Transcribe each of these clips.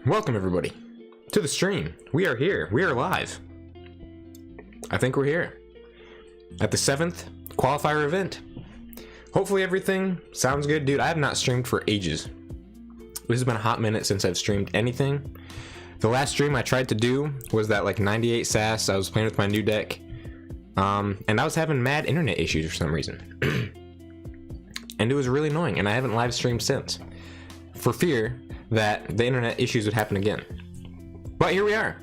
Welcome everybody to the stream. We are here. We are live. I think we're here at the 7th qualifier event. Hopefully everything sounds good. Dude, I have not streamed for ages. This has been a hot minute since I've streamed anything. The last stream I tried to do was that like 98 SAS. I was playing with my new deck. And I was having mad internet issues for some reason. And it was really annoying, and I haven't live streamed since, for fear that the internet issues would happen again. But here we are.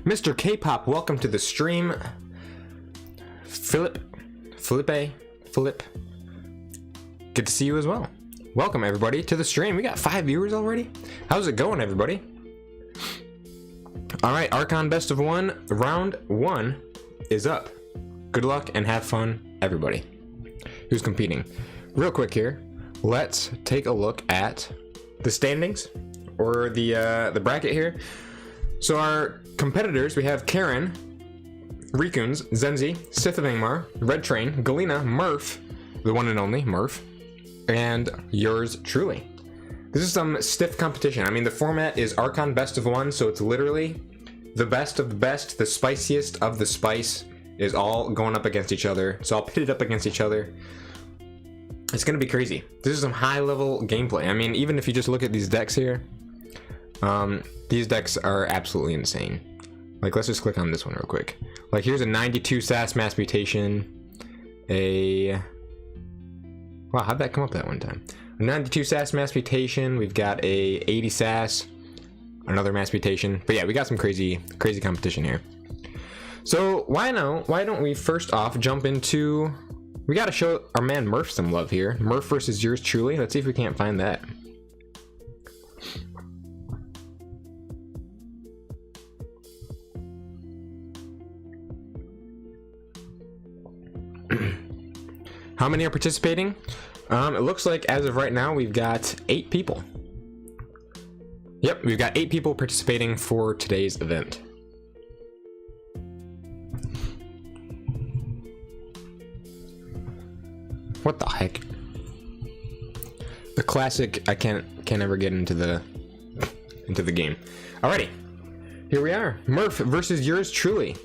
Mr. K-Pop, welcome to the stream. Philip, good to see you as well. Welcome everybody to the stream. We got 5 viewers already. How's it going, everybody? All right, Archon Best of 1, round 1 is up. Good luck and have fun, everybody who's competing. Real quick here, let's take a look at the standings, or the bracket here. So our competitors, we have Karen, Rikuns, Zenzi, Sith of Angmar, Red Train, Galena, Murph, the one and only Murph, and yours truly. This is some stiff competition. I mean, the format is Archon Best of 1, so it's literally the best of the best, the spiciest of the spice is all going up against each other. So I'll pit it up against each other. It's gonna be crazy. This is some high level gameplay. I mean, even if you just look at these decks here, these decks are absolutely insane. Like, let's just click on this one real quick. Like, here's a 92 SAS mass mutation. Wow, how'd that come up that one time? A 92 SAS mass mutation. We've got a 80 SAS, another mass mutation. But yeah, we got some crazy competition here. So why don't we first off jump into, we gotta show our man Murph some love here. Murph versus yours truly. Let's see if we can't find that. How many are participating? It looks like as of right now we've got 8 people. Yep, we've got 8 people participating for today's event. What the heck? The classic, I can't ever get into the game. Alrighty, here we are. Murph versus yours truly.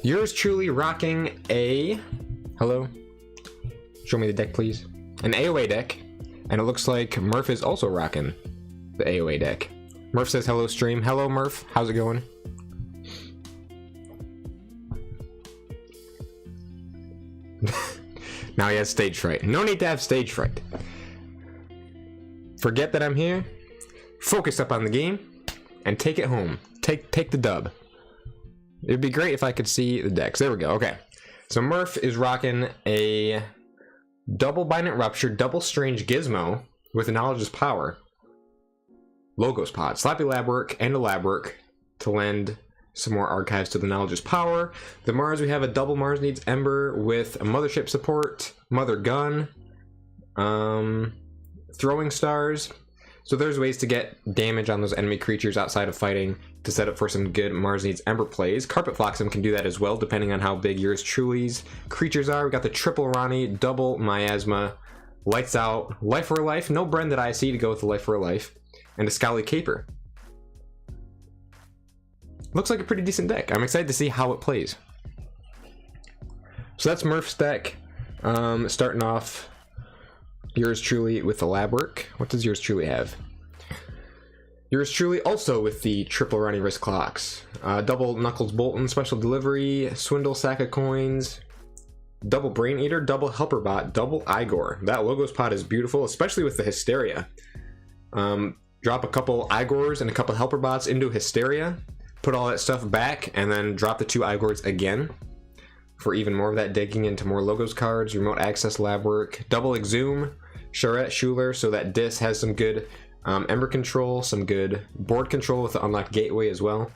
Yours truly rocking a, hello? Show me the deck, please. An AOA deck, and it looks like Murph is also rocking the AOA deck. Murph says hello stream. Hello Murph, how's it going? Now he has stage fright. No need to have stage fright. Forget that I'm here. Focus up on the game and take it home. Take the dub. It'd be great if I could see the decks. There we go. Okay. So Murph is rocking a double Binant Rupture, double Strange Gizmo with Knowledge's Power, Logos Pod, Slappy Labwork, and a Labwork to lend some more archives to the Knowledge's Power. The Mars, we have a double Mars Needs Ember with a Mothership support, Mother Gun, Throwing Stars. So there's ways to get damage on those enemy creatures outside of fighting to set up for some good Mars Needs Ember plays. Carpet Flotsam can do that as well, depending on how big yours truly's creatures are. We got the triple Ronnie, double Miasma, Lights Out, Life for a Life, no Bren that I see to go with the Life for a Life, and a Scowly Caper. Looks like a pretty decent deck. I'm excited to see how it plays. So that's Murph's deck. Starting off, yours truly with the lab work. What does yours truly have? Yours truly also with the triple Ronnie Wrist Clocks. Double Knuckles Bolton, Special Delivery, Swindle Sack of Coins, double Brain Eater, double Helper Bot, double Igor. That Logos Pod is beautiful, especially with the Hysteria. Drop a couple Igors and a couple Helper Bots into Hysteria. Put all that stuff back, and then drop the 2 Igors again for even more of that digging into more Logos cards, remote access lab work, double Exhume, Charette Schuler, so that Dis has some good Ember control, some good board control with the Unlocked Gateway as well.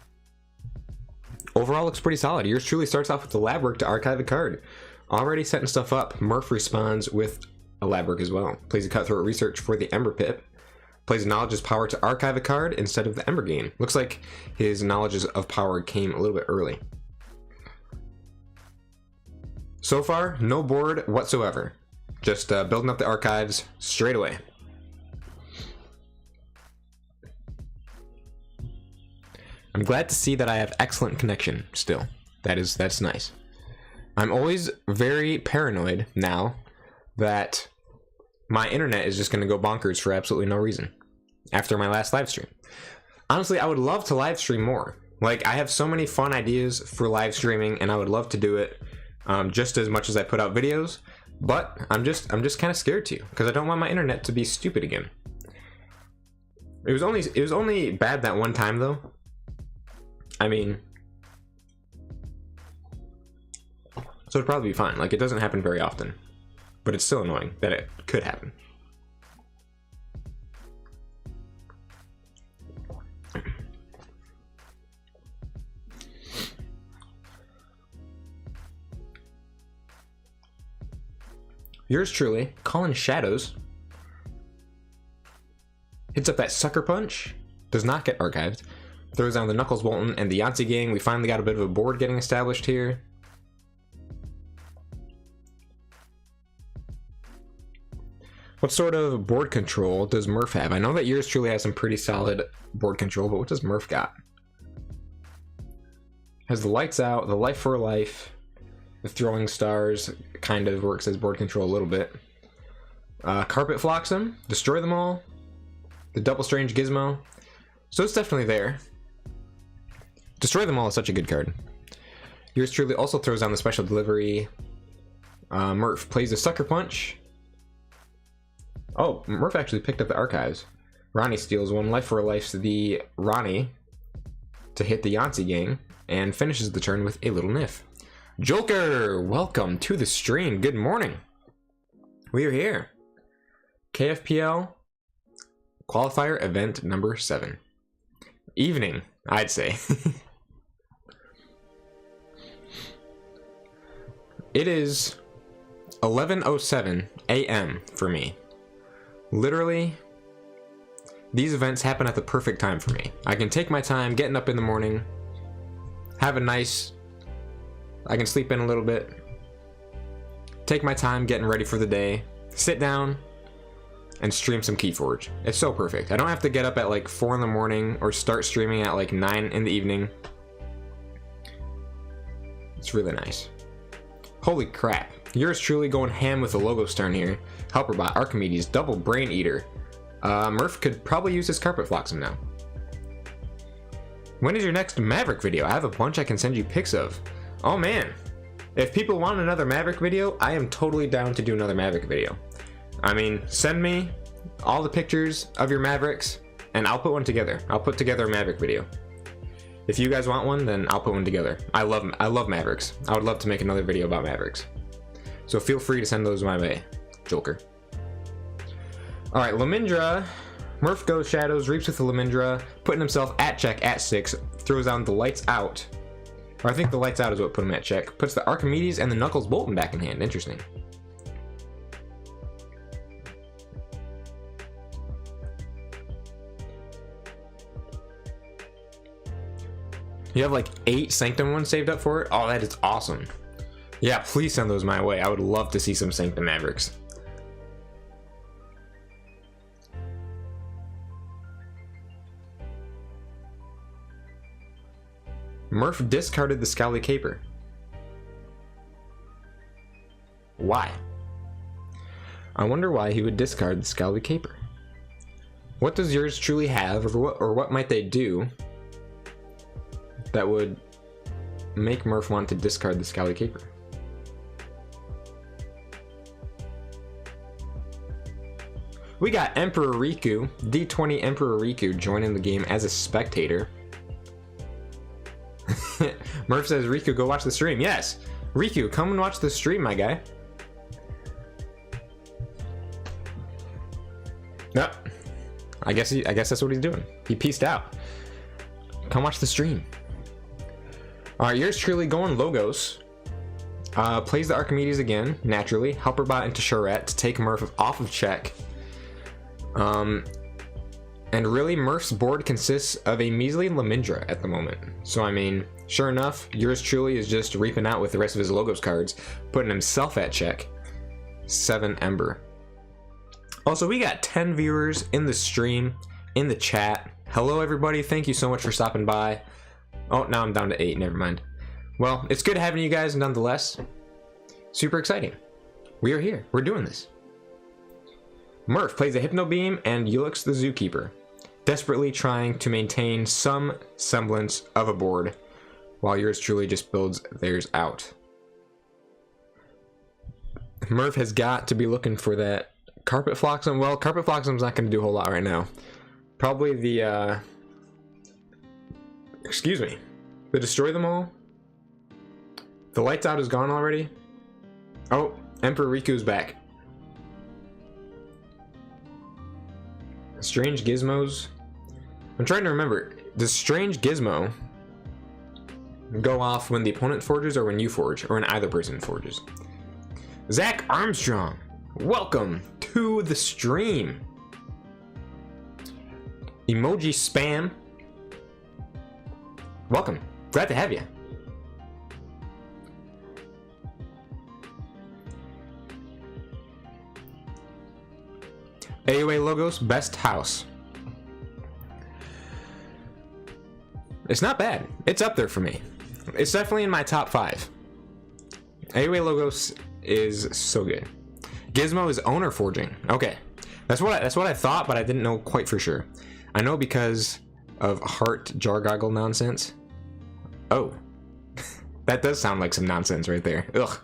Overall looks pretty solid. Yours truly starts off with the lab work to archive a card. Already setting stuff up. Murph responds with a lab work as well. Plays a Cutthroat Research for the Ember Pip. Plays Knowledge's Power to archive a card instead of the Ember Game. Looks like his Knowledges of Power came a little bit early. So far, no board whatsoever. Just building up the archives straight away. I'm glad to see that I have excellent connection still. That's nice. I'm always very paranoid now that my internet is just going to go bonkers for absolutely no reason after my last live stream. Honestly, I would love to live stream more. Like, I have so many fun ideas for live streaming, and I would love to do it just as much as I put out videos. But I'm just kind of scared to, because I don't want my internet to be stupid again. It was only bad that one time though. I mean, so it'd probably be fine. Like, it doesn't happen very often, but it's still annoying that it could happen. Yours truly, calling shadows. Hits up that sucker punch. Does not get archived. Throws down the Knuckles Bolton and the Yahtzee gang. We finally got a bit of a board getting established here. What sort of board control does Murph have? I know that yours truly has some pretty solid board control, but what does Murph got? Has the lights out, the life for life, the throwing stars kind of works as board control a little bit. Carpet Flotsam, destroy them all. The double strange gizmo. So it's definitely there. Destroy them all is such a good card. Yours truly also throws down the special delivery. Murph plays the sucker punch. Oh, Murph actually picked up the archives. Ronnie steals one. Life for a life to the Ronnie to hit the Yahtzee gang and finishes the turn with a little niff. Joker, welcome to the stream. Good morning. We are here. KFPL Qualifier event number 7. Evening, I'd say. It is 11:07 a.m. for me. Literally, these events happen at the perfect time for me. I can take my time getting up in the morning, have a nice, I can sleep in a little bit, take my time getting ready for the day, sit down, and stream some KeyForge. It's so perfect. I don't have to get up at like 4 in the morning or start streaming at like 9 in the evening. It's really nice. Holy crap. Yours truly going ham with the logo stern here. Helperbot, Archimedes, Double Brain Eater. Murph could probably use his Carpet Flotsam now. When is your next Maverick video? I have a bunch I can send you pics of. Oh man. If people want another Maverick video, I am totally down to do another Maverick video. I mean, send me all the pictures of your Mavericks, and I'll put one together. I'll put together a Maverick video. If you guys want one, then I'll put one together. I love Mavericks. I would love to make another video about Mavericks. So feel free to send those my way, Joker. Alright, Lamindra. Murph goes shadows, reaps with the Lamindra, putting himself at check at 6, throws down the lights out. Or I think the lights out is what put him at check. Puts the Archimedes and the Knuckles Bolton back in hand. Interesting. You have like 8 Sanctum ones saved up for it? Oh, that is awesome. Yeah, please send those my way. I would love to see some Sanctum Mavericks. Murph discarded the Scowly Caper. Why? I wonder why he would discard the Scowly Caper. What does yours truly have, or what might they do that would make Murph want to discard the Scowly Caper? We got Emperor Riku, D20 Emperor Riku, joining the game as a spectator. Murph says, Riku, go watch the stream. Yes, Riku, come and watch the stream, my guy. No, I guess that's what he's doing. He peaced out. Come watch the stream. Alright, yours truly going Logos. Plays the Archimedes again, naturally. Helperbot into Charette to take Murph off of check. And really, Murph's board consists of a measly Lamindra at the moment. So, I mean, sure enough, yours truly is just reaping out with the rest of his Logos cards, putting himself at check. 7 Ember. Also, we got 10 viewers in the stream, in the chat. Hello, everybody. Thank you so much for stopping by. Oh, now I'm down to 8. Never mind. Well, it's good having you guys nonetheless. Super exciting. We are here. We're doing this. Murph plays a Hypno Beam and Ulix the Zookeeper, desperately trying to maintain some semblance of a board, while yours truly just builds theirs out. Murph has got to be looking for that Carpet Flotsam. Well, Carpet Floxam's not going to do a whole lot right now. Probably the, excuse me, the Destroy Them All. The Lights Out is gone already. Oh, Emperor Riku's back. Strange Gizmos. I'm trying to remember. Does Strange Gizmo go off when the opponent forges or when you forge? Or when either person forges? Zach Armstrong, welcome to the stream. Emoji Spam, welcome. Glad to have you. AOA Logos, best house. It's not bad. It's up there for me. It's definitely in my top 5. AOA Logos is so good. Gizmo is owner forging. Okay, that's what I thought, but I didn't know quite for sure. I know because of Heart Jargoggle nonsense. Oh, that does sound like some nonsense right there. Ugh.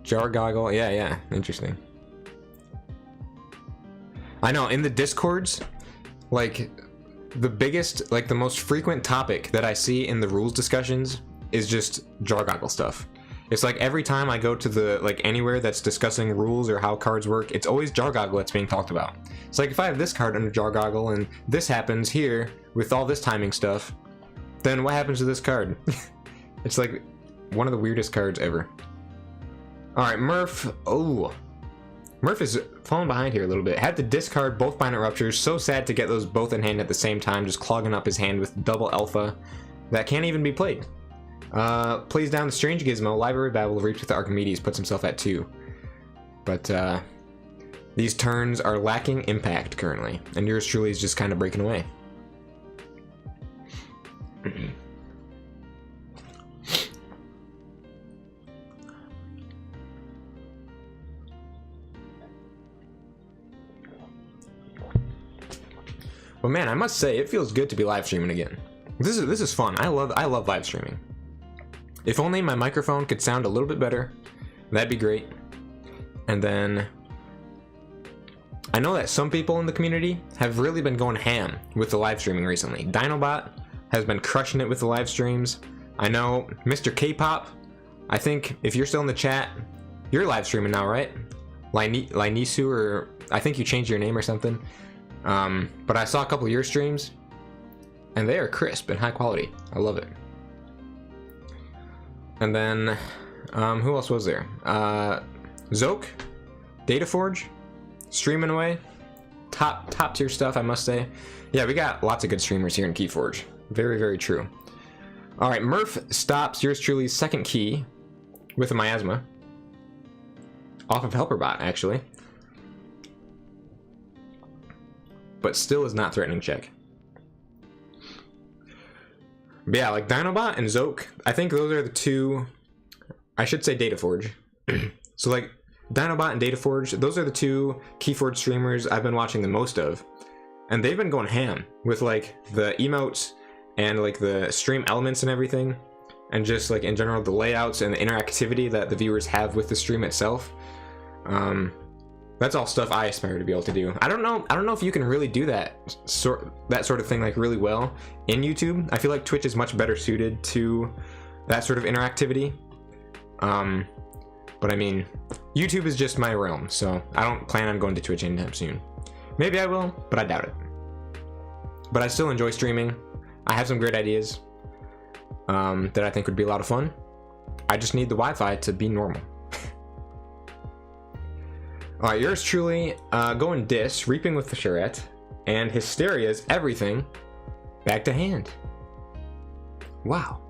Jargoggle, yeah, interesting. I know, in the Discords, like, the biggest, like, the most frequent topic that I see in the rules discussions is just Jargoggle stuff. It's like every time I go to the, like, anywhere that's discussing rules or how cards work, it's always Jargoggle that's being talked about. It's like, if I have this card under Jargoggle and this happens here with all this timing stuff, then what happens to this card? It's like one of the weirdest cards ever. Alright, Murph. Oh. Murph is falling behind here a little bit. Had to discard both Binary Ruptures. So sad to get those both in hand at the same time, just clogging up his hand with double alpha that can't even be played. Plays down the Strange Gizmo, Library Babble, reaps with the Archimedes, puts himself at 2. But these turns are lacking impact currently, and yours truly is just kind of breaking away. But man, I must say, it feels good to be live streaming again. This is fun. I love live streaming. If only my microphone could sound a little bit better, that'd be great. And then I know that some people in the community have really been going ham with the live streaming recently. Dinobot has been crushing it with the live streams. I know Mr. K-Pop, I think if you're still in the chat, you're live streaming now, right? Linisu, or I think you changed your name or something. But I saw a couple of your streams, and they are crisp and high quality. I love it. And then, who else was there? Zoke, DataForge, streaming away. Top tier stuff, I must say. Yeah, we got lots of good streamers here in KeyForge. Very, very true. All right, Murph stops yours truly's second key with a miasma off of HelperBot, actually. But still is not threatening check. But yeah, like Dinobot and Zoke, I think those are the two, I should say DataForge. So like Dinobot and DataForge, those are the two KeyForge streamers I've been watching the most of. And they've been going ham with like the emotes and like the stream elements and everything. And just like in general, the layouts and the interactivity that the viewers have with the stream itself. That's all stuff I aspire to be able to do. I don't know if you can really do that sort of thing like really well in YouTube. I feel like Twitch is much better suited to that sort of interactivity. But I mean, YouTube is just my realm, so I don't plan on going to Twitch anytime soon. Maybe I will, but I doubt it. But I still enjoy streaming. I have some great ideas that I think would be a lot of fun. I just need the Wi-Fi to be normal. Alright, yours truly, going Dis, Reaping with the Charette, and Hysteria's Everything, back to hand. Wow.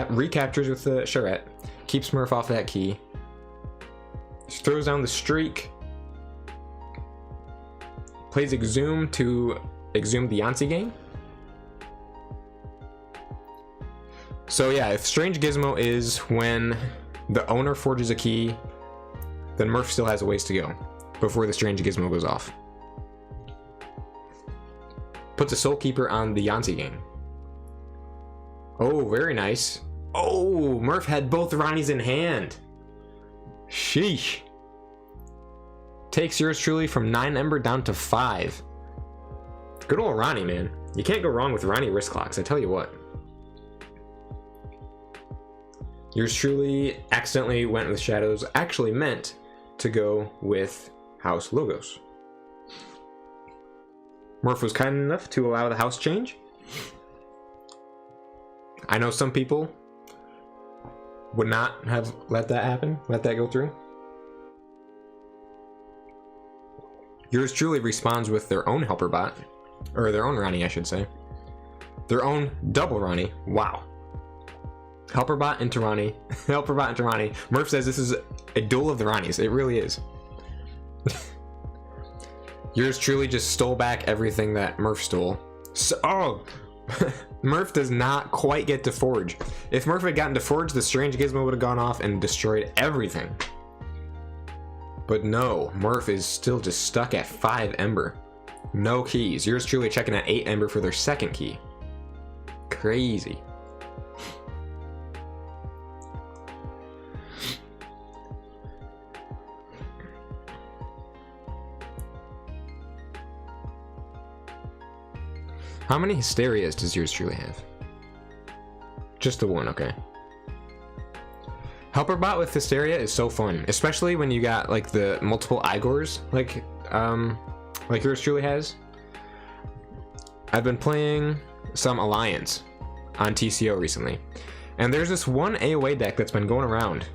Recaptures with the Charette, keeps Smurf off that key. Just throws down the streak. Plays Exhume to Exhume the Yancey gang. So yeah, if Strange Gizmo is when the owner forges a key, then Murph still has a ways to go before the Strange Gizmo goes off. Puts a Soul Keeper on the Yancey gang. Oh, very nice. Oh, Murph had both Ronnies in hand. Sheesh. Takes yours truly from 9 Ember down to 5. Good old Ronnie, man. You can't go wrong with Ronnie wrist clocks, I tell you what. Yours truly accidentally went with Shadows, actually meant to go with House Logos. Murph was kind enough to allow the house change. I know some people would not have let that happen, let that go through. Yours truly responds with their own helper bot, or their own Ronnie, I should say. Their own double Ronnie. Wow. Helper bot into Ronnie. Helper bot into Ronnie. Murph says this is a duel of the Ronnies. It really is. Yours truly just stole back everything that Murph stole. So, oh! Murph does not quite get to Forge. If Murph had gotten to Forge, the Strange Gizmo would have gone off and destroyed everything. But no, Murph is still just stuck at 5 Ember. No keys. Yours truly checking at 8 Ember for their second key. Crazy. How many Hysterias does yours truly have? Just the one, okay. Helper bot with Hysteria is so fun, especially when you got like the multiple Igors, like yours truly has. I've been playing some Alliance on TCO recently, and there's this one AoA deck that's been going around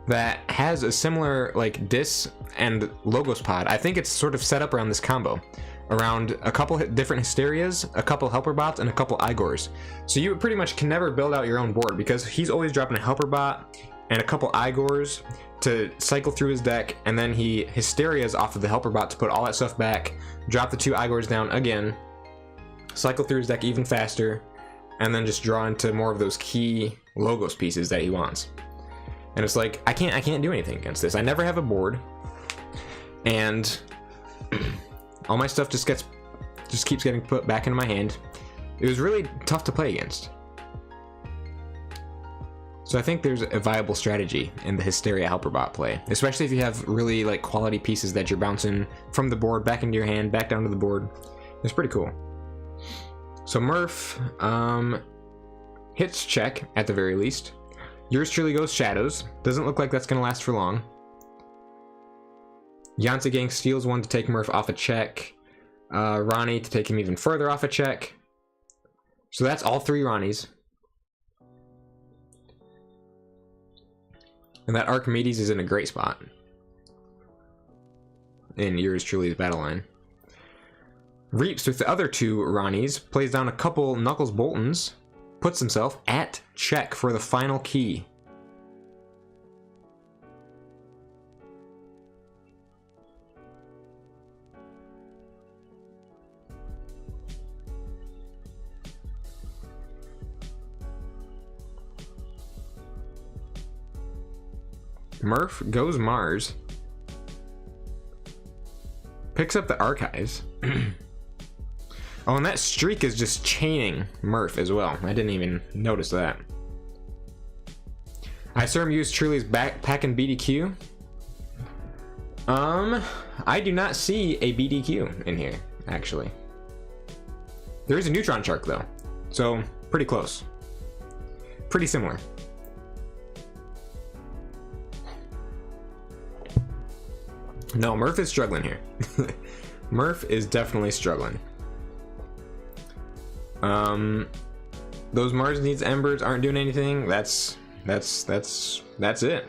that has a similar like Dis and Logos pod. I think it's sort of set up around this combo, around a couple different Hysterias, a couple Helper bots, and a couple Igors. So you pretty much can never build out your own board because he's always dropping a Helper bot and a couple Igors to cycle through his deck, and then he Hysterias off of the Helper bot to put all that stuff back, drop the 2 Igors down again, cycle through his deck even faster, and then just draw into more of those key Logos pieces that he wants. And it's like, I can't do anything against this. I never have a board, and all my stuff just keeps getting put back into my hand. It was really tough to play against. So I think there's a viable strategy in the Hysteria Helper bot play, especially if you have really like quality pieces that you're bouncing from the board back into your hand, back down to the board. It's pretty cool. So Murph hits check at the very least. Yours truly goes Shadows. Doesn't look like that's gonna last for long. Yancey gang steals one to take Murph off a check. Ronnie to take him even further off a check. So that's all 3 Ronnies. And that Archimedes is in a great spot in yours truly's battle line. Reaps with the other 2 Ronnies, plays down a couple Knuckles Boltons, puts himself at check for the final key. Murph goes Mars, picks up the Archives. Oh, and that streak is just chaining Murph as well. I didn't even notice that. I saw him use Truly's backpack and BDQ. I do not see a BDQ in here, actually. There is a Neutron Shark though, so pretty close. Pretty similar. No, Murph is struggling here. Murph is definitely struggling. Those Mars needs Embers aren't doing anything. That's it.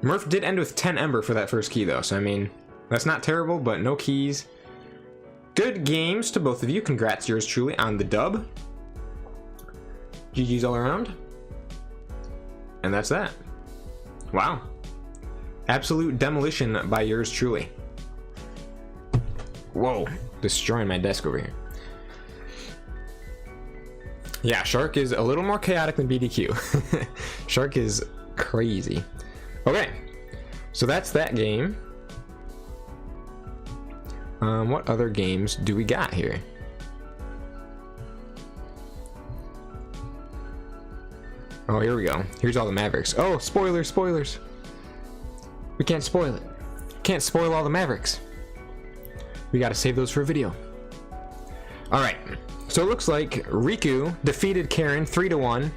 Murph did end with 10 Ember for that first key though, so I mean, that's not terrible, but no keys. Good games to both of you. Congrats, yours truly, on the dub. GG's all around. And that's that. Wow. Absolute demolition by yours truly. Whoa, destroying my desk over here. Yeah, Shark is a little more chaotic than BDQ. Shark is crazy. Okay, so that's that game. What other games do we got here? Oh, here we go. Here's all the Mavericks. Oh, spoilers, spoilers. We can't spoil it. Can't spoil all the Mavericks. We gotta save those for a video. Alright, so it looks like Riku defeated Karen 3-1.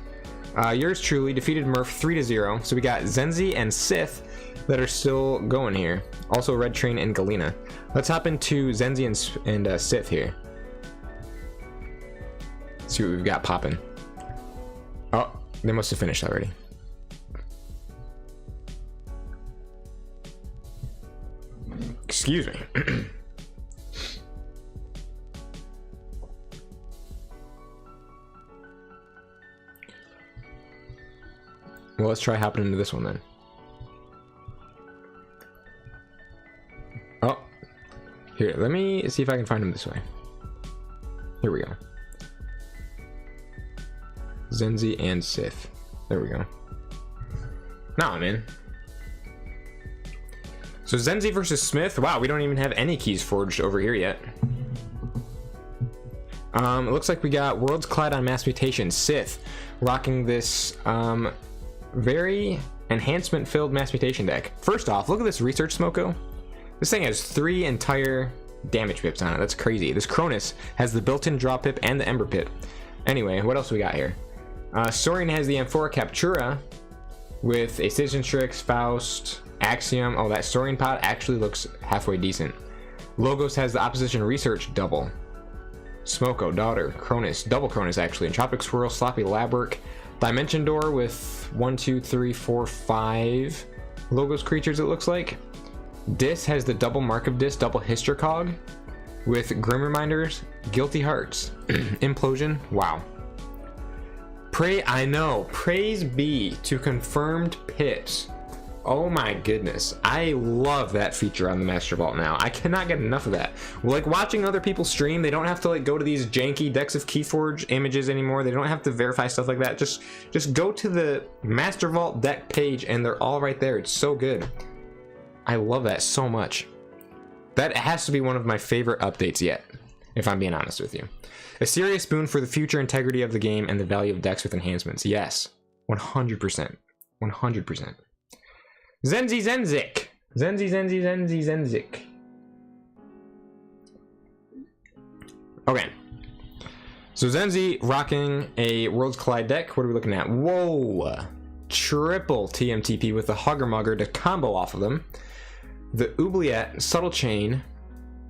Yours truly defeated Murph 3-0. So we got Zenzi and Sith that are still going here. Also Red Train and Galena. Let's hop into Zenzi and Sith here. See what we've got popping. Oh, they must have finished already. Excuse me. Well, let's try hopping into this one then. Oh, here, let me see if I can find him this way. Here we go. Zenzi and Sith. There we go. Now I'm in. So Zenzi versus Smith. Wow, we don't even have any keys forged over here yet. It looks like we got Worlds Collide on Mass Mutation. Sith rocking this very enhancement-filled Mass Mutation deck. First off, look at this Research Smoko. This thing has 3 entire damage pips on it. That's crazy. This Cronus has the built-in draw pip and the Ember pip. Anyway, what else we got here? Saurian has the Amphora Captura with a Citizen Tricks, Faust, Axiom. Oh, that Saurian pot actually looks halfway decent. Logos has the Opposition Research double. Smoko, Daughter, Cronus, double Cronus actually. Entropic Swirl, Sloppy Labwork, Dimension Door with 1, 2, 3, 4, 5 Logos creatures it looks like. Dis has the double Mark of Dis, double Hystercog with Grim Reminders, Guilty Hearts, Implosion. Wow. I know. Praise be to Confirmed Pits. Oh my goodness. I love that feature on the Master Vault now. I cannot get enough of that. Like watching other people stream, they don't have to like go to these janky decks of KeyForge images anymore. They don't have to verify stuff like that. Just go to the Master Vault deck page and they're all right there. It's so good. I love that so much. That has to be one of my favorite updates yet, if I'm being honest with you. A serious boon for the future integrity of the game and the value of decks with enhancements. Yes, 100%. 100%. Zenzi Zenzik. Zenzi Zenzik. Okay. So Zenzi rocking a Worlds Collide deck. What are we looking at? Whoa. Triple TMTP with the Hugger Mugger to combo off of them. The Oubliette, Subtle Chain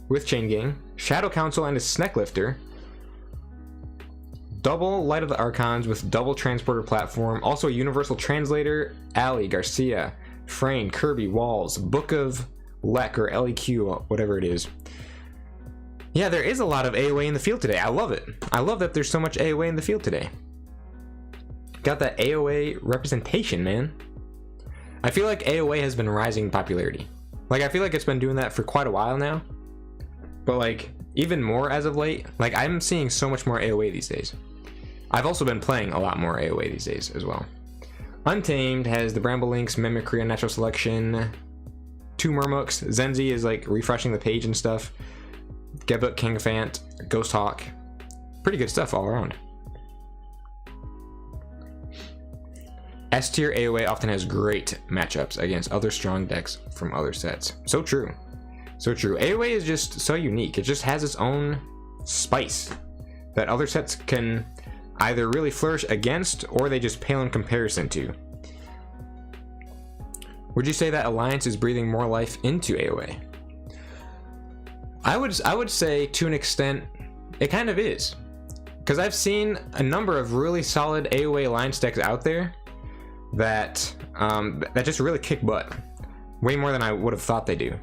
with Chain Gang, Shadow Council and a Sneck Lifter. Double Light of the Archons with double Transporter Platform. Also a Universal Translator, Ali, Garcia, Frayne, Kirby, Walls, Book of Lek or LEQ, whatever it is. Yeah, there is a lot of AoE in the field today. I love it. I love that there's so much AoE in the field today. Got that AoE representation, man. I feel like AoE has been rising in popularity. Like, I feel like it's been doing that for quite a while now. But, like, even more as of late. Like, I'm seeing so much more AoE these days. I've also been playing a lot more AoE these days as well. Untamed has the Bramble Links, Mimicry, Unnatural Selection, 2 Murmuks. Zenzi is, like, refreshing the page and stuff. Gebuk, Kingfant, Ghost Hawk. Pretty good stuff all around. S tier AoE often has great matchups against other strong decks from other sets. So true. So true. AoE is just so unique. It just has its own spice that other sets can either really flourish against or they just pale in comparison to. Would you say that Alliance is breathing more life into AoE? I would say to an extent it kind of is. Because I've seen a number of really solid AoE Alliance decks out there that that just really kick butt, way more than I would have thought they do.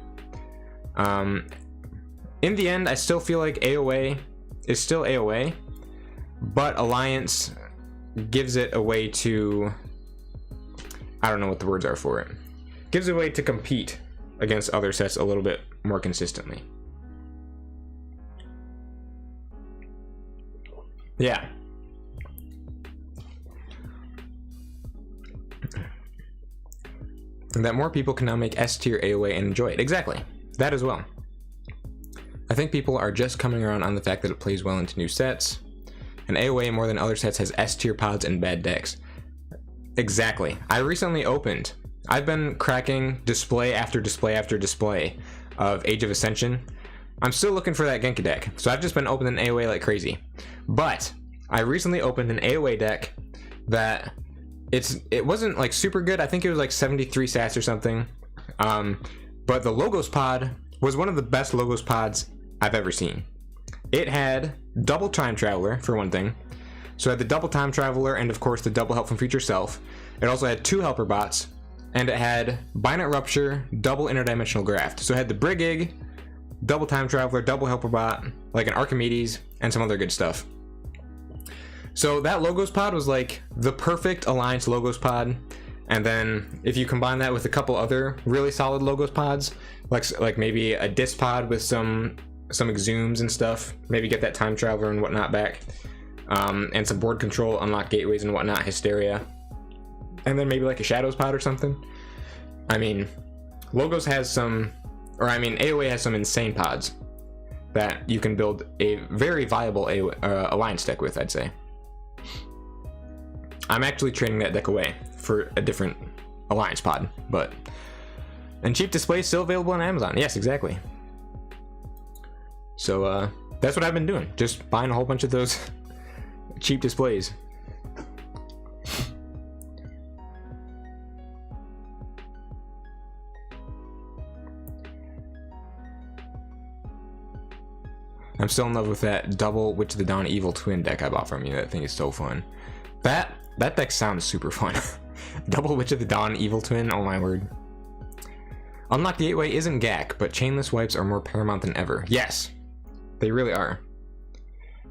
In the end, I still feel like AoE is still AoE, but Alliance gives it a way to, I don't know what the words are for it, gives a way to compete against other sets a little bit more consistently. Yeah. And that more people can now make S tier AOA and enjoy it. Exactly. That as well. I think people are just coming around on the fact that it plays well into new sets. And AOA more than other sets has S tier pods and bad decks. Exactly. I recently opened. I've been cracking display after display after display of Age of Ascension. I'm still looking for that Genki deck, so I've just been opening AOA like crazy. But I recently opened an AOA deck that it wasn't like super good. I think it was like 73 sats or something. But the Logos pod was one of the best Logos pods I've ever seen. It had double Time Traveler for one thing. So it had the double Time Traveler and of course the double Help from Future Self. It also had 2 Helper Bots, and it had Binite Rupture, double Interdimensional Graft. So it had the Brigig, double Time Traveler, double Helper Bot, like an Archimedes, and some other good stuff. So that Logos pod was like the perfect Alliance Logos pod. And then if you combine that with a couple other really solid Logos pods, like maybe a Disc pod with some Exhumes and stuff, maybe get that Time Traveler and whatnot back, and some board control, unlock gateways and whatnot, Hysteria, and then maybe like a Shadows pod or something. I mean, Logos has some, or I mean AOA has some insane pods that you can build a very viable Alliance deck with, I'd say. I'm actually trading that deck away for a different Alliance pod, but... And cheap displays still available on Amazon. Yes, exactly. So, that's what I've been doing. Just buying a whole bunch of those cheap displays. I'm still in love with that double Witch of the Dawn Evil Twin deck I bought from you. That thing is so fun. That deck sounds super fun. Double Witch of the Dawn Evil Twin, oh my word. Unlock the Gateway isn't GAC, but chainless wipes are more paramount than ever. Yes, they really are.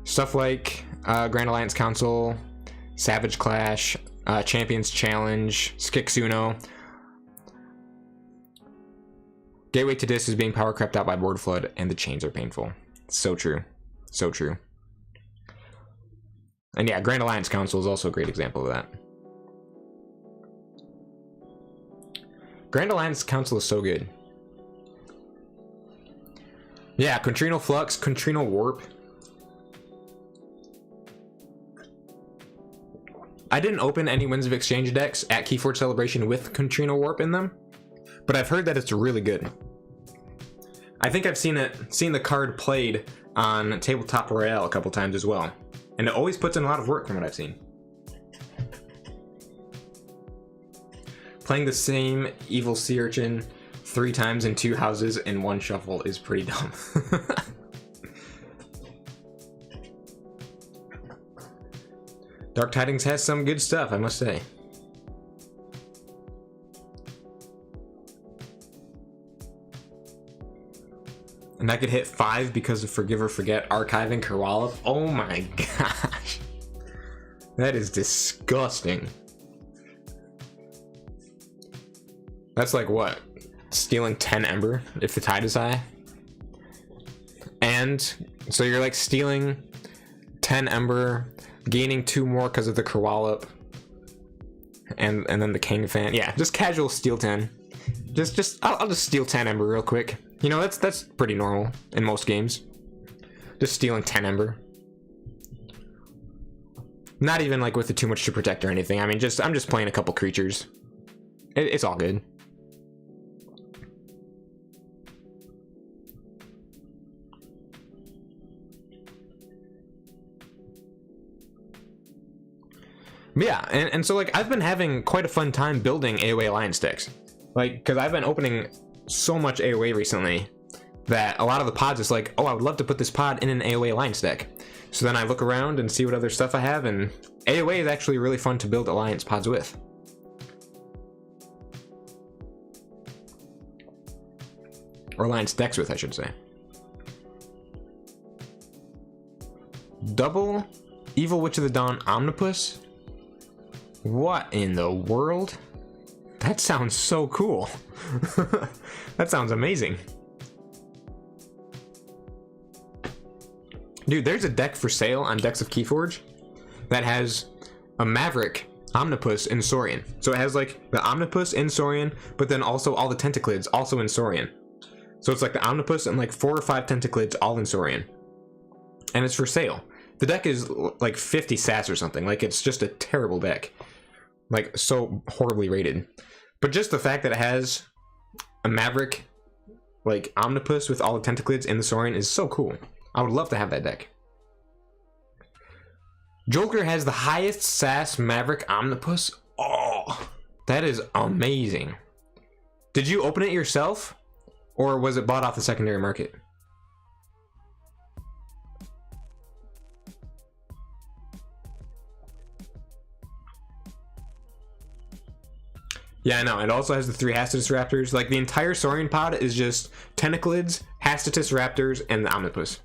Stuff like Grand Alliance Council, Savage Clash, Champions Challenge, Skixuno. Gateway to Disc is being power crept out by Board Flood, and the chains are painful. So true. So true. And yeah, Grand Alliance Council is also a great example of that. Grand Alliance Council is so good. Yeah, Contrino Flux, Contrino Warp. I didn't open any Winds of Exchange decks at KeyForge Celebration with Contrino Warp in them, but I've heard that it's really good. I think I've seen the card played on Tabletop Royale a couple times as well, and it always puts in a lot of work from what I've seen. Playing the same Evil Sea Urchin 3 times in 2 houses in 1 shuffle is pretty dumb. Dark Tidings has some good stuff, I must say. And I could hit 5 because of Forgive or Forget archiving Kerwallop. Oh my gosh. That is disgusting. That's like what? Stealing 10 Ember if the tide is high? And so you're like stealing 10 Ember, gaining 2 more because of the Kerwallop, and then the King Fan. Yeah, just casual steal 10. I'll just steal 10 Ember real quick. You know, that's pretty normal in most games. Just stealing 10 Ember. Not even like with the too much to protect or anything. I mean, I'm just playing a couple creatures. It's all good. Yeah, and so like I've been having quite a fun time building AOA Alliance decks. Like, because I've been opening so much AOA recently that a lot of the pods is like, oh, I would love to put this pod in an AOA Alliance deck. So then I look around and see what other stuff I have, and AOA is actually really fun to build Alliance pods with. Or Alliance decks with, I should say. Double Evil Witch of the Dawn Omnipus? What in the world? That sounds so cool. That sounds amazing. Dude, there's a deck for sale on Decks of KeyForge that has a Maverick, Omnipus, and Saurian. So it has like the Omnipus in Saurian, but then also all the Tentaclids also in Saurian. So it's like the Omnipus and like 4 or 5 Tentaclids all in Saurian. And it's for sale. The deck is like 50 sats or something. Like it's just a terrible deck. Like so horribly rated. But just the fact that it has a Maverick, like Omnipus with all the Tentaclids in the Saurian is so cool. I would love to have that deck. Joker has the highest SAS Maverick Omnipus. Oh, that is amazing. Did you open it yourself? Or was it bought off the secondary market? Yeah, I know. It also has the 3 Hastatus Raptors. Like, the entire Saurian pod is just Tentaclids, Hastatus Raptors, and the Omnipus.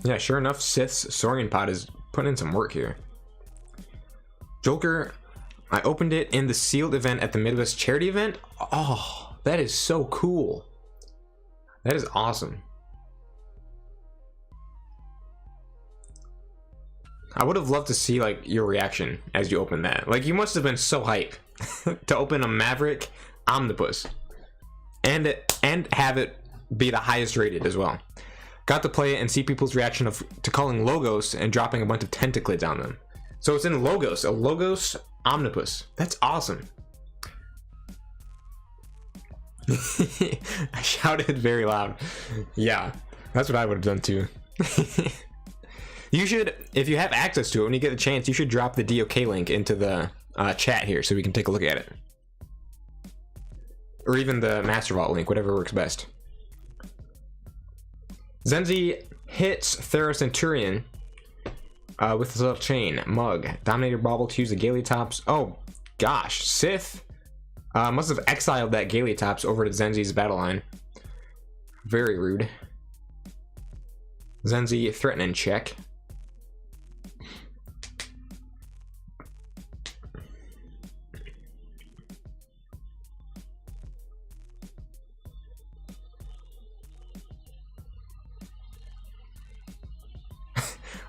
Yeah, sure enough, Sith's Saurian pod is putting in some work here. Joker, I opened it in the sealed event at the Midwest charity event. Oh, that is so cool. That is awesome. I would have loved to see like your reaction as you open that. Like, you must have been so hyped to open a Maverick Omnipus and have it be the highest rated as well. Got to play it and see people's reaction to calling Logos and dropping a bunch of Tentaclids on them. So it's in Logos, a Logos Omnipus. That's awesome. I shouted very loud. Yeah, that's what I would have done too. You should, if you have access to it, when you get the chance, you should drop the DOK link into the chat here so we can take a look at it. Or even the Master Vault link, whatever works best. Zenzi hits Thera Centurion with his little chain. Mug. Dominator Bauble to use the Galeatops. Oh, gosh. Sith must have exiled that Galeatops over to Zenzi's battle line. Very rude. Zenzi threatening check.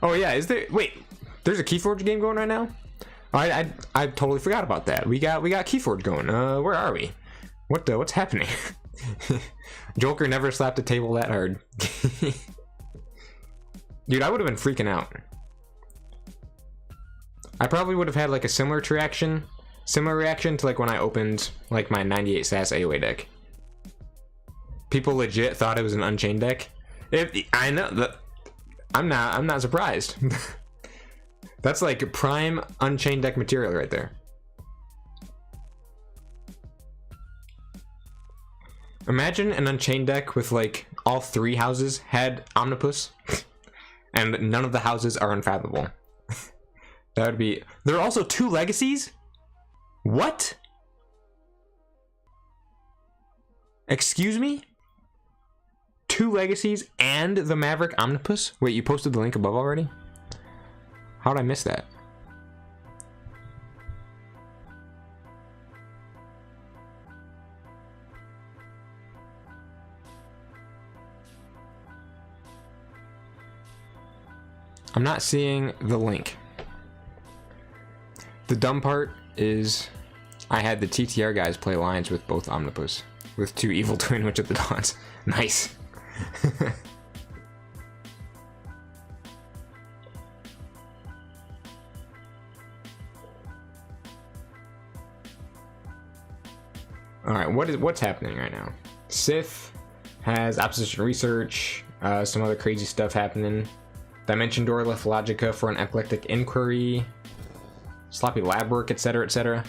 Oh yeah, is there? Wait, there's a KeyForge game going right now. I totally forgot about that. We got KeyForge going. Where are we? What's happening? Joker never slapped a table that hard. Dude, I would have been freaking out. I probably would have had like a similar reaction to like when I opened like my 98 SAS AOA deck. People legit thought it was an Unchained deck. I know that. I'm not surprised. That's like prime Unchained deck material right there. Imagine an Unchained deck with like all 3 houses had Omnipus and none of the houses are unfathomable. That would be... There are also 2 legacies? What? Excuse me? 2 legacies and the Maverick Omnipus? Wait, you posted the link above already? How'd I miss that? I'm not seeing the link. The dumb part is I had the TTR guys play lines with both Omnipus with 2 Evil Twin Witch of the Dawns. Nice. Alright, what's happening right now? Sith has opposition research, some other crazy stuff happening. Dimension Door left Logica for an eclectic inquiry, sloppy lab work, etc., etc.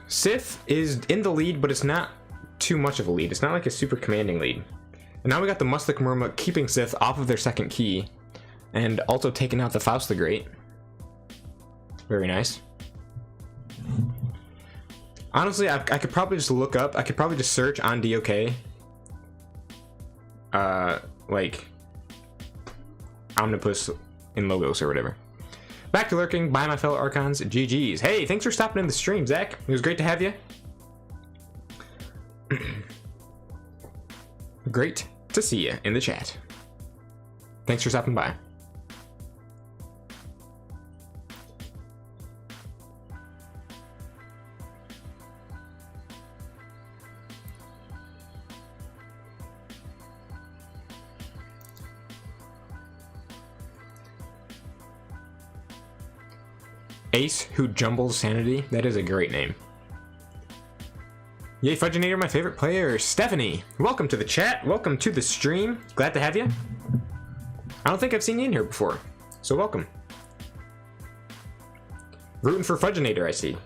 Sith is in the lead, but it's not too much of a lead. It's not like a super commanding lead. And now we got the Mustic Murma keeping Sith off of their second key and also taking out the Faust the Great. Very nice. Honestly, I could probably just look up. I could probably just search on DOK. Like Omnipus in Logos or whatever. Back to lurking. Bye, my fellow Archons. GG's. Hey, thanks for stopping in the stream, Zach. It was great to have you. Great to see you in the chat. Thanks for stopping by. Ace who jumbles sanity. That is a great name. Yay, Fudginator, my favorite player. Stephanie, welcome to the chat. Welcome to the stream. Glad to have you. I don't think I've seen you in here before, so welcome. Rooting for Fudginator, I see.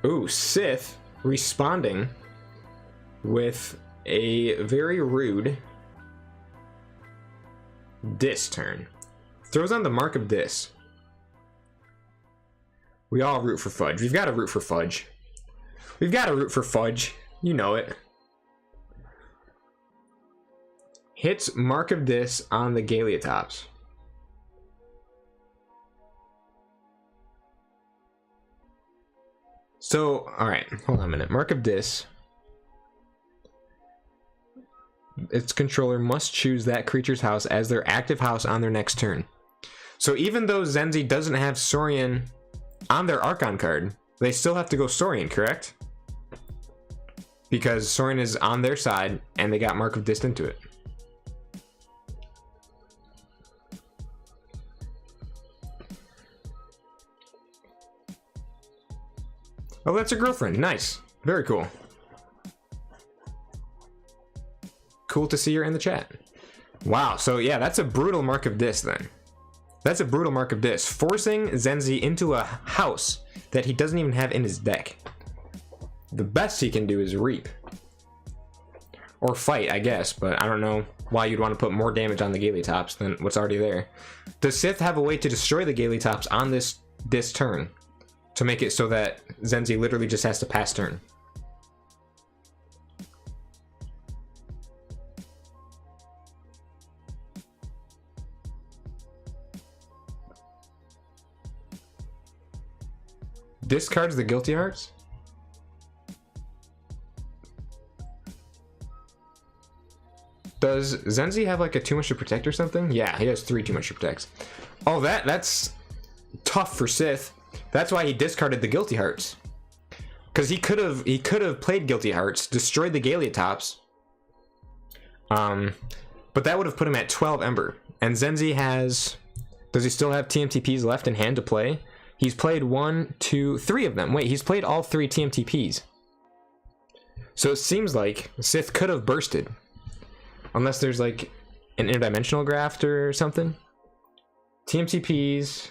Ooh, Sith responding with a very rude Dis turn. Throws on the Mark of Dis. We all root for Fudge. We've got to root for Fudge. We've got to root for Fudge. You know it. Hits Mark of Dis on the Galeotops. So, alright, hold on a minute. Mark of Dis. Its controller must choose that creature's house as their active house on their next turn. So even though Zenzi doesn't have Saurian on their Archon card, they still have to go Saurian, correct? Because Saurian is on their side, and they got Mark of Dis into it. Oh, that's your girlfriend. Nice. Very cool. Cool to see her in the chat. Wow, so yeah, that's a brutal Mark of Dis then. That's a brutal Mark of Dis. Forcing Zenzi into a house that he doesn't even have in his deck. The best he can do is Reap. Or Fight, I guess, but I don't know why you'd want to put more damage on the Galeotops than what's already there. Does Sith have a way to destroy the Galeotops on this turn? To make it so that Zenzi literally just has to pass turn. Discards the Guilty Hearts? Does Zenzi have like a too much to protect or something? Yeah, he has 3 too much to protect. Oh, that's tough for Sith. That's why he discarded the Guilty Hearts. Because he could have played Guilty Hearts, destroyed the Galeotops. But that would have put him at 12 Ember. And Zenzi has... Does he still have TMTPs left in hand to play? He's played 1, 2, 3 of them. Wait, he's played all 3 TMTPs. So it seems like Sith could have bursted. Unless there's like an interdimensional graft or something. TMTPs...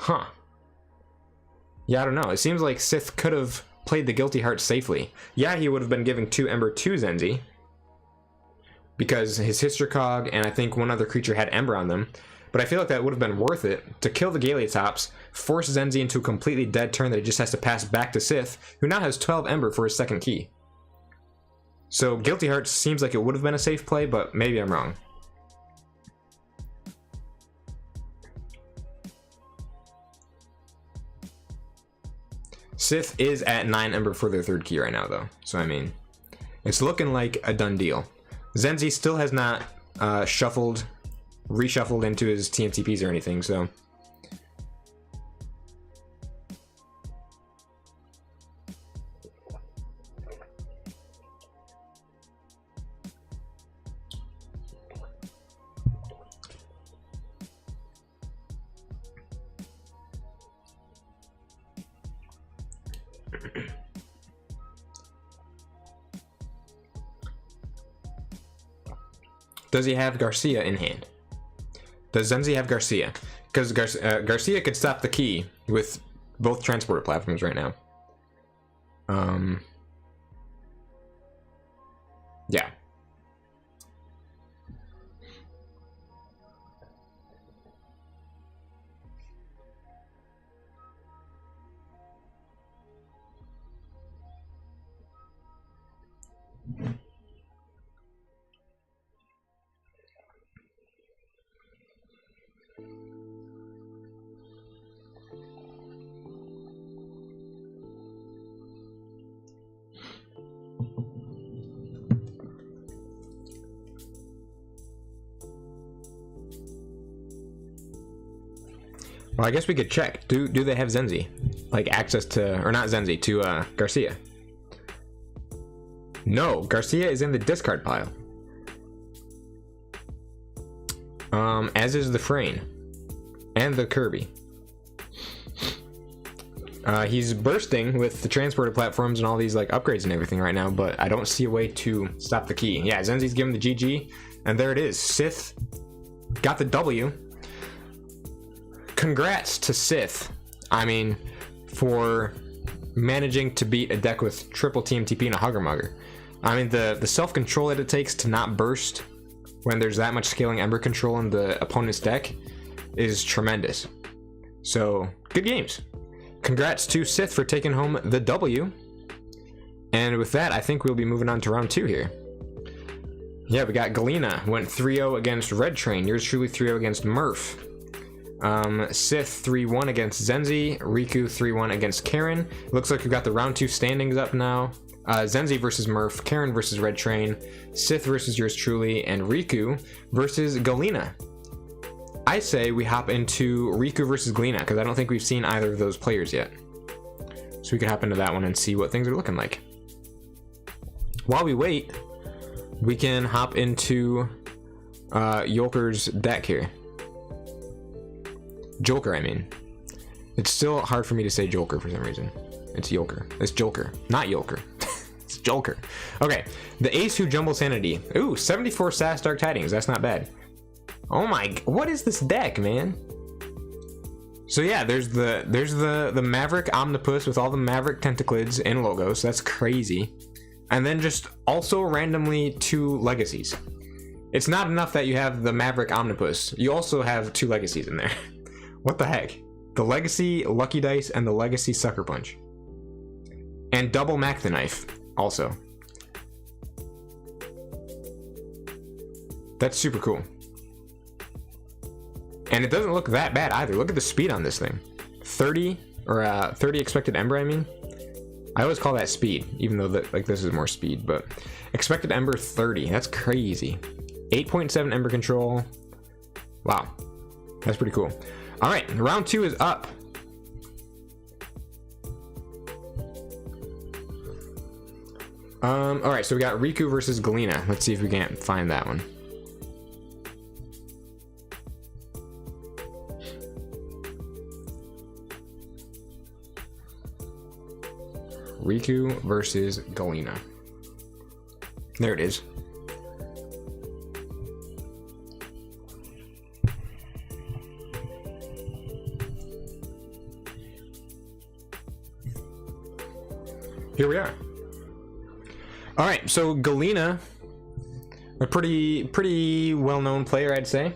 Huh. Yeah, I don't know. It seems like Sith could have played the Guilty Heart safely. Yeah, he would have been giving 2 Ember to Zenzi. Because his Hystercog and I think one other creature had Ember on them. But I feel like that would have been worth it to kill the Galeotops, force Zenzi into a completely dead turn that he just has to pass back to Sith, who now has 12 Ember for his second key. So Guilty Heart seems like it would have been a safe play, but maybe I'm wrong. Sith is at 9 Ember for their 3rd key right now, though. So, I mean, it's looking like a done deal. Zenzi still has not reshuffled into his TMTPs or anything, so... Does he have Garcia in hand? Does Zenzi have Garcia? Because Garcia could stop the key with both transporter platforms right now. Yeah. Well, I guess we could check. Do they have Zenzi? Like access to, or not Zenzi, to Garcia? No, Garcia is in the discard pile. As is the Frayne. And the Kirby. He's bursting with the transporter platforms and all these like upgrades and everything right now, but I don't see a way to stop the key. Yeah, Zenzi's giving the GG, and there it is. Sith got the W. Congrats to Sith. I mean, for managing to beat a deck with triple TMTP and a Hugger Mugger. I mean, the self-control that it takes to not burst when there's that much scaling Ember control in the opponent's deck is tremendous. So, good games. Congrats to Sith for taking home the W. And with that, I think we'll be moving on to round 2 here. Yeah, we got Galena, went 3-0 against Red Train. Yours truly 3-0 against Murph. Sith 3-1 against Zenzi. Riku 3-1 against Karen. Looks like we've got the round 2 standings up now. Zenzi versus Murph, Karen versus Red Train, Sith versus yours truly, and Riku versus Galena. I say we hop into Riku versus Galena because I don't think we've seen either of those players yet. So we can hop into that one and see what things are looking like. While we wait, we can hop into Yolker's deck here. Joker, I mean. It's still hard for me to say Joker for some reason. It's Yolker. It's Joker, not Yolker. It's Joker. Okay, the Ace who Jumble Sanity. Ooh, 74 SAS Dark Tidings. That's not bad. Oh my, what is this deck, man? So yeah, there's the Maverick Omnipus with all the Maverick Tentaclids and logos. That's crazy. And then just also randomly 2 legacies. It's not enough that you have the Maverick Omnipus. You also have 2 legacies in there. What the heck? The Legacy Lucky Dice and the Legacy Sucker Punch. And double Mac the Knife, also. That's super cool. And it doesn't look that bad either. Look at the speed on this thing. 30 expected Ember, I mean. I always call that speed, even though that, like, this is more speed, but expected Ember 30. That's crazy. 8.7 Ember control. Wow. That's pretty cool. All right, round 2 is up. All right, so we got Riku versus Galena. Let's see if we can't find that one. Riku versus Galena. There it is. Here we are. All right, so Galena, a pretty well-known player, I'd say.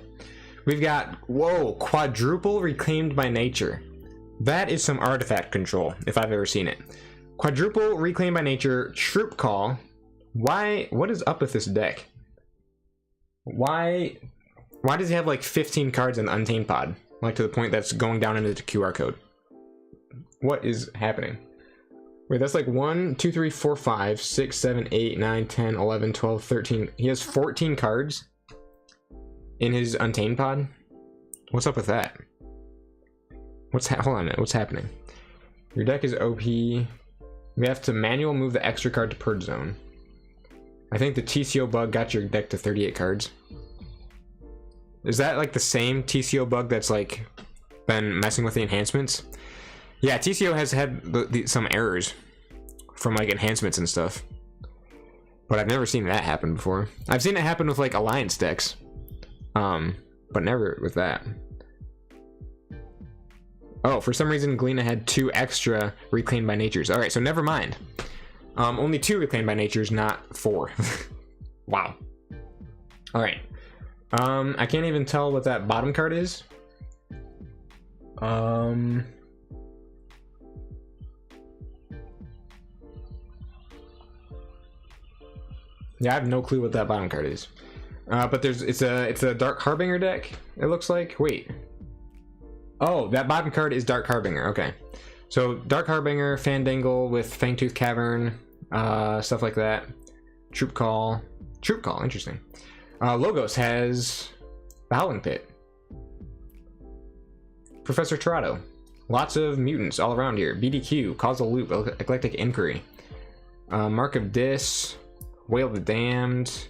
We've got, whoa, quadruple Reclaimed by Nature. That is some artifact control, if I've ever seen it. Quadruple Reclaimed by Nature, Troop Call. Why? What is up with this deck? Why does he have like 15 cards in the Untamed Pod? Like to the point that's going down into the QR code. What is happening? Wait, that's like 1, 2, 3, 4, 5, 6, 7, 8, 9, 10, 11, 12, 13. He has 14 cards in his Untamed Pod. What's up with that? Hold on a minute. What's happening? Your deck is OP. We have to manual move the extra card to Purge Zone. I think the TCO bug got your deck to 38 cards. Is that like the same TCO bug that's like been messing with the enhancements? Yeah, TCO has had some errors from like enhancements and stuff. But I've never seen that happen before. I've seen it happen with like Alliance decks. But never with that. Oh, for some reason Galena had 2 extra Reclaimed by Natures. Alright, so never mind. Only 2 Reclaimed by Natures, not 4. Wow. All right. I can't even tell what that bottom card is. Yeah, I have no clue what that bottom card is. But it's a Dark Harbinger deck, it looks like. Wait. Oh, that bottom card is Dark Harbinger. Okay. So Dark Harbinger, Fandangle with Fangtooth Cavern, stuff like that. Troop Call, interesting. Logos has the Howling Pit. Professor Torado. Lots of mutants all around here. BDQ, Causal Loop, Eclectic Inquiry. Mark of Dis, Wail of the Damned,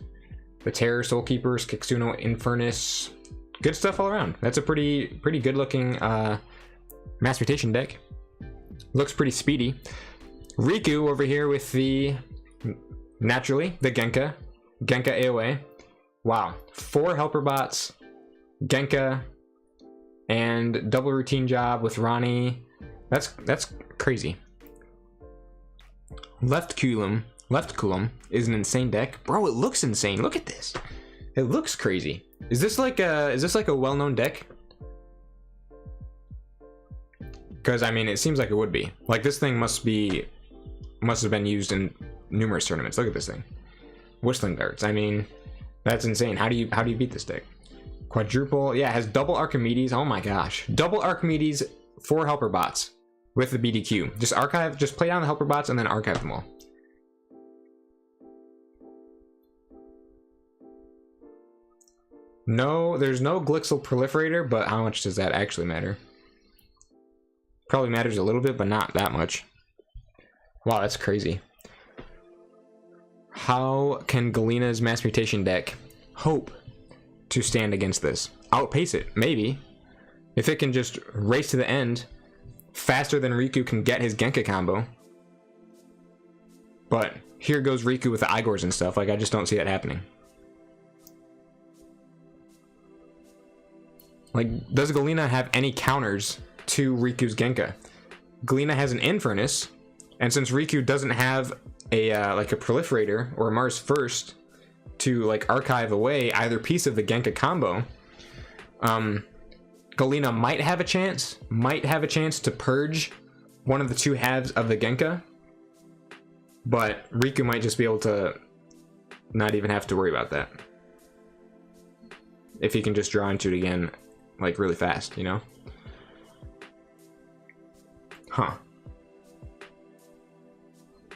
the Terror, Soulkeepers, Kixuno, Infernus. Good stuff all around. That's a pretty good looking Mass Mutation deck. Looks pretty speedy. Riku over here with the, naturally, the Genka AoA. Wow, 4 helper bots, Genka, and double routine job with Rani. That's crazy. Left Coulomb is an insane deck, bro. It looks insane. Look at this. It looks crazy. Is this like a well-known deck? Because I mean, it seems like it would be. Like, this thing must have been used in numerous tournaments. Look at this thing. Whistling Darts. I mean, that's insane. How do you beat this deck? Quadruple. Yeah, it has double Archimedes. Oh my gosh. Double Archimedes, 4 helper bots with the BDQ. Just play down the helper bots and then archive them all. No, there's no Glixel Proliferator, but how much does that actually matter? Probably matters a little bit, but not that much. Wow, that's crazy. How can Galena's Mass Mutation deck hope to stand against this? Outpace it, maybe. If it can just race to the end faster than Riku can get his Genka combo. But here goes Riku with the Igors and stuff. Like, I just don't see that happening. Like, does Galena have any counters to Riku's Genka? Galena has an Infernus, and since Riku doesn't have a like a Proliferator or a Mars First to like archive away either piece of the Genka combo, Galena might have a chance to purge one of the 2 halves of the Genka, but Riku might just be able to not even have to worry about that if he can just draw into it again, like, really fast, you know? Huh.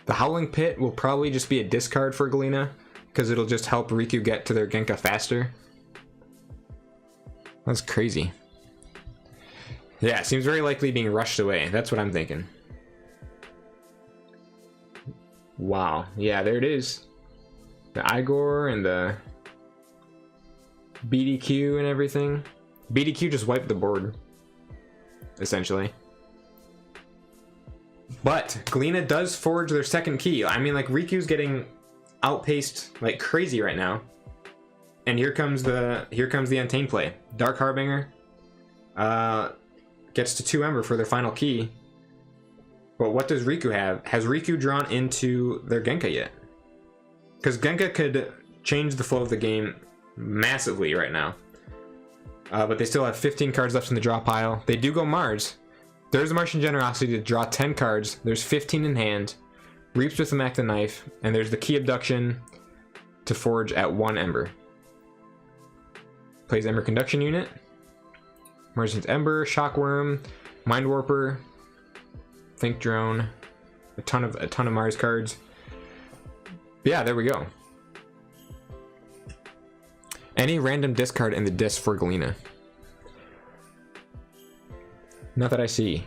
The Howling Pit will probably just be a discard for Galena, because it'll just help Riku get to their Genka faster. That's crazy. Yeah, it seems very likely being rushed away. That's what I'm thinking. Wow. Yeah, there it is. The Igor and the BDQ and everything. BDQ just wiped the board, essentially. But Galena does forge their second key. I mean, like, Riku's getting outpaced like crazy right now. And here comes the Untamed play. Dark Harbinger gets to 2 Ember for their final key. But what does Riku have? Has Riku drawn into their Genka yet? Because Genka could change the flow of the game massively right now. But they still have 15 cards left in the draw pile. They do go Mars. There's a Martian Generosity to draw 10 cards. There's 15 in hand. Reaps with the Mac the Knife. And there's the Key Abduction to forge at 1 Ember. Plays Ember Conduction Unit. Merchant's Ember, Shockworm, Mind Warper, Think Drone, a ton of Mars cards. But yeah, there we go. Any random discard in the disc for Galena? Not that I see.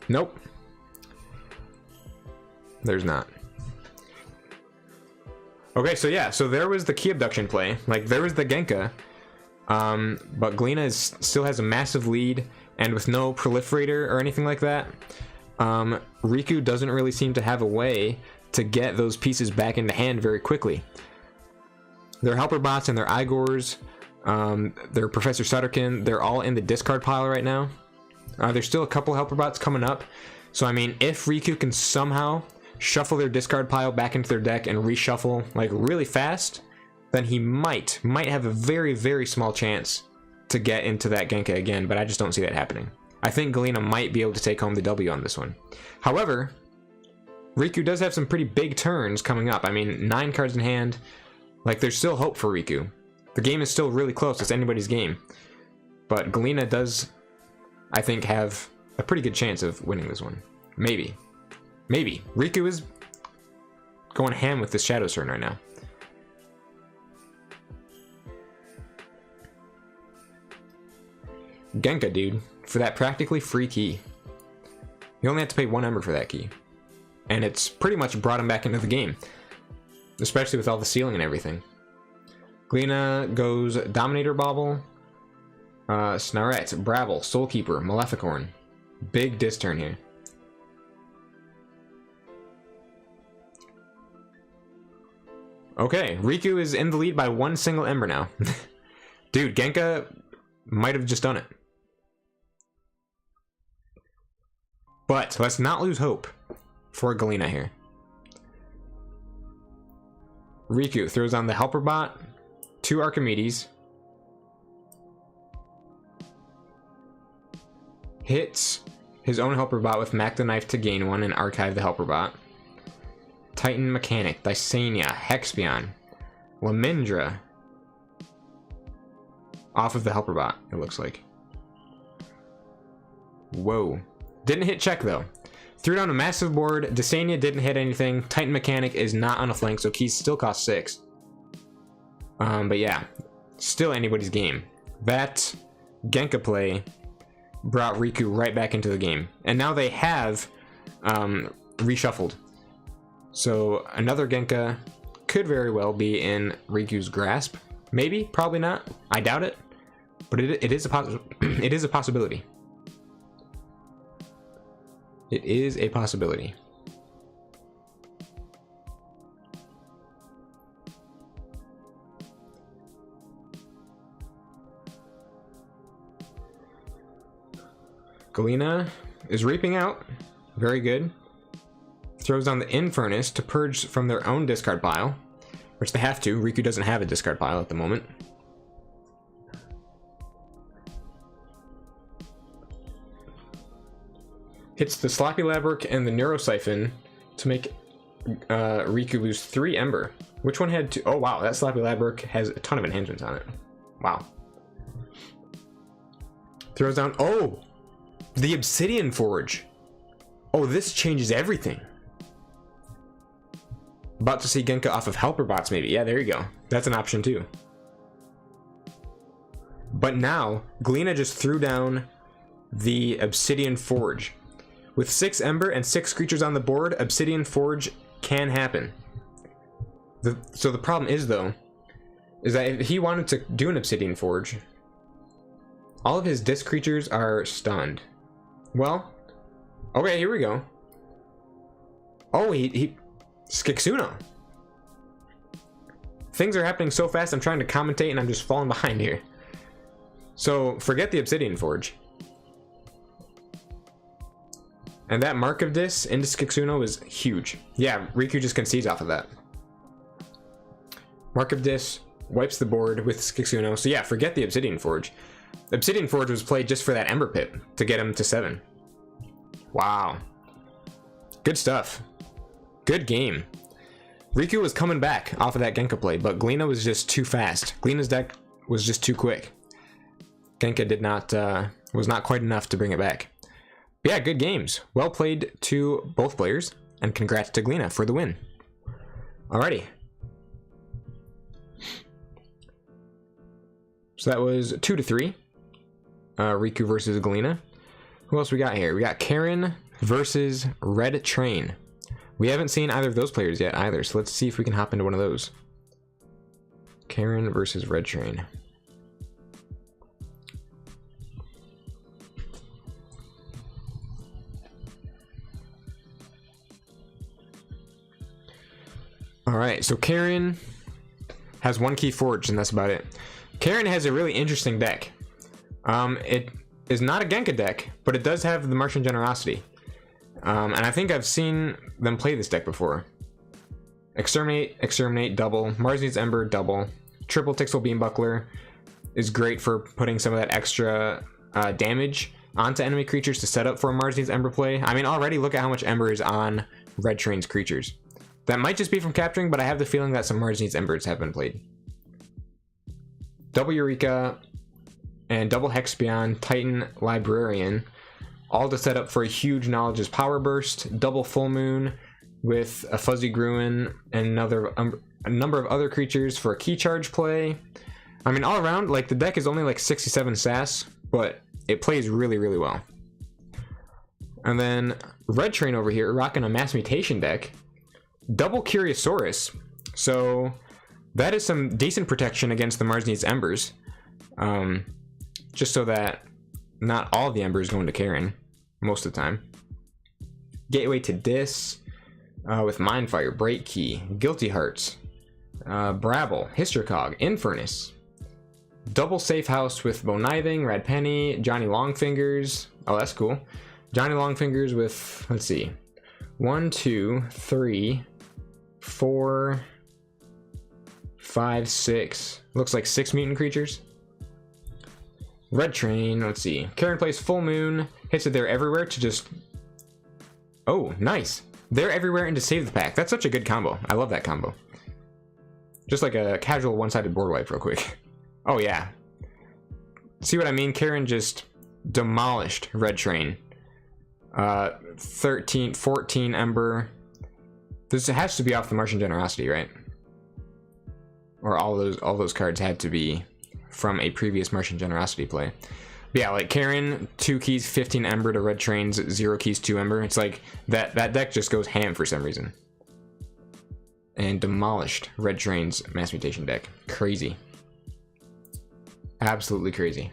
Nope. There's not. Okay, so yeah, so there was the Key Abduction play. Like, there was the Genka. But Galena still has a massive lead, and with no Proliferator or anything like that, Riku doesn't really seem to have a way to get those pieces back into hand very quickly. Their Helper Bots and their Igors, their Professor Sutterkin, they're all in the discard pile right now. There's still a couple Helper Bots coming up. So, I mean, if Riku can somehow shuffle their discard pile back into their deck and reshuffle like really fast, then he might have a very, very small chance to get into that Genka again, but I just don't see that happening. I think Galena might be able to take home the W on this one. However, Riku does have some pretty big turns coming up. I mean, 9 cards in hand. Like, there's still hope for Riku. The game is still really close. It's anybody's game. But Galena does, I think, have a pretty good chance of winning this one. Maybe. Maybe. Riku is going ham with this Shadow turn right now. Genka, dude. For that practically free key. You only have to pay 1 Ember for that key. And it's pretty much brought him back into the game. Especially with all the sealing and everything. Galena goes Dominator Bauble, Snarette, Brabble, Soulkeeper, Maleficorn. Big diss turn here. Okay, Riku is in the lead by 1 single Ember now. Dude, Genka might have just done it. But let's not lose hope for Galena here. Riku throws on the Helper Bot, 2 Archimedes, hits his own Helper Bot with Mac the Knife to gain 1 and archive the Helper Bot. Titan Mechanic, Dysania, Hexpion, Lamindra off of the Helper Bot, it looks like. Whoa. Didn't hit check though. Threw down a massive board. Dysania didn't hit anything. Titan Mechanic is not on a flank, so keys still cost 6. But yeah, still anybody's game. That Genka play brought Riku right back into the game. And now they have reshuffled. So another Genka could very well be in Riku's grasp. Maybe, probably not. I doubt it. But it is a possibility. It is a possibility. Galena is reaping out. Very good. Throws on the Infernus to purge from their own discard pile, which they have to. Riku doesn't have a discard pile at the moment. Hits the Sloppy Labyrinth and the Neurosiphon to make Riku lose 3 Ember. Which one had 2? Oh wow, that Sloppy Labyrinth has a ton of enhancements on it. Wow. Throws down, oh! The Obsidian Forge! Oh, this changes everything. About to see Genka off of Helper Bots maybe. Yeah, there you go. That's an option too. But now, Galena just threw down the Obsidian Forge. With 6 Ember and 6 creatures on the board, Obsidian Forge can happen. So the problem is, though, is that if he wanted to do an Obsidian Forge, all of his disc creatures are stunned. Well, okay, here we go. Oh, he Skixuno. Things are happening so fast, I'm trying to commentate and I'm just falling behind here. So, forget the Obsidian Forge. And that Mark of Dis into Skixuno is huge. Yeah, Riku just concedes off of that. Mark of Dis wipes the board with Skixuno. So yeah, forget the Obsidian Forge. Obsidian Forge was played just for that Ember Pit to get him to 7. Wow. Good stuff. Good game. Riku was coming back off of that Genka play, but Galena was just too fast. Glena's deck was just too quick. Genka did not, was not quite enough to bring it back. But yeah, good games. Well played to both players, and congrats to Galena for the win. Alrighty. So that was 2-3. Riku versus Galena. Who else we got here? We got Karen versus Red Train. We haven't seen either of those players yet either, so let's see if we can hop into one of those. Karen versus Red Train. Alright, so Karen has 1 KeyForge, and that's about it. Karen has a really interesting deck. It is not a Genka deck, but it does have the Martian Generosity. And I think I've seen them play this deck before. Exterminate, Exterminate, double. Mars Needs Ember, double. Triple Tixel Beambuckler is great for putting some of that extra damage onto enemy creatures to set up for a Mars Needs Ember play. I mean, already look at how much Ember is on Red Train's creatures. That might just be from capturing, but I have the feeling that some Mars Needs Embers have been played. Double Eureka and double Hexpion, Titan, Librarian, all to set up for a huge Knowledge's Power Burst, double Full Moon with a Fuzzy Gruen and a number of other creatures for a Key Charge play. I mean, all around, like, the deck is only like 67 sass, but it plays really, really well. And then Red Train over here rocking a Mass Mutation deck. Double Curiosaurus. So that is some decent protection against the Mars Needs Embers. Just so that not all the Embers go into Karen most of the time. Gateway to Dis with Mindfire, Break Key, Guilty Hearts, Brabble, Hystercog, Infernus. Double Safe House with Bonithing, Red Penny, Johnny Longfingers. Oh, that's cool. Johnny Longfingers with, let's see, 1, 2, 3, 4, 5, 6. Looks like 6 mutant creatures. Red Train, let's see. Karen plays Full Moon, hits it there everywhere to just... Oh, nice. They're everywhere and to save the pack. That's such a good combo. I love that combo. Just like a casual one-sided board wipe real quick. Oh, yeah. See what I mean? Karen just demolished Red Train. 13, 14 Ember. This has to be off the Martian Generosity, right? Or all those cards had to be from a previous Martian Generosity play. But yeah, like Karen, 2 keys, 15 Ember to Red Train's 0 keys, 2 Ember. It's like that deck just goes ham for some reason. And demolished Red Train's Mass Mutation deck. Crazy. Absolutely crazy.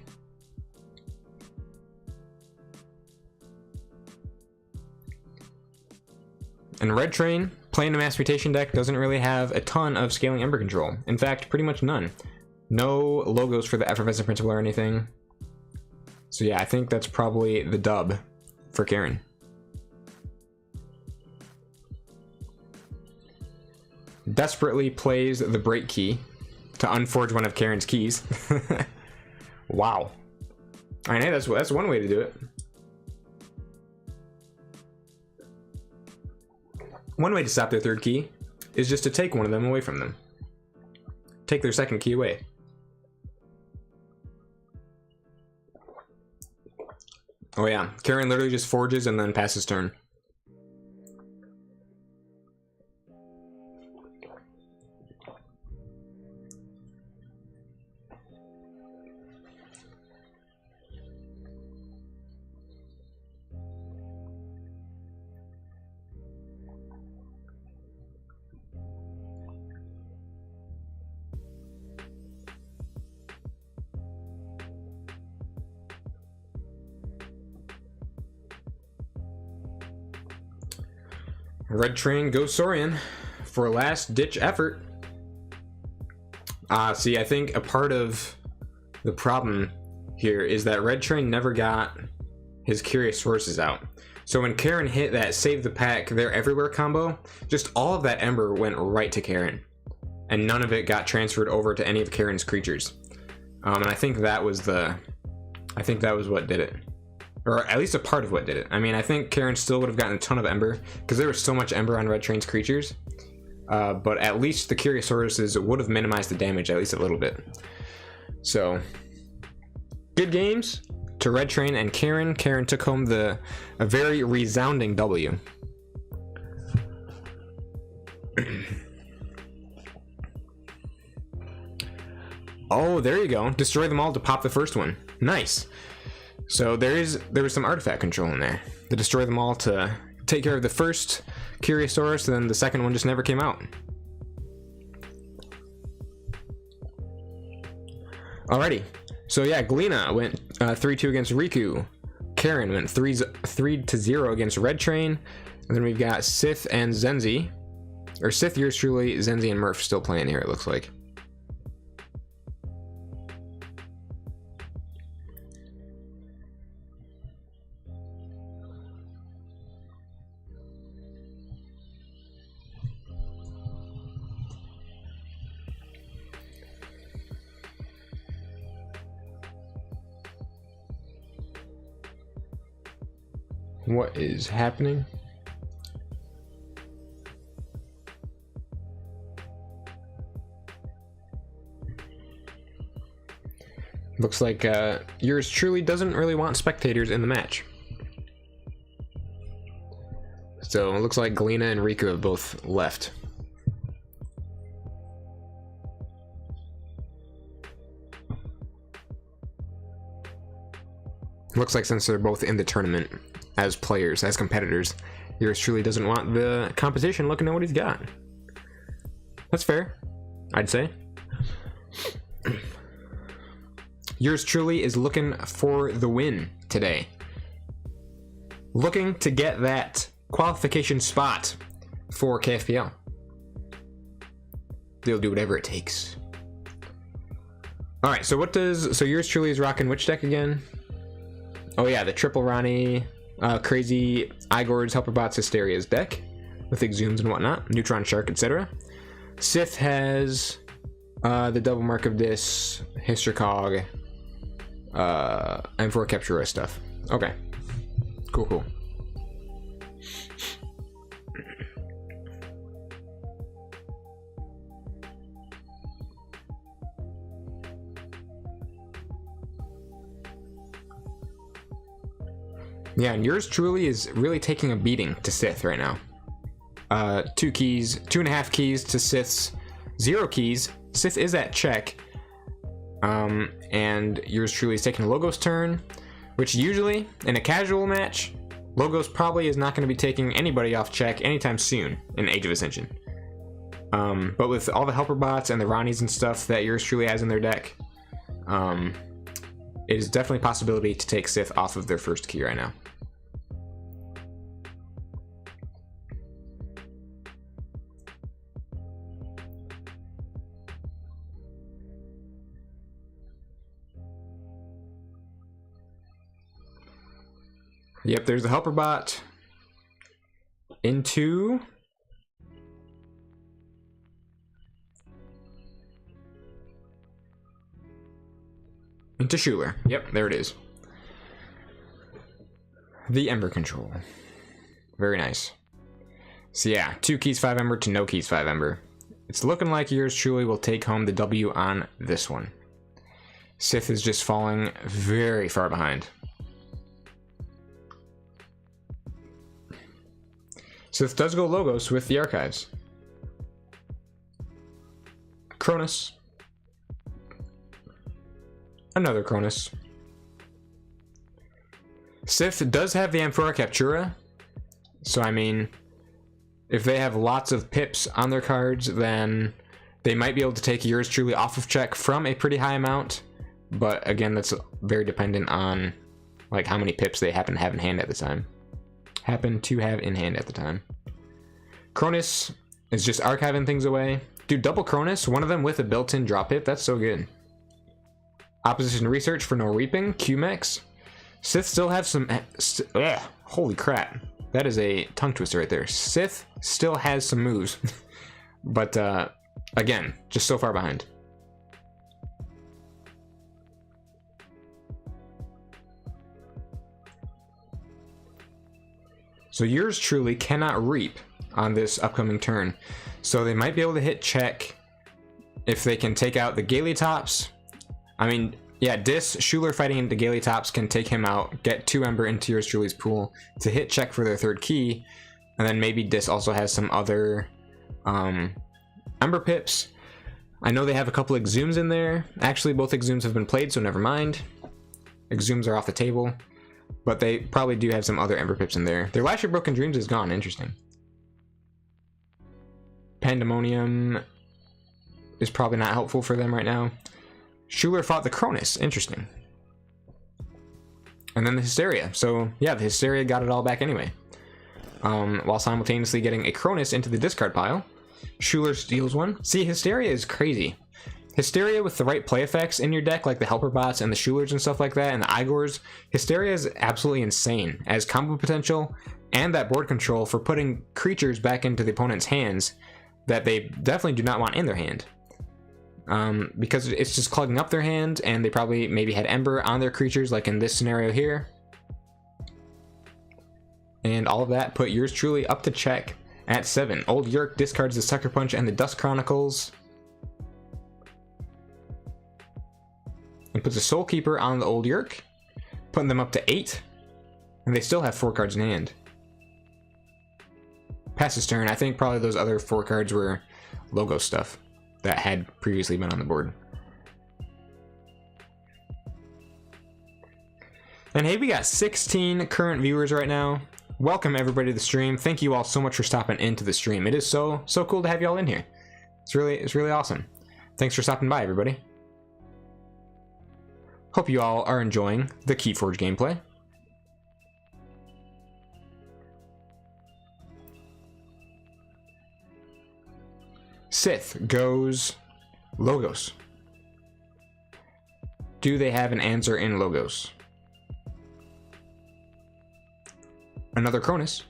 And Red Train, playing a Mass Mutation deck, doesn't really have a ton of scaling Ember control. In fact, pretty much none. No logos for the Effervescent Principle or anything. So yeah, I think that's probably the dub for Karen. Desperately plays the Break Key to unforge one of Karen's keys. Wow. I know that's one way to do it. One way to stop their third key is just to take one of them away from them. Take their second key away. Oh yeah, Karen literally just forges and then passes turn. Red Train goes Saurian for a last ditch effort. See, I think a part of the problem here is that Red Train never got his Curious Sources out. So when Karen hit that Save the Pack, They're Everywhere combo, just all of that Ember went right to Karen. And none of it got transferred over to any of Karen's creatures. And I think that was what did it. Or at least a part of what did it. I mean, I think Karen still would have gotten a ton of Ember, because there was so much Ember on Red Train's creatures. But at least the Curious Sources would have minimized the damage at least a little bit. So, good games to Red Train and Karen. Karen took home a very resounding W. Oh, there you go. Destroy them all to pop the first one. Nice. So there was some artifact control in there. To destroy them all to take care of the first Curiosaurus, and then the second one just never came out. Alrighty. So yeah, Galena went 3-2 against Riku. Karen went 3-0 against Red Train. And then we've got Sith and Zenzi. Or Sith, yours truly, Zenzi and Murph still playing here, it looks like. What is happening? Looks like yours truly doesn't really want spectators in the match. So it looks like Galena and Riku have both left. Looks like since they're both in the tournament as players, as competitors, yours truly doesn't want the competition looking at what he's got. That's fair, I'd say. Yours truly is looking for the win today. Looking to get that qualification spot for KFPL. They'll do whatever it takes. Alright, so yours truly is rocking which deck again? Oh yeah, the triple Ronnie, crazy Igor's Helperbots Hysteria's deck with Exhumes and whatnot, Neutron Shark, etc. Sith has the double mark of this, Hystercog, and for Captura stuff. Okay, cool. Yeah, and yours truly is really taking a beating to Sith right now. 2.5 keys to Sith's 0 keys. Sith is at check. And yours truly is taking Logos turn, which usually in a casual match, Logos probably is not going to be taking anybody off check anytime soon in Age of Ascension. But with all the helper bots and the Ronnies and stuff that yours truly has in their deck, it is definitely a possibility to take Sith off of their first key right now. Yep, there's a helper bot into Schuler. Yep, there it is. The Ember control. Very nice. So yeah, 2 keys 5 Ember to no keys 5 Ember. It's looking like yours truly will take home the W on this one. Sith is just falling very far behind. Sith does go Logos with the archives. Cronus. Another Cronus. Sith does have the Amphora Captura, so I mean, if they have lots of pips on their cards, then they might be able to take yours truly off of check from a pretty high amount, but again, that's very dependent on like how many pips they happen to have in hand at the time. Cronus is just archiving things away. Dude, double Cronus, one of them with a built-in drop hit, that's so good. Opposition Research for no Reaping, Q-Mex. Sith still have some... holy crap. That is a tongue twister right there. Sith still has some moves. But, again, just so far behind. So yours truly cannot reap on this upcoming turn. So they might be able to hit check if they can take out the Galetops. I mean, yeah, Dis, Schuler fighting into Galetops can take him out, get 2 Ember into yours truly's pool to hit check for their 3rd key, and then maybe Dis also has some other Ember pips. I know they have a couple Exhumes in there. Actually, both Exhumes have been played, so never mind. Exhumes are off the table, but they probably do have some other Ember pips in there. Their Last Year Broken Dreams is gone. Interesting. Pandemonium is probably not helpful for them right now. Schuler fought the Cronus. Interesting. And then the Hysteria. So, yeah, the Hysteria got it all back anyway. While simultaneously getting a Cronus into the discard pile. Schuler steals one. See, Hysteria is crazy. Hysteria with the right play effects in your deck, like the Helper Bots and the Schulers and stuff like that, and the Igors. Hysteria is absolutely insane as combo potential and that board control for putting creatures back into the opponent's hands that they definitely do not want in their hand. Because it's just clogging up their hand, and they probably maybe had Ember on their creatures, like in this scenario here. and all of that put yours truly up to check at 7. Old Yerk discards the Sucker Punch and the Dust Chronicles. And puts a Soul Keeper on the Old Yerk, putting them up to 8. And they still have 4 cards in hand. Pass his turn. I think probably those other 4 cards were logo stuff that had previously been on the board. And hey, we got 16 current viewers right now. Welcome everybody to the stream. Thank you all so much for stopping into the stream. It is so cool to have you all in here. It's really awesome. Thanks for stopping by, everybody. Hope you all are enjoying the KeyForge gameplay. Sith goes Logos. Do they have an answer in Logos? Another Cronus.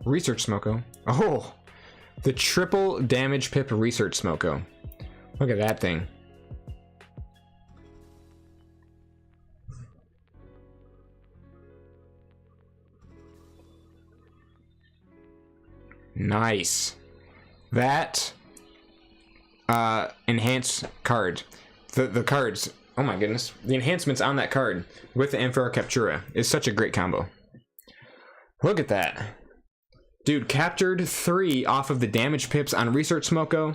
Research Smoko. Oh, the triple damage pip Research Smoko. Look at that thing. Nice. That enhance card. The cards. Oh my goodness. The enhancements on that card with the Amphora Captura is such a great combo. Look at that. Dude, captured 3 off of the damage pips on Research Smoko,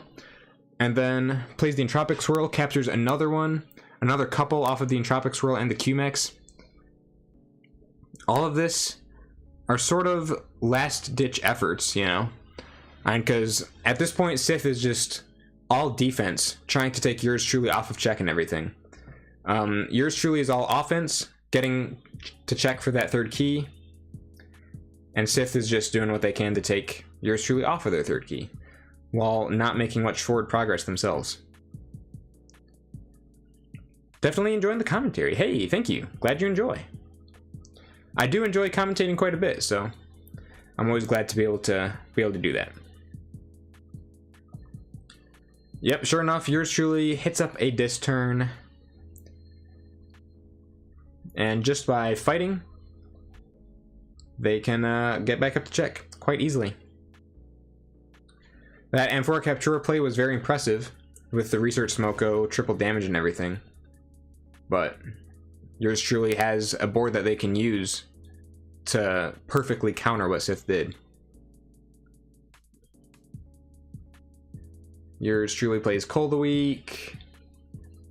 and then plays the Entropic Swirl, captures another one, another couple off of the Entropic Swirl and the QMEX. All of this are sort of last-ditch efforts, you know? And because at this point, Sith is just all defense, trying to take yours truly off of check and everything. Yours truly is all offense, getting to check for that 3rd key, and Sith is just doing what they can to take yours truly off of their 3rd key, while not making much forward progress themselves. Definitely enjoying the commentary. Hey, thank you. Glad you enjoy. I do enjoy commentating quite a bit, so I'm always glad to be able to do that. Yep, sure enough, yours truly hits up a disc turn. And just by fighting, they can get back up to check quite easily. That Amphora Captura play was very impressive with the Research Smoko, triple damage and everything. But yours truly has a board that they can use to perfectly counter what Sith did. Yours truly plays Cold a Week,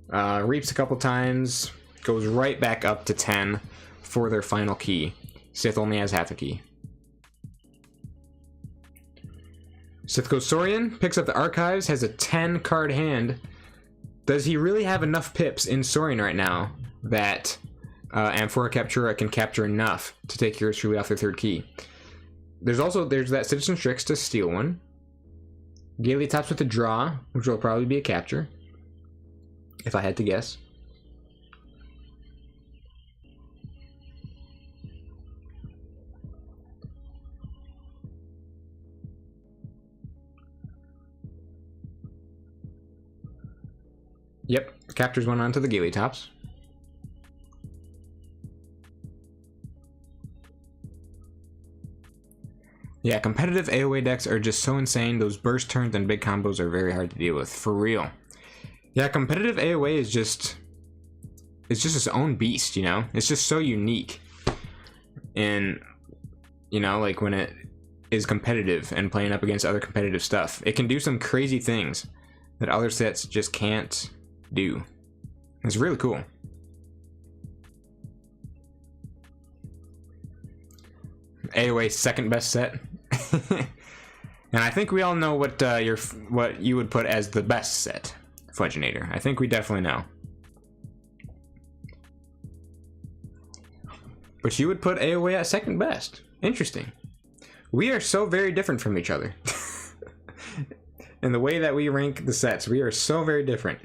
reaps a couple times, goes right back up to 10 for their final key. Sith only has half a key. Sith goes Saurian, picks up the Archives, has a 10 card hand. Does he really have enough pips in Saurian right now that Amphora Captura can capture enough to take yours truly off their 3rd key? There's that Citizen Strix to steal one. Gaily tops with a draw, which will probably be a capture, if I had to guess. Yep, captures one onto the Gaily tops. Yeah, competitive AoE decks are just so insane. Those burst turns and big combos are very hard to deal with, for real. Yeah, competitive AoE is just... it's just its own beast, you know? It's just so unique. And, you know, like when it is competitive and playing up against other competitive stuff, it can do some crazy things that other sets just can't do. It's really cool. AoE second best set. And I think we all know what what you would put as the best set, Fudgenator. I think we definitely know. But you would put AoE at second best. Interesting. We are so very different from each other. In the way that we rank the sets, we are so very different.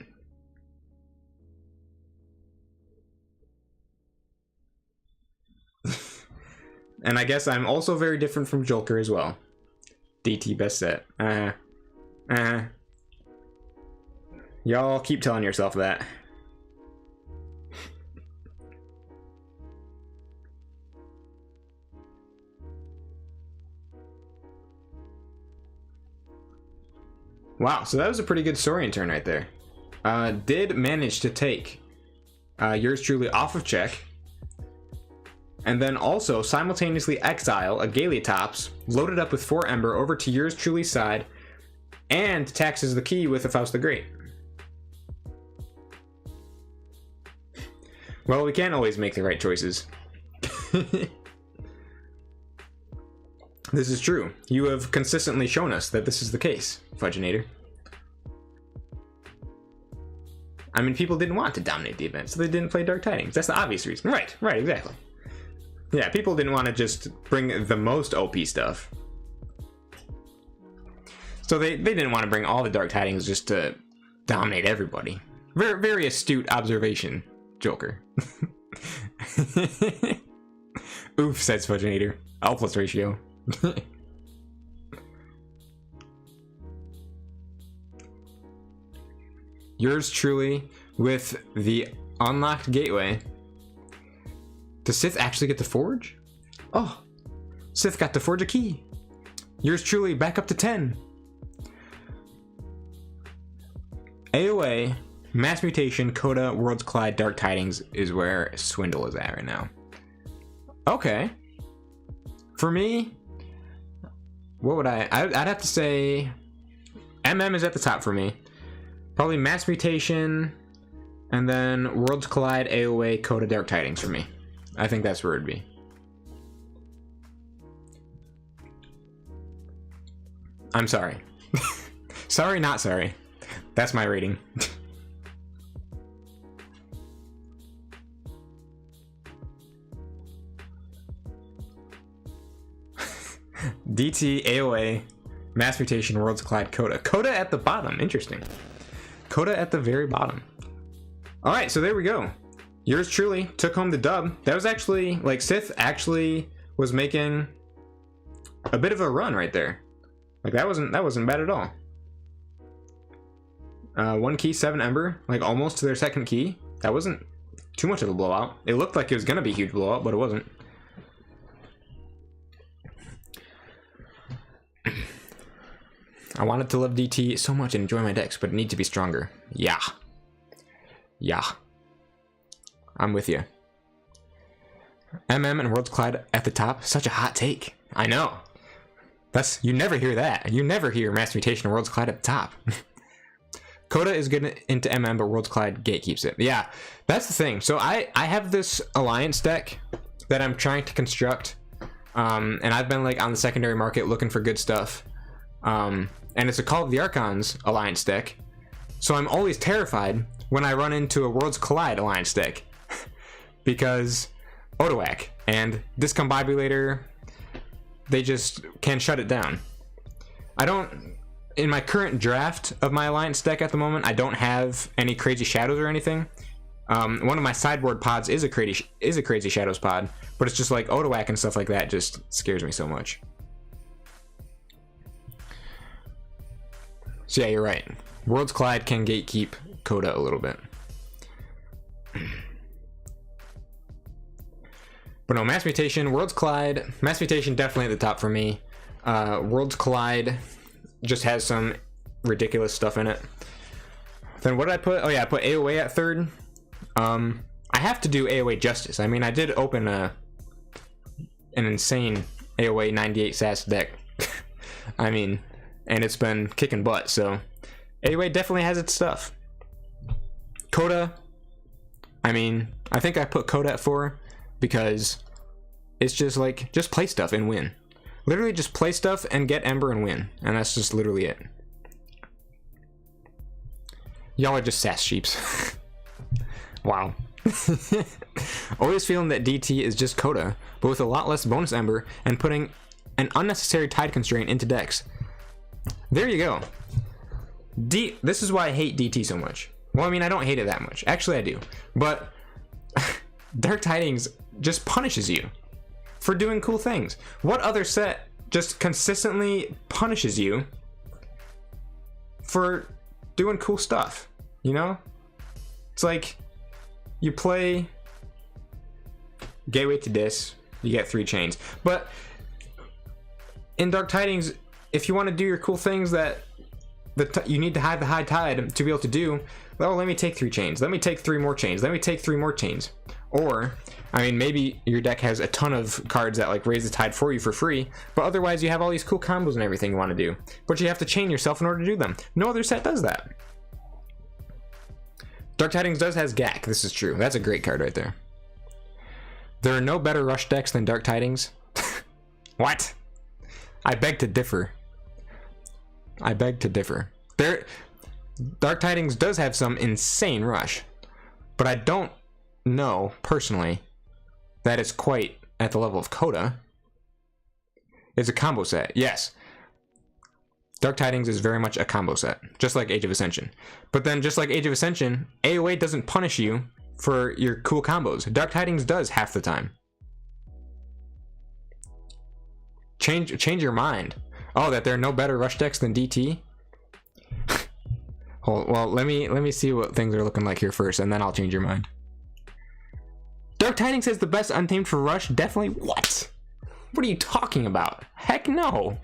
And I guess I'm also very different from Jolker as well. DT best set. Y'all keep telling yourself that. Wow, so that was a pretty good Saurian turn right there. Did manage to take yours truly off of check, and then also simultaneously exile a Galeotops, loaded up with 4 Ember over to yours truly's side, and taxes the key with a Faust the Great. Well, we can't always make the right choices. This is true. You have consistently shown us that this is the case, Fudginator. I mean, people didn't want to dominate the event, so they didn't play Dark Tidings. That's the obvious reason. Right, exactly. Yeah, people didn't want to just bring the most OP stuff. So they didn't want to bring all the Dark Tidings just to dominate everybody. Very, very astute observation, Joker. Oof, says Fudginator. L plus ratio. Yours truly with the unlocked gateway. Does Sith actually get to forge? Oh, Sith got to forge a key. Yours truly back up to 10. AOA, Mass Mutation, Coda, Worlds Collide, Dark Tidings is where Swindle is at right now. Okay. For me, what would I'd have to say MM is at the top for me. Probably Mass Mutation, and then Worlds Collide, AOA, Coda, Dark Tidings for me. I think that's where it'd be. I'm sorry. Sorry, not sorry. That's my rating. DT, AOA, Mass Mutation, Worlds Collide, Coda. Coda at the bottom. Interesting. Coda at the very bottom. Alright, so there we go. Yours truly took home the dub. That was actually, like, Sith actually was making a bit of a run right there. Like, that wasn't bad at all. 1 key, 7 Ember, like almost to their second key. That wasn't too much of a blowout. It looked like it was gonna be a huge blowout, but it wasn't. I wanted to love DT so much and enjoy my decks, but it needs to be stronger. Yeah. I'm with you. MM and Worlds Collide at the top. Such a hot take. I know. You never hear that. You never hear Mass Mutation and Worlds Collide at the top. Coda is good into MM, but Worlds Collide gatekeeps it. Yeah, that's the thing. So I have this alliance deck that I'm trying to construct, and I've been like on the secondary market looking for good stuff. And it's a Call of the Archons alliance deck. So I'm always terrified when I run into a Worlds Collide alliance deck. Because Odoac and Discombobulator, they just can shut it down. In my current draft of my alliance deck at the moment, I don't have any Crazy Shadows or anything. One of my sideboard pods is a Crazy Shadows pod, but it's just like Odoac and stuff like that just scares me so much. So yeah, you're right. Worlds Collide can gatekeep Coda a little bit. But no, Mass Mutation, Worlds Collide. Mass Mutation definitely at the top for me. Worlds Collide just has some ridiculous stuff in it. Then what did I put? Oh yeah, I put AOA at third. I have to do AOA justice. I mean, I did open an insane AOA 98 SAS deck. I mean, and it's been kicking butt, so AOA definitely has its stuff. Coda, I mean, I think I put Coda at 4 because it's just like, just play stuff and win. Literally just play stuff and get Ember and win, and that's just literally it. Y'all are just sass sheeps. Wow. Always feeling that DT is just Coda, but with a lot less bonus Ember and putting an unnecessary tide constraint into decks. There you go. This is why I hate DT so much. Well, I mean, I don't hate it that much. Actually, I do. But Dark Tidings just punishes you for doing cool things. What other set just consistently punishes you for doing cool stuff? You know? It's like you play Gateway to Dis, you get 3 chains. But in Dark Tidings, if you want to do your cool things that you need to have the high tide to be able to do, well, let me take 3 chains, let me take 3 more chains, let me take 3 more chains. Or, I mean, maybe your deck has a ton of cards that like raise the tide for you for free, but otherwise you have all these cool combos and everything you want to do, but you have to chain yourself in order to do them. No other set does that. Dark Tidings does has GAC. This is true. That's a great card right there. There are no better rush decks than Dark Tidings. What? I beg to differ. I beg to differ. Dark Tidings does have some insane rush, but I don't know personally that it's quite at the level of Coda. It's a combo set, yes. Dark Tidings is very much a combo set, just like Age of Ascension. But then, just like Age of Ascension, AoE doesn't punish you for your cool combos. Dark Tidings does half the time. Change your mind. Oh, that there are no better rush decks than DT? Well, let me see what things are looking like here first, and then I'll change your mind. Dark Tidings has the best Untamed for rush? Definitely. What? What are you talking about? Heck no.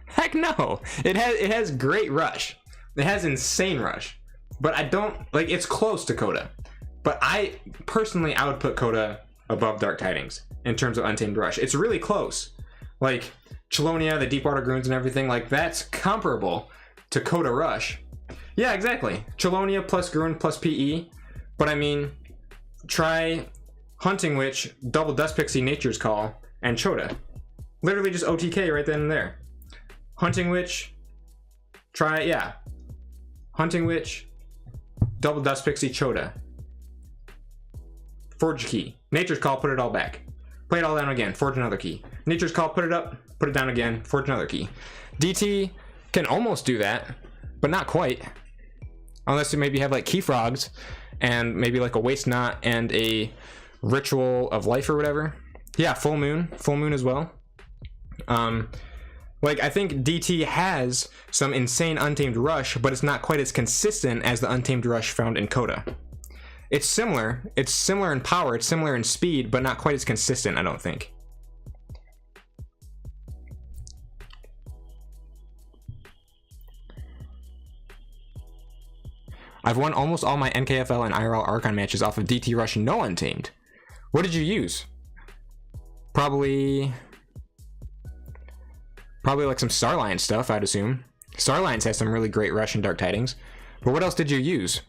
Heck no. It has great rush. It has insane rush. But I don't like, it's close to Coda. But I would put Coda above Dark Tidings in terms of Untamed rush. It's really close. Like Chelonia, the Deepwater Groons and everything, like that's comparable to Coda rush. Yeah, exactly. Chelonia plus Groon plus PE. But I mean, try Hunting Witch, Double Dust Pixie, Nature's Call, and Chota. Literally just OTK right then and there. Hunting Witch, yeah. Hunting Witch, Double Dust Pixie, Chota. Forge key. Nature's Call, put it all back. Play it all down again, forge another key. Nature's Call, put it up, put it down again, forge another key. DT can almost do that, but not quite. Unless you maybe have like Key Frogs, and maybe like a Waste Knot and a Ritual of Life or whatever. Yeah, Full Moon as well. Like I think DT has some insane Untamed rush, but it's not quite as consistent as the Untamed rush found in Coda. It's similar in power, it's similar in speed, but not quite as consistent, I don't think. I've won almost all my NKFL and IRL Archon matches off of DT Rush no Untamed. What did you use? Probably like some Starline stuff, I'd assume. Starlines has some really great rush in Dark Tidings. But what else did you use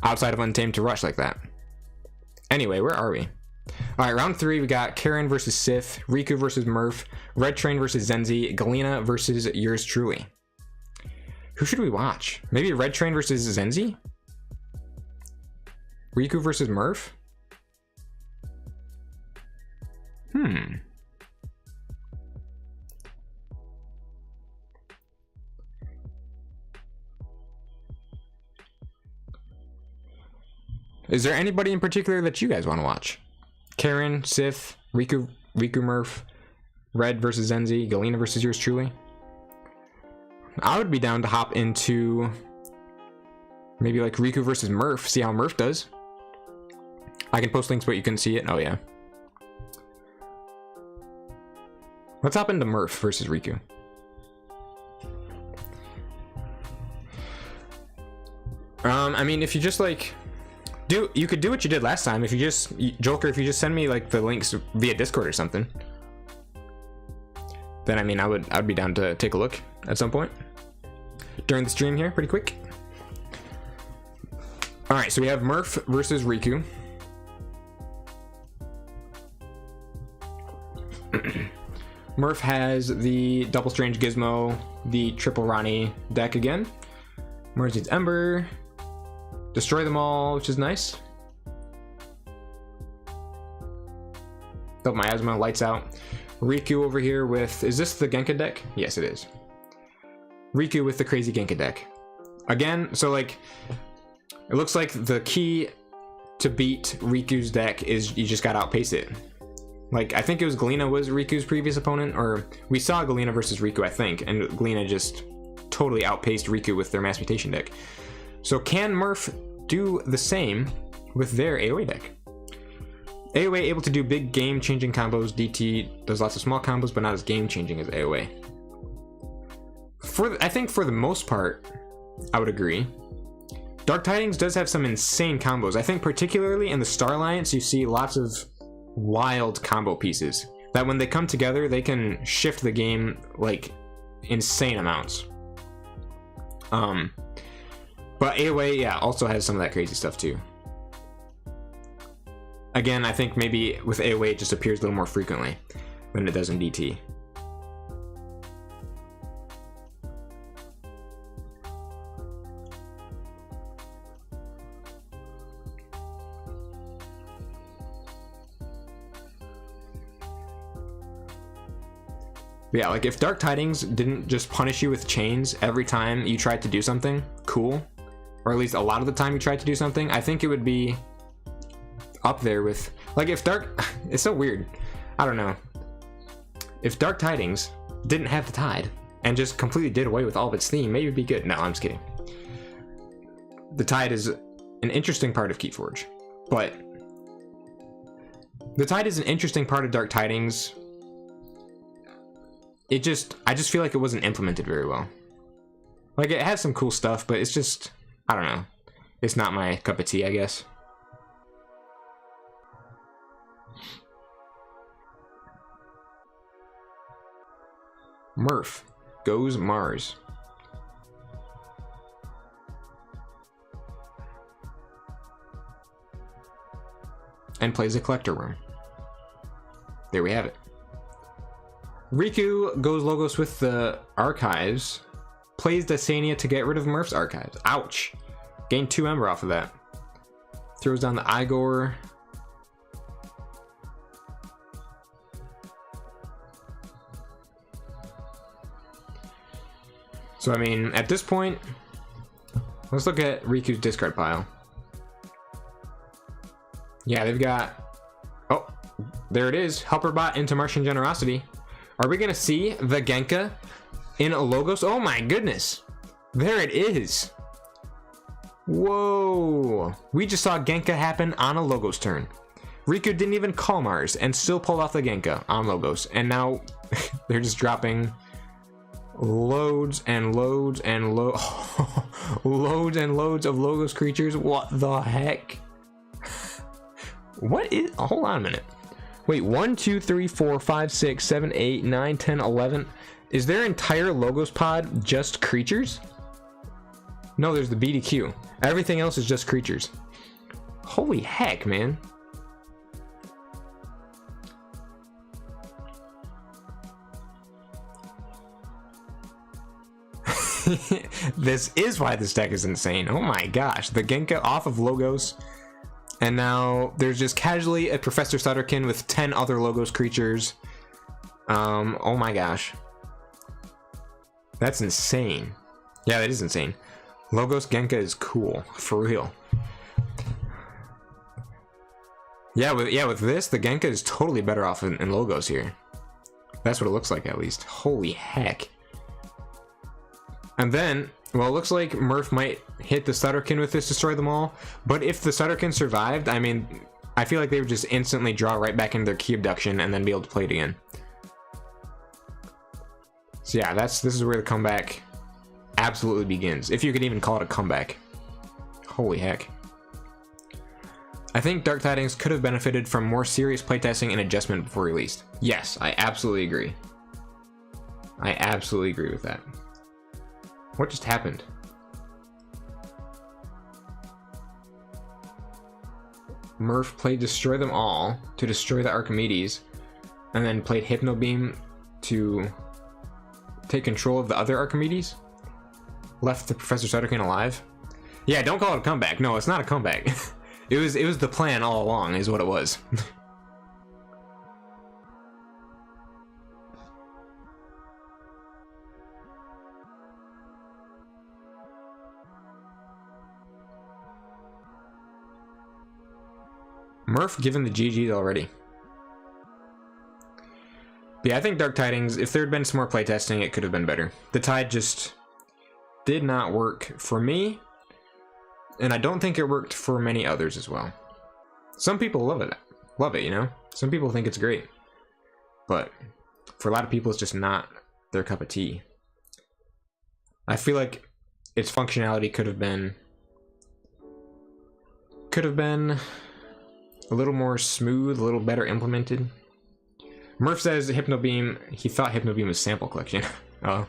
outside of Untamed to rush like that? Anyway, where are we? Alright, round 3, we got Karen versus Sith, Riku versus Murph, Red Train versus Zenzi, Galena versus yours truly. Who should we watch? Maybe Red Train versus Zenzi? Riku versus Murph? Is there anybody in particular that you guys want to watch? Karen, Sith, Riku Murph, Red versus Zenzi, Galena versus yours truly? I would be down to hop into maybe like Riku versus Murph, see how Murph does. I can post links but you can see it. Oh yeah. Let's hop into Murph versus Riku. I mean, if you just like you could do what you did last time. If you just Joker, if you just send me like the links via Discord or something, then I mean I would be down to take a look at some point during the stream here, pretty quick. All right, so we have Murph versus Riku. Murph has the Double Strange Gizmo, the Triple Rani deck again. Murph needs Ember, destroy them all, which is nice. Double Miasma, lights out. Riku over here with, is this the Genka deck? Yes, it is. Riku with the crazy Genka deck. Again, so like, it looks like the key to beat Riku's deck is you just gotta outpace it. Like, I think it was Galena was Riku's previous opponent, or we saw Galena versus Riku, I think, and Galena just totally outpaced Riku with their Mass Mutation deck. So can Murph do the same with their AoE deck? AoE able to do big game-changing combos. DT does lots of small combos, but not as game-changing as AoE. I think for the most part, I would agree. Dark Tidings does have some insane combos. I think particularly in the Star Alliance, you see lots of wild combo pieces that when they come together, they can shift the game like insane amounts. But AOA, yeah, also has some of that crazy stuff too. Again, I think maybe with AOA it just appears a little more frequently than it does in DT. Yeah, like if Dark Tidings didn't just punish you with chains every time you tried to do something cool, or at least a lot of the time you tried to do something, I think it would be up there with, like if it's so weird, I don't know. If Dark Tidings didn't have the Tide and just completely did away with all of its theme, maybe it'd be good. No, I'm just kidding. The Tide is an interesting part of KeyForge, but the Tide is an interesting part of Dark Tidings. I just feel like it wasn't implemented very well. Like it has some cool stuff, but it's just, I don't know. It's not my cup of tea, I guess. Murph goes Mars. And plays a collector room. There we have it. Riku goes Logos with the archives. Plays Dasania to get rid of Murph's archives. Ouch. Gain 2 Ember off of that. Throws down the Igor. So I mean, at this point, let's look at Riku's discard pile. Yeah, they've got, oh, there it is. Helper Bot into Martian Generosity. Are we gonna see the Genka in a Logos? Oh my goodness. There it is. Whoa. We just saw Genka happen on a Logos turn. Riku didn't even call Mars and still pulled off the Genka on Logos. And now they're just dropping loads and loads and loads and loads of Logos creatures. What the heck? What is, hold on a minute. Wait, 1, 2, 3, 4, 5, 6, 7, 8, 9, 10, 11. Is their entire Logos pod just creatures? No, there's the BDQ. Everything else is just creatures. Holy heck, man. This is why this deck is insane. Oh my gosh. The Genka off of Logos. And now there's just casually a Professor Sutterkin with 10 other Logos creatures. Oh my gosh. That's insane. Yeah, that is insane. Logos Genka is cool, for real. Yeah, with this, the Genka is totally better off in Logos here. That's what it looks like, at least. Holy heck. And then, well, it looks like Murph might hit the Sutterkin with this, destroy them all. But if the Sutterkin survived, I mean, I feel like they would just instantly draw right back into their key abduction and then be able to play it again. So yeah, this is where the comeback absolutely begins. If you could even call it a comeback. Holy heck. I think Dark Tidings could have benefited from more serious playtesting and adjustment before released. Yes, I absolutely agree. I absolutely agree with that. What just happened? Murph played Destroy Them All to destroy the Archimedes, and then played Hypno Beam to take control of the other Archimedes. Left the Professor Sutterkin alive. Yeah, don't call it a comeback. No, it's not a comeback. It was the plan all along, is what it was. Murph given the GG's already. But yeah, I think Dark Tidings, if there had been some more playtesting, it could have been better. The Tide just did not work for me, and I don't think it worked for many others as well. Some people love it, you know? Some people think it's great. But for a lot of people, it's just not their cup of tea. I feel like its functionality could have been a little more smooth, a little better implemented. Murph says Hypno Beam, he thought Hypno Beam was sample collection. Oh.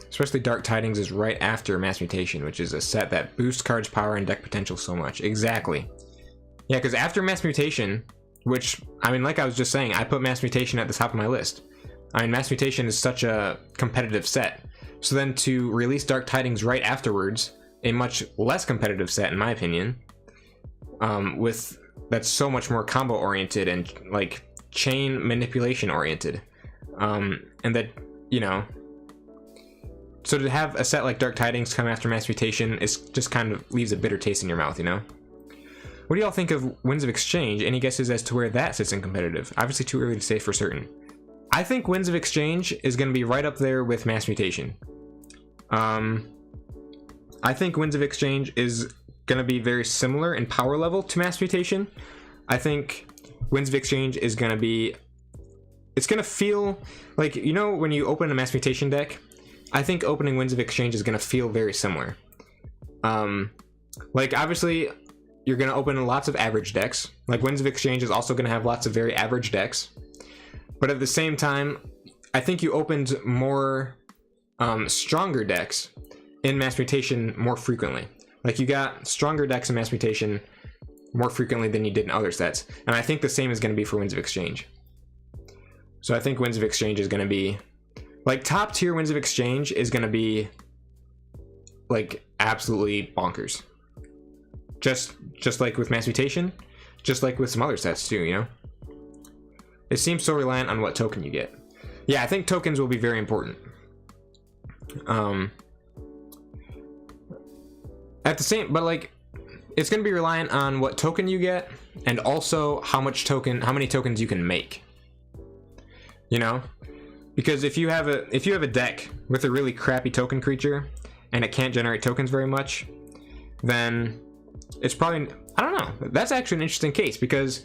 Especially Dark Tidings is right after Mass Mutation, which is a set that boosts cards' power and deck potential so much. Exactly. Yeah, because after Mass Mutation, which, I mean, like I was just saying, I put Mass Mutation at the top of my list. I mean, Mass Mutation is such a competitive set. So then to release Dark Tidings right afterwards, a much less competitive set, in my opinion, that's so much more combo oriented and like chain manipulation oriented, and that, you know, so to have a set like Dark Tidings come after Mass Mutation is just kind of leaves a bitter taste in your mouth, you know. What do y'all think of Winds of Exchange? Any guesses as to where that sits in competitive? Obviously too early to say for certain. I think Winds of Exchange is going to be right up there with Mass Mutation. I think Winds of Exchange is going to be very similar in power level to Mass Mutation. I think Winds of Exchange is going to be... It's going to feel like, you know, when you open a Mass Mutation deck, I think opening Winds of Exchange is going to feel very similar. Like, obviously, you're going to open lots of average decks. Like, Winds of Exchange is also going to have lots of very average decks. But at the same time, I think you opened more stronger decks in Mass Mutation more frequently. Like, you got stronger decks in Mass Mutation more frequently than you did in other sets. And I think the same is going to be for Winds of Exchange. So I think Winds of Exchange is going to be... Like, top tier Winds of Exchange is going to be, like, absolutely bonkers. Just like with Mass Mutation, just like with some other sets too, you know? It seems so reliant on what token you get. Yeah, I think tokens will be very important. At the same, but like, it's going to be reliant on what token you get, and also how many tokens you can make. You know? Because if you have a deck with a really crappy token creature and it can't generate tokens very much, then it's probably, I don't know. That's actually an interesting case, because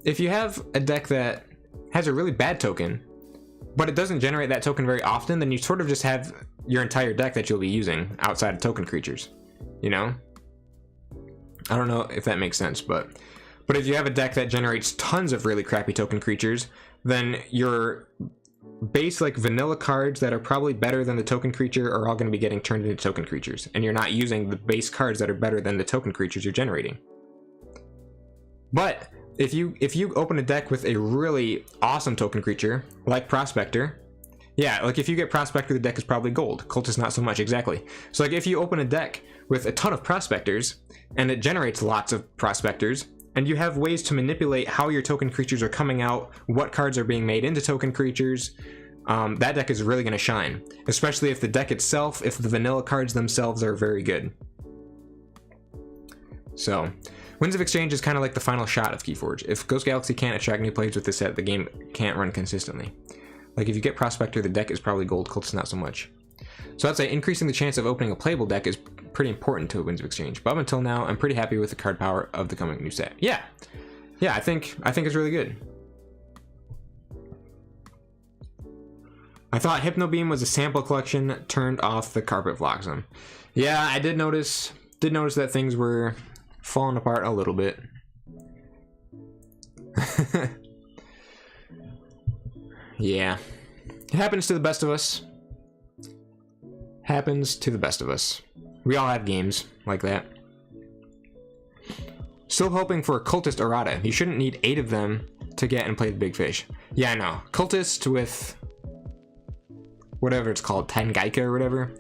if you have a deck that has a really bad token, but it doesn't generate that token very often, then you sort of just have your entire deck that you'll be using outside of token creatures, you know? I don't know if that makes sense, but if you have a deck that generates tons of really crappy token creatures, then your base, like, vanilla cards that are probably better than the token creature are all going to be getting turned into token creatures, and you're not using the base cards that are better than the token creatures you're generating. But if you open a deck with a really awesome token creature like Prospector, yeah, like if you get Prospector, the deck is probably gold. Cultist not so much, exactly. So like if you open a deck with a ton of Prospectors and it generates lots of Prospectors, and you have ways to manipulate how your token creatures are coming out, what cards are being made into token creatures, that deck is really going to shine. Especially if the deck itself, if the vanilla cards themselves are very good. So, Winds of Exchange is kind of like the final shot of KeyForge. If Ghost Galaxy can't attract new players with this set, the game can't run consistently. Like, if you get Prospector, the deck is probably gold, Cultist not so much. So I'd say increasing the chance of opening a playable deck is pretty important to Winds of Exchange. But up until now, I'm pretty happy with the card power of the coming new set. Yeah, I think it's really good. I thought Hypno Beam was a sample collection turned off the carpet Vloxum. Yeah, I did notice that things were falling apart a little bit. Yeah, it happens to the best of us. Happens to the best of us. We all have games like that. Still hoping for a Cultist errata. You shouldn't need 8 of them to get and play the big fish. Yeah, I know. Cultist with whatever it's called, Tengaika or whatever.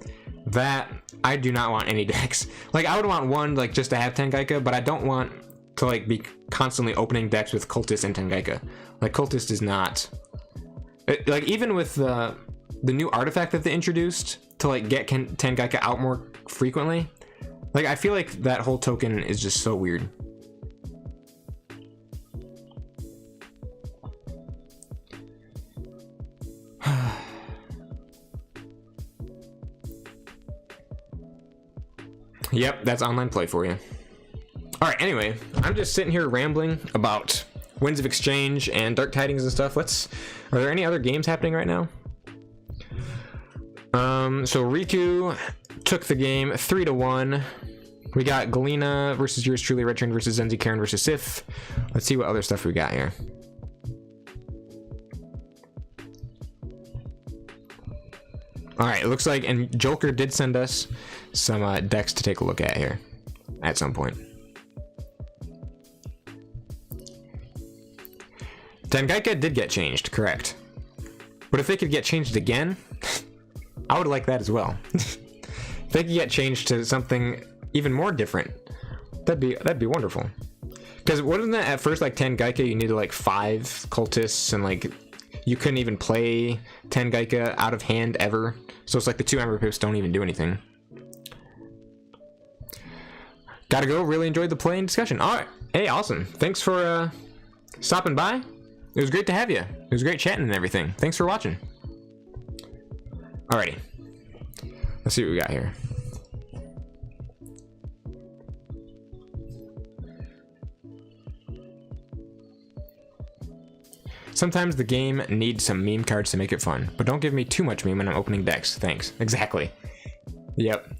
That, I do not want any decks. Like, I would want one, like, just to have Tengaika, but I don't want to, like, be constantly opening decks with Cultist and Tengaika. Like, Cultist is not... like, even with the new artifact that they introduced to, like, get Tengaika out more frequently, like, I feel like that whole token is just so weird. Yep, that's online play for you. All right, anyway, I'm just sitting here rambling about Winds of Exchange and Dark Tidings and stuff. Are there any other games happening right now? So Riku took the game 3-1. We got Galena versus yours truly, Redturn versus Zenzi, Karen versus Sith. Let's see what other stuff we got here. All right, it looks like, and Joker did send us some decks to take a look at here at some point. Tengaika did get changed, correct. But if they could get changed again, I would like that as well. If they could get changed to something even more different, that'd be wonderful. Because wasn't that at first like Tengaika, you needed like 5 cultists, and like you couldn't even play Tengaika out of hand ever. So it's like the 2 Ember Pips don't even do anything. Gotta go. Really enjoyed the play and discussion. All right. Hey, awesome. Thanks for stopping by. It was great to have you. It was great chatting and everything. Thanks for watching. Alrighty. Let's see what we got here. Sometimes the game needs some meme cards to make it fun, but don't give me too much meme when I'm opening decks. Thanks. Exactly. Yep.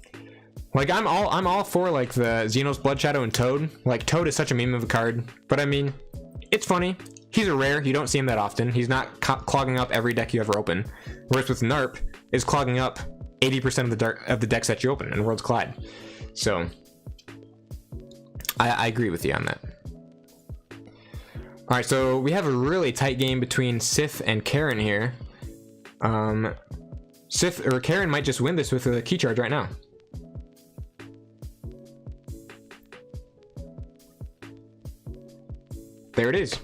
Like I'm all for like the Xenos Blood Shadow and Toad. Like Toad is such a meme of a card, but I mean, it's funny. He's a rare. You don't see him that often. He's not clogging up every deck you ever open. Whereas with Narp, is clogging up 80% of the decks that you open in Worlds Collide. So I agree with you on that. All right, so we have a really tight game between Sith and Karen here. Karen might just win this with a key charge right now. There it is.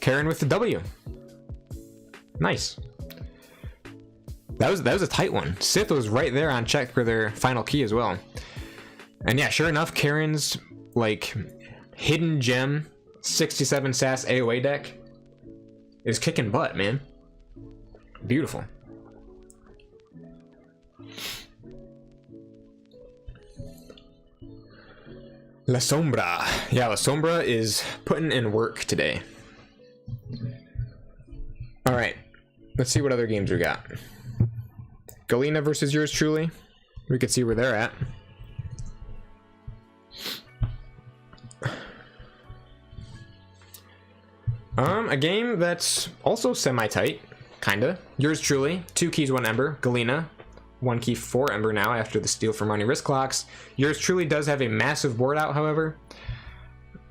Karen with the W. Nice. That was a tight one. Sith was right there on check for their final key as well. And yeah, sure enough, Karen's like hidden gem 67 sass AoE deck is kicking butt, man. Beautiful. La Sombra. Yeah, La Sombra is putting in work today. All right, let's see what other games we got. Galena versus yours truly. We could see where they're at. A game that's also semi-tight, kinda. Yours truly, 2 keys, 1 ember. Galena, 1 key, 4 ember now after the steal from Running Wrist Clocks. Yours truly does have a massive board out, however.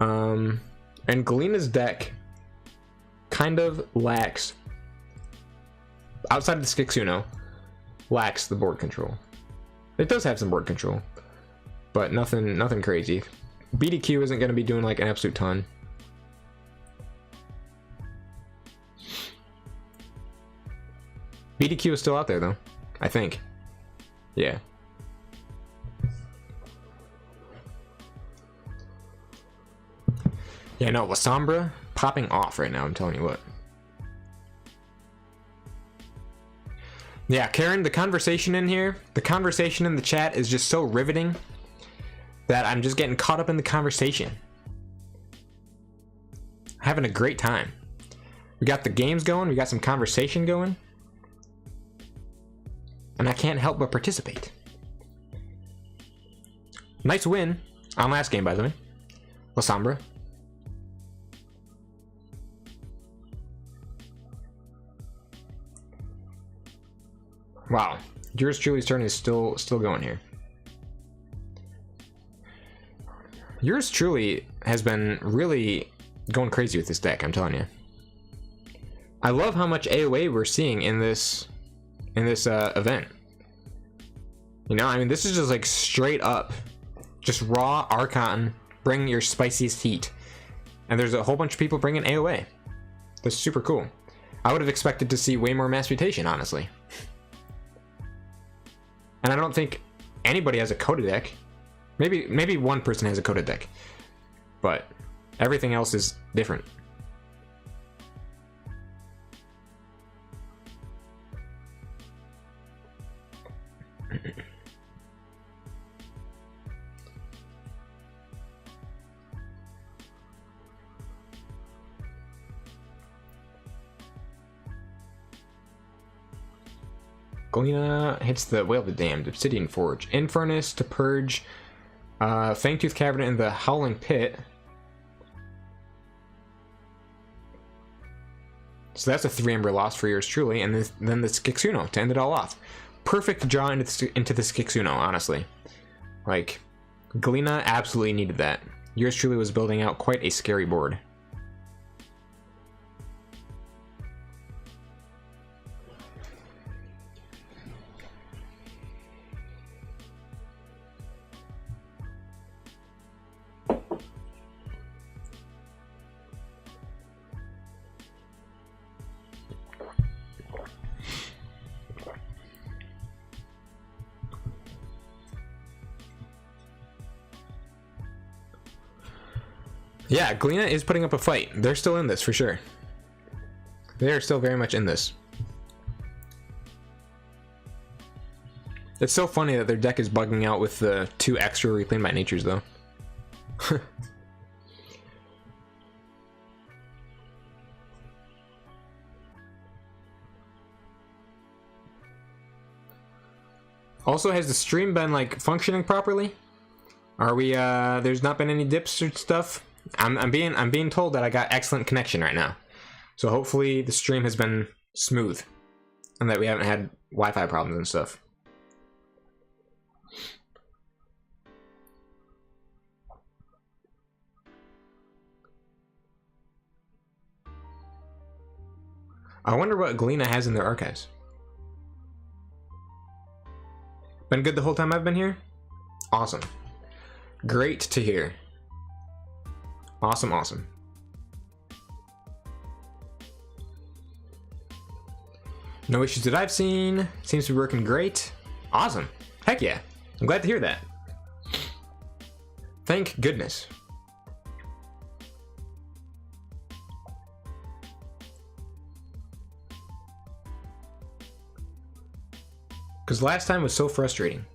And Galena's deck kind of lacks, outside of the Skixuno, lacks the board control. It does have some board control, but nothing crazy. BDQ isn't going to be doing like an absolute ton. BDQ is still out there though, I think. Yeah. Yeah, no, La Sombra popping off right now, I'm telling you what. Yeah, Karen, the conversation in here, the conversation in the chat is just so riveting that I'm just getting caught up in the conversation. Having a great time. We got the games going, we got some conversation going, and I can't help but participate. Nice win on last game, by the way. La Sombra. Wow, yours truly's turn is still going here. Yours truly has been really going crazy with this deck, I'm telling you. I love how much AoE we're seeing in this event. You know, I mean, this is just like straight up, just raw Archon, bring your spiciest heat. And there's a whole bunch of people bringing AoE. That's super cool. I would have expected to see way more mass mutation, honestly. And I don't think anybody has a Coda deck. Maybe one person has a Coda deck, but everything else is different. Galena hits the Whale of the Damned, Obsidian Forge, Infernus to purge Fangtooth Cavern in the Howling Pit. So that's a 3 Ember loss for yours truly, and then the Skixuno to end it all off. Perfect draw into the Skixuno, honestly. Like, Galena absolutely needed that. Yours truly was building out quite a scary board. Yeah, Galena is putting up a fight. They're still in this for sure. They are still very much in this. It's so funny that their deck is bugging out with the 2 extra Reclaimed by Natures though. Also, has the stream been like functioning properly? Are we there's not been any dips or stuff? I'm being told that I got excellent connection right now. So hopefully the stream has been smooth and that we haven't had Wi-Fi problems and stuff. I wonder what Galena has in their archives. Been good the whole time I've been here? Awesome. Great to hear. Awesome, awesome. No issues that I've seen. Seems to be working great. Awesome. Heck yeah. I'm glad to hear that. Thank goodness. Because last time was so frustrating.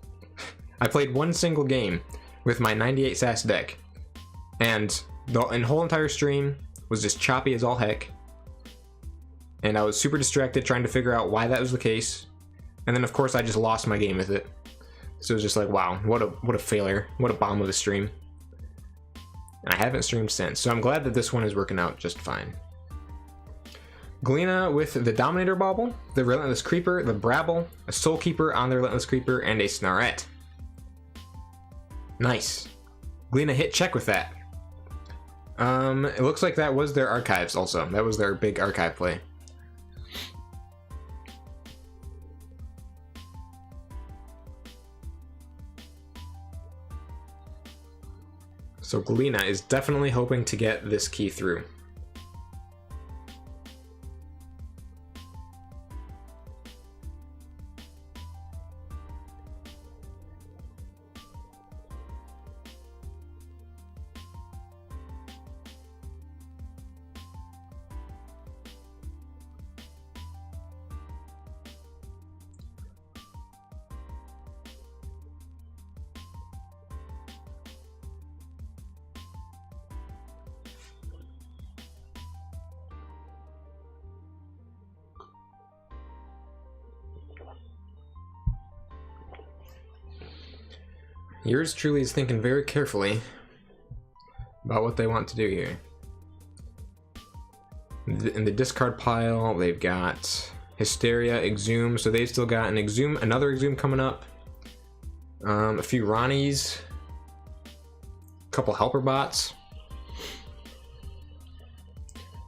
I played one single game with my 98 SAS deck, and the whole entire stream was just choppy as all heck, and I was super distracted trying to figure out why that was the case, and then of course I just lost my game with it. So it was just like, wow, what a failure, what a bomb of a stream. And I haven't streamed since, so I'm glad that this one is working out just fine. Galena with the Dominator Bauble, the Relentless Creeper, the Brabble, a Soul Keeper on the Relentless Creeper, and a Snarette. Nice. Galena hit check with that. It looks like that was their archives also. That was their big archive play. So Galena is definitely hoping to get this key through. Yours truly is thinking very carefully about what they want to do here. In the discard pile, they've got Hysteria, Exhume, so they've still got an Exhume, another Exhume coming up, a few Ronnies, a couple Helper Bots.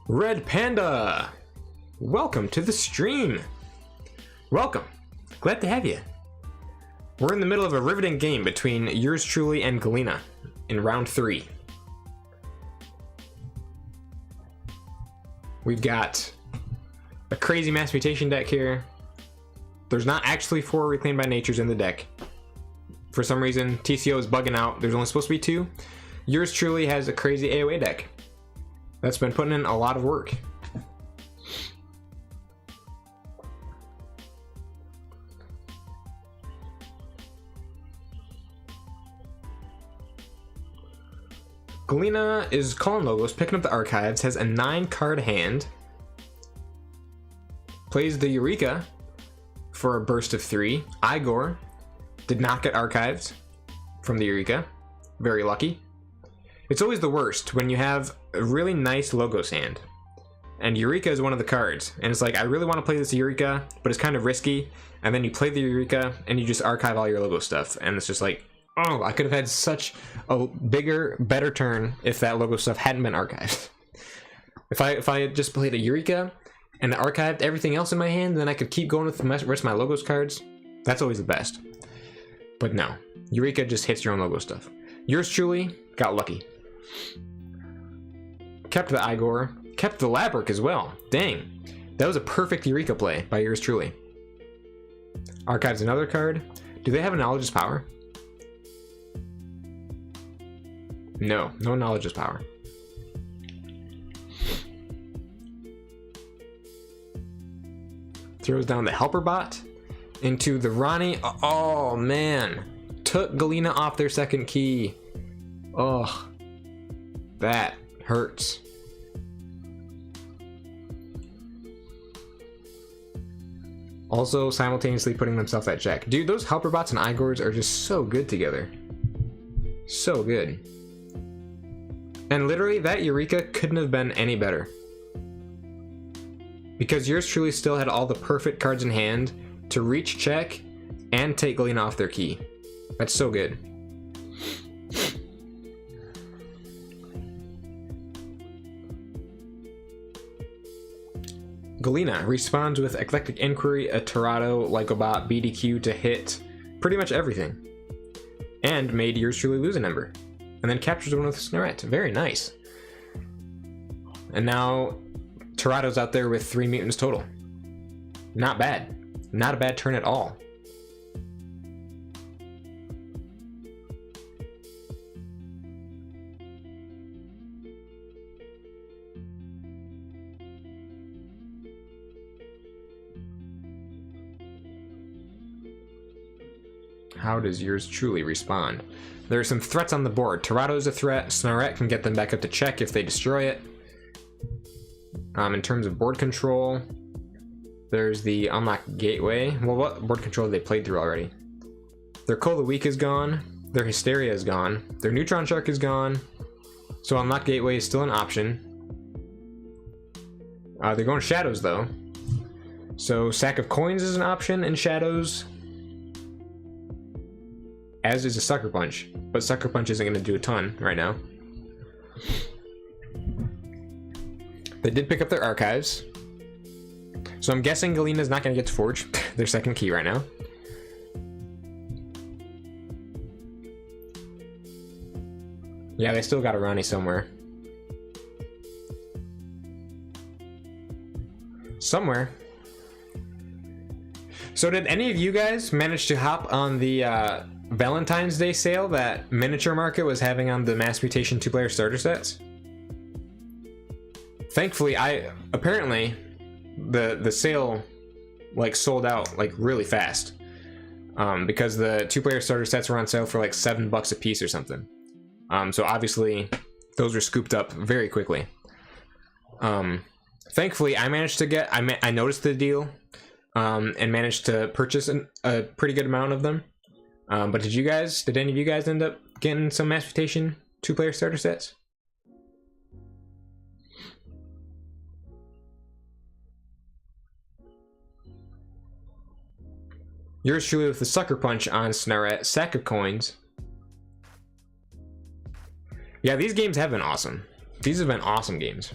Red Panda, welcome to the stream. Welcome, glad to have you. We're in the middle of a riveting game between yours truly and Galena in round 3. We've got a crazy mass mutation deck here. There's not actually 4 Reclaimed by Natures in the deck. For some reason, TCO is bugging out. There's only supposed to be 2. Yours truly has a crazy AoA deck that's been putting in a lot of work. Galena is calling logos, picking up the archives, has a 9-card hand, plays the Eureka, for a burst of 3. Igor did not get archived from the Eureka. Very lucky. It's always the worst when you have a really nice Logos hand. And Eureka is one of the cards. And it's like, I really want to play this Eureka, but it's kind of risky. And then you play the Eureka and you just archive all your Logo stuff. And it's just like, oh, I could have had such a bigger, better turn if that Logo stuff hadn't been archived. If I had just played a Eureka and archived everything else in my hand, then I could keep going with the rest of my Logos cards. That's always the best. But no, Eureka just hits your own Logo stuff. Yours truly got lucky. Kept the Igor, kept the Labyrinth as well. Dang, that was a perfect Eureka play by yours truly. Archives another card. Do they have a Knowledge is Power? No, no Knowledge is Power. Throws down the Helper Bot into the Ronnie. Oh man, took Galena off their second key. Oh, that hurts. Also simultaneously putting themselves at check. Dude, those Helper Bots and Igors are just so good together. So good. And literally, that Eureka couldn't have been any better. Because yours truly still had all the perfect cards in hand to reach check and take Galena off their key. That's so good. Galena responds with Eclectic Inquiry, a Torado, Lycobot, BDQ to hit pretty much everything. And made yours truly lose an Ember. And then captures one with Snoret. Very nice. And now Torado's out there with 3 mutants total. Not bad. Not a bad turn at all. How does yours truly respond? There are some threats on the board. Torado is a threat. Snoret can get them back up to check if they destroy it. In terms of board control, there's the Unlock Gateway. Well, what board control have they played through already? Their Cola Week is gone. Their Hysteria is gone. Their Neutron Shark is gone. So Unlock Gateway is still an option. They're going Shadows though. So Sack of Coins is an option in Shadows. As is a Sucker Punch, but Sucker Punch isn't going to do a ton right now. They did pick up their archives, so I'm guessing Galena's not going to get to forge their second key right now. Yeah, they still got a Ronnie somewhere. Somewhere. So did any of you guys manage to hop on the Valentine's Day sale that Miniature Market was having on the Mass Mutation 2-player starter sets? Thankfully, apparently the sale like sold out like really fast, because the 2-player starter sets were on sale for like $7 a piece or something. So obviously those were scooped up very quickly. Thankfully, I managed to get I noticed the deal, and managed to purchase a pretty good amount of them. But did any of you guys end up getting some Mass Mutation 2-player starter sets? Yours truly with the Sucker Punch on Snoret, Sack of Coins. Yeah, these games have been awesome. These have been awesome games.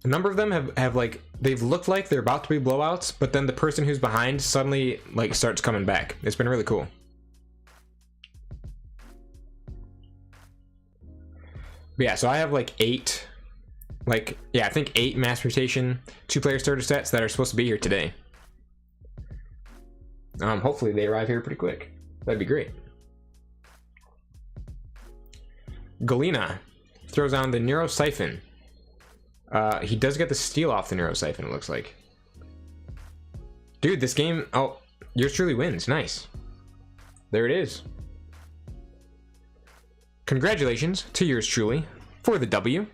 A number of them have like, they've looked like they're about to be blowouts, but then the person who's behind suddenly like starts coming back. It's been really cool. But yeah, so I have like 8, I think 8 Mass Mutation 2-player starter sets that are supposed to be here today. Hopefully they arrive here pretty quick. That'd be great. Galena throws on the Neurosiphon. He does get the steal off the Neurosiphon, it looks like. Dude, this game... Oh, yours truly wins. Nice. There it is. Congratulations to yours truly for the W.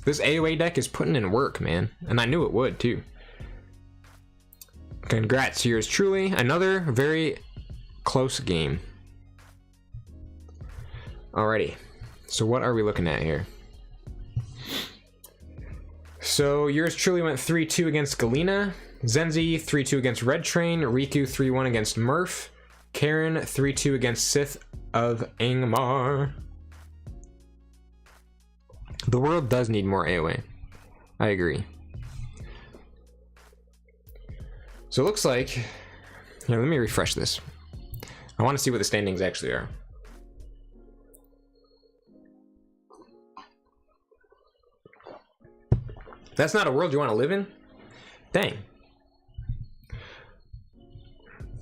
This AoE deck is putting in work, man. And I knew it would, too. Congrats to yours truly. Another very close game. Alrighty. So what are we looking at here? So yours truly went 3-2 against Galena. Zenzi 3-2 against Red Train. Riku 3-1 against Murph. Karen 3-2 against Sith of Angmar. The world does need more AoE. I agree. So it looks like... Here, let me refresh this. I want to see what the standings actually are. That's not a world you want to live in? Dang.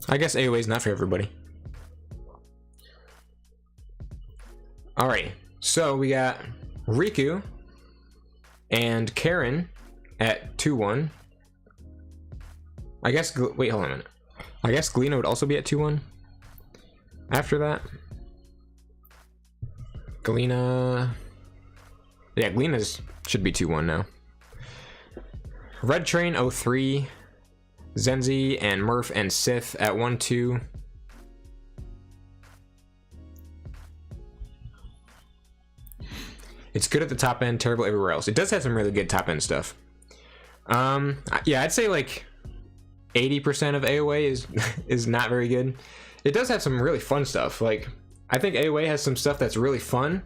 I guess AoE is not for everybody. Alright, so we got Riku and Karen at 2-1. I guess, wait, hold on a minute. I guess Galena would also be at 2-1. After that, Galena, yeah, Galena's should be 2-1 now. Red Train 0-3, Zenzi and Murph and Sith at 1-2. It's good at the top end, terrible everywhere else. It does have some really good top end stuff. Yeah, I'd say like 80% of AoE is not very good. It does have some really fun stuff. Like, I think AoE has some stuff that's really fun.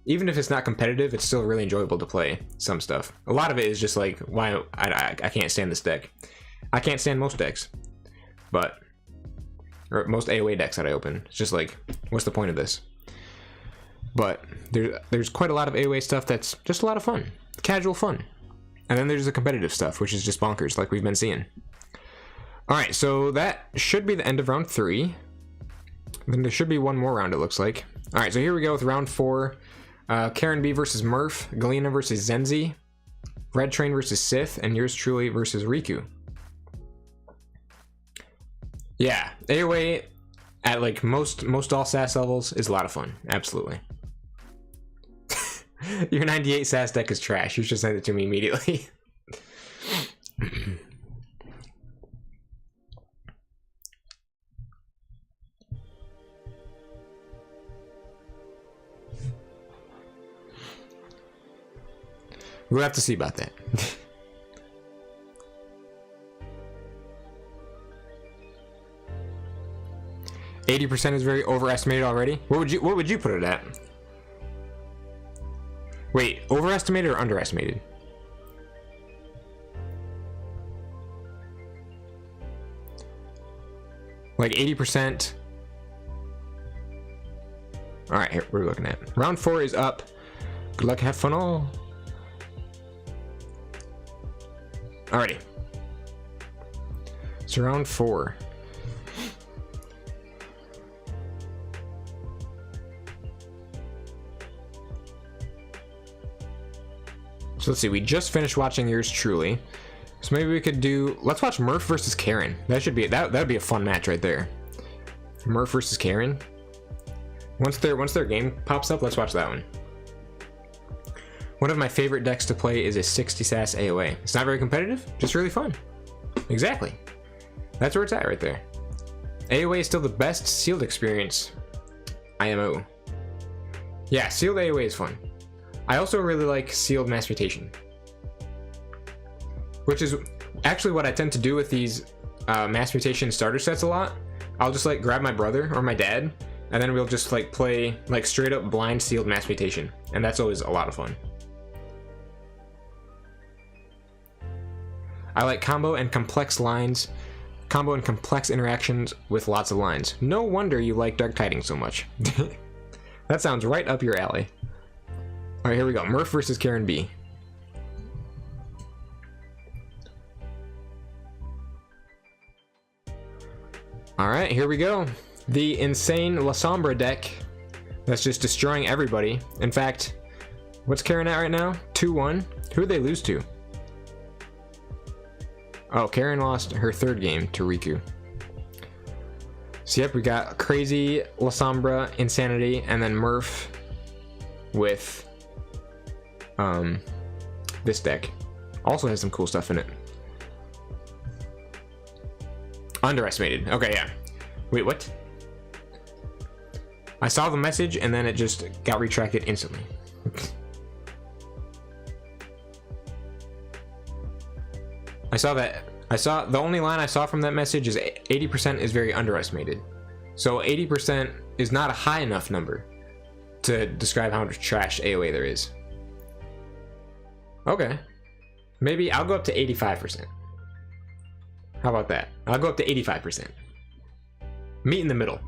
Even if it's not competitive, it's still really enjoyable to play some stuff. A lot of it is just like, why I can't stand this deck. I can't stand most decks, but, or most AoE decks that I open. It's just like, what's the point of this? But there's quite a lot of AoE stuff that's just a lot of fun, casual fun. And then there's the competitive stuff, which is just bonkers, like we've been seeing. All right, so that should be the end of round 3. Then there should be one more round, it looks like. All right, so here we go with round 4. Karen B versus Murph, Galena versus Zenzi, Red Train versus Sith, and yours truly versus Riku. Yeah, AoE at like most all SAS levels is a lot of fun. Absolutely. Your 98 SAS deck is trash. You should send it to me immediately. We'll have to see about that. 80% is very overestimated already. What would you put it at? Wait, overestimated or underestimated? Like 80%. All right, here, what are we looking at? Round 4 is up. Good luck, have fun all. Alrighty. So round 4. So let's see, we just finished watching yours truly. So maybe we could do, let's watch Murph versus Karen. That should be, that would be a fun match right there. Murph versus Karen. Once their game pops up, let's watch that one. One of my favorite decks to play is a 60 SAS AoE. It's not very competitive, just really fun. Exactly. That's where it's at right there. AoE is still the best sealed experience. IMO. Yeah, sealed AoE is fun. I also really like sealed mass mutation, which is actually what I tend to do with these mass mutation starter sets a lot. I'll just like grab my brother or my dad, and then we'll just like play like straight up blind sealed mass mutation, and that's always a lot of fun. I like combo and complex lines, combo and complex interactions with lots of lines. No wonder you like Dark Tidings so much. That sounds right up your alley. All right, here we go. Murph versus Karen B. All right, here we go. The insane La Sombra deck that's just destroying everybody. In fact, what's Karen at right now? 2-1. Who did they lose to? Oh, Karen lost her 3rd game to Riku. So yep, we got crazy La Sombra, Insanity, and then Murph with this deck also has some cool stuff in it. Underestimated. Okay, yeah. Wait, what? I saw the message and then it just got retracted instantly. I saw the only line I saw from that message is 80% is very underestimated. So 80% is not a high enough number to describe how much trash AoE there is. Okay. Maybe I'll go up to 85%. How about that? I'll go up to 85%. Meet in the middle.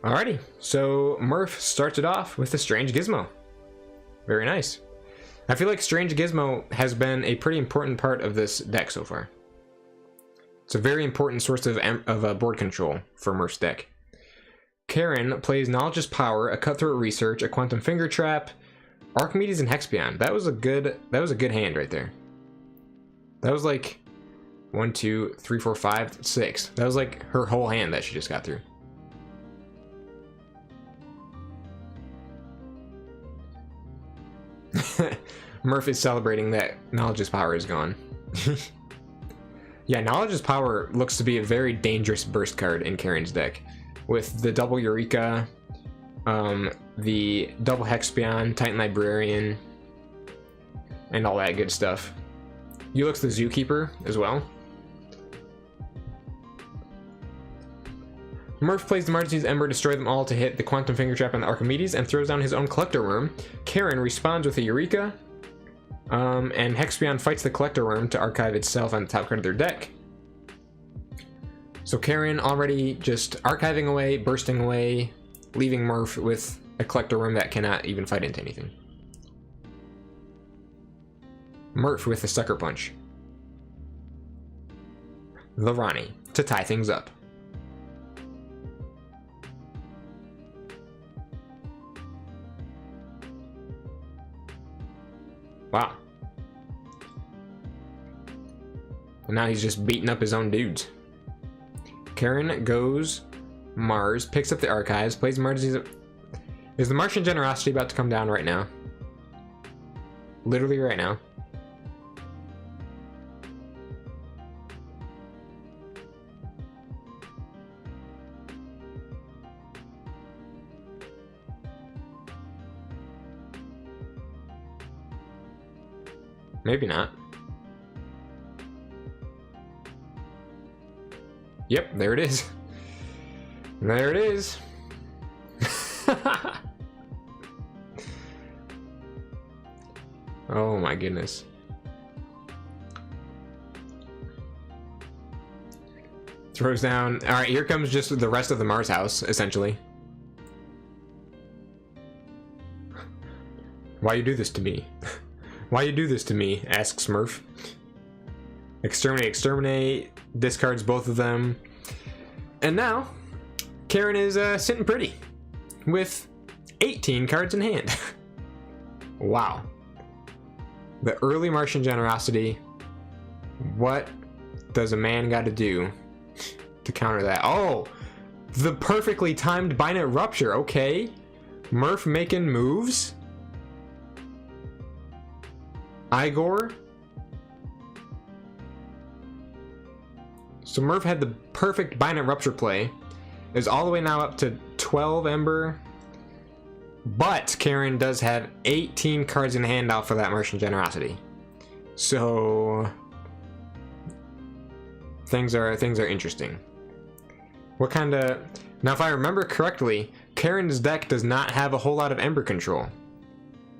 Alrighty, so Murph starts it off with a Strange Gizmo. Very nice. I feel like Strange Gizmo has been a pretty important part of this deck so far. It's a very important source of board control for Murph's deck. Karen plays Knowledge is Power, a Cutthroat Research, a Quantum Finger Trap, Archimedes, and Hexpion. That was a good hand right there. That was like 1, 2, 3, 4, 5, 6. That was like her whole hand that she just got through. Murph is celebrating that Knowledge is Power is gone. Yeah, Knowledge is Power looks to be a very dangerous burst card in Karen's deck. With the double Eureka, the double Hexpion, Titan Librarian, and all that good stuff. Ulix the Zookeeper as well. Murph plays the Martine's Ember, destroy them all to hit the Quantum Finger Trap on the Archimedes, and throws down his own Collector Worm. Karen responds with a Eureka, and Hexpion fights the Collector Worm to archive itself on the top card of their deck. So Karen already just archiving away, bursting away, leaving Murph with a Collector Worm that cannot even fight into anything. Murph with a Sucker Punch. The Ronnie to tie things up. Wow. And now he's just beating up his own dudes. Karen goes Mars, picks up the archives, plays Mars. Is the Martian Generosity about to come down right now? Literally right now. Maybe not. Yep, there it is. There it is. Oh my goodness. Throws down. Alright, here comes just the rest of the Mars house, essentially. Why you do this to me? Why you do this to me? Asks Murph. Exterminate, exterminate. Discards both of them. And now, Karen is sitting pretty. With 18 cards in hand. Wow. The early Martian Generosity. What does a man got to do to counter that? Oh! The perfectly timed Binary Rupture. Okay. Murph making moves. Igor. So Murph had the perfect Binary Rupture play. Is all the way now up to 12 Ember. But Karen does have 18 cards in hand out for that Martian Generosity. So things are interesting. What kind of... Now if I remember correctly, Karen's deck does not have a whole lot of Ember control.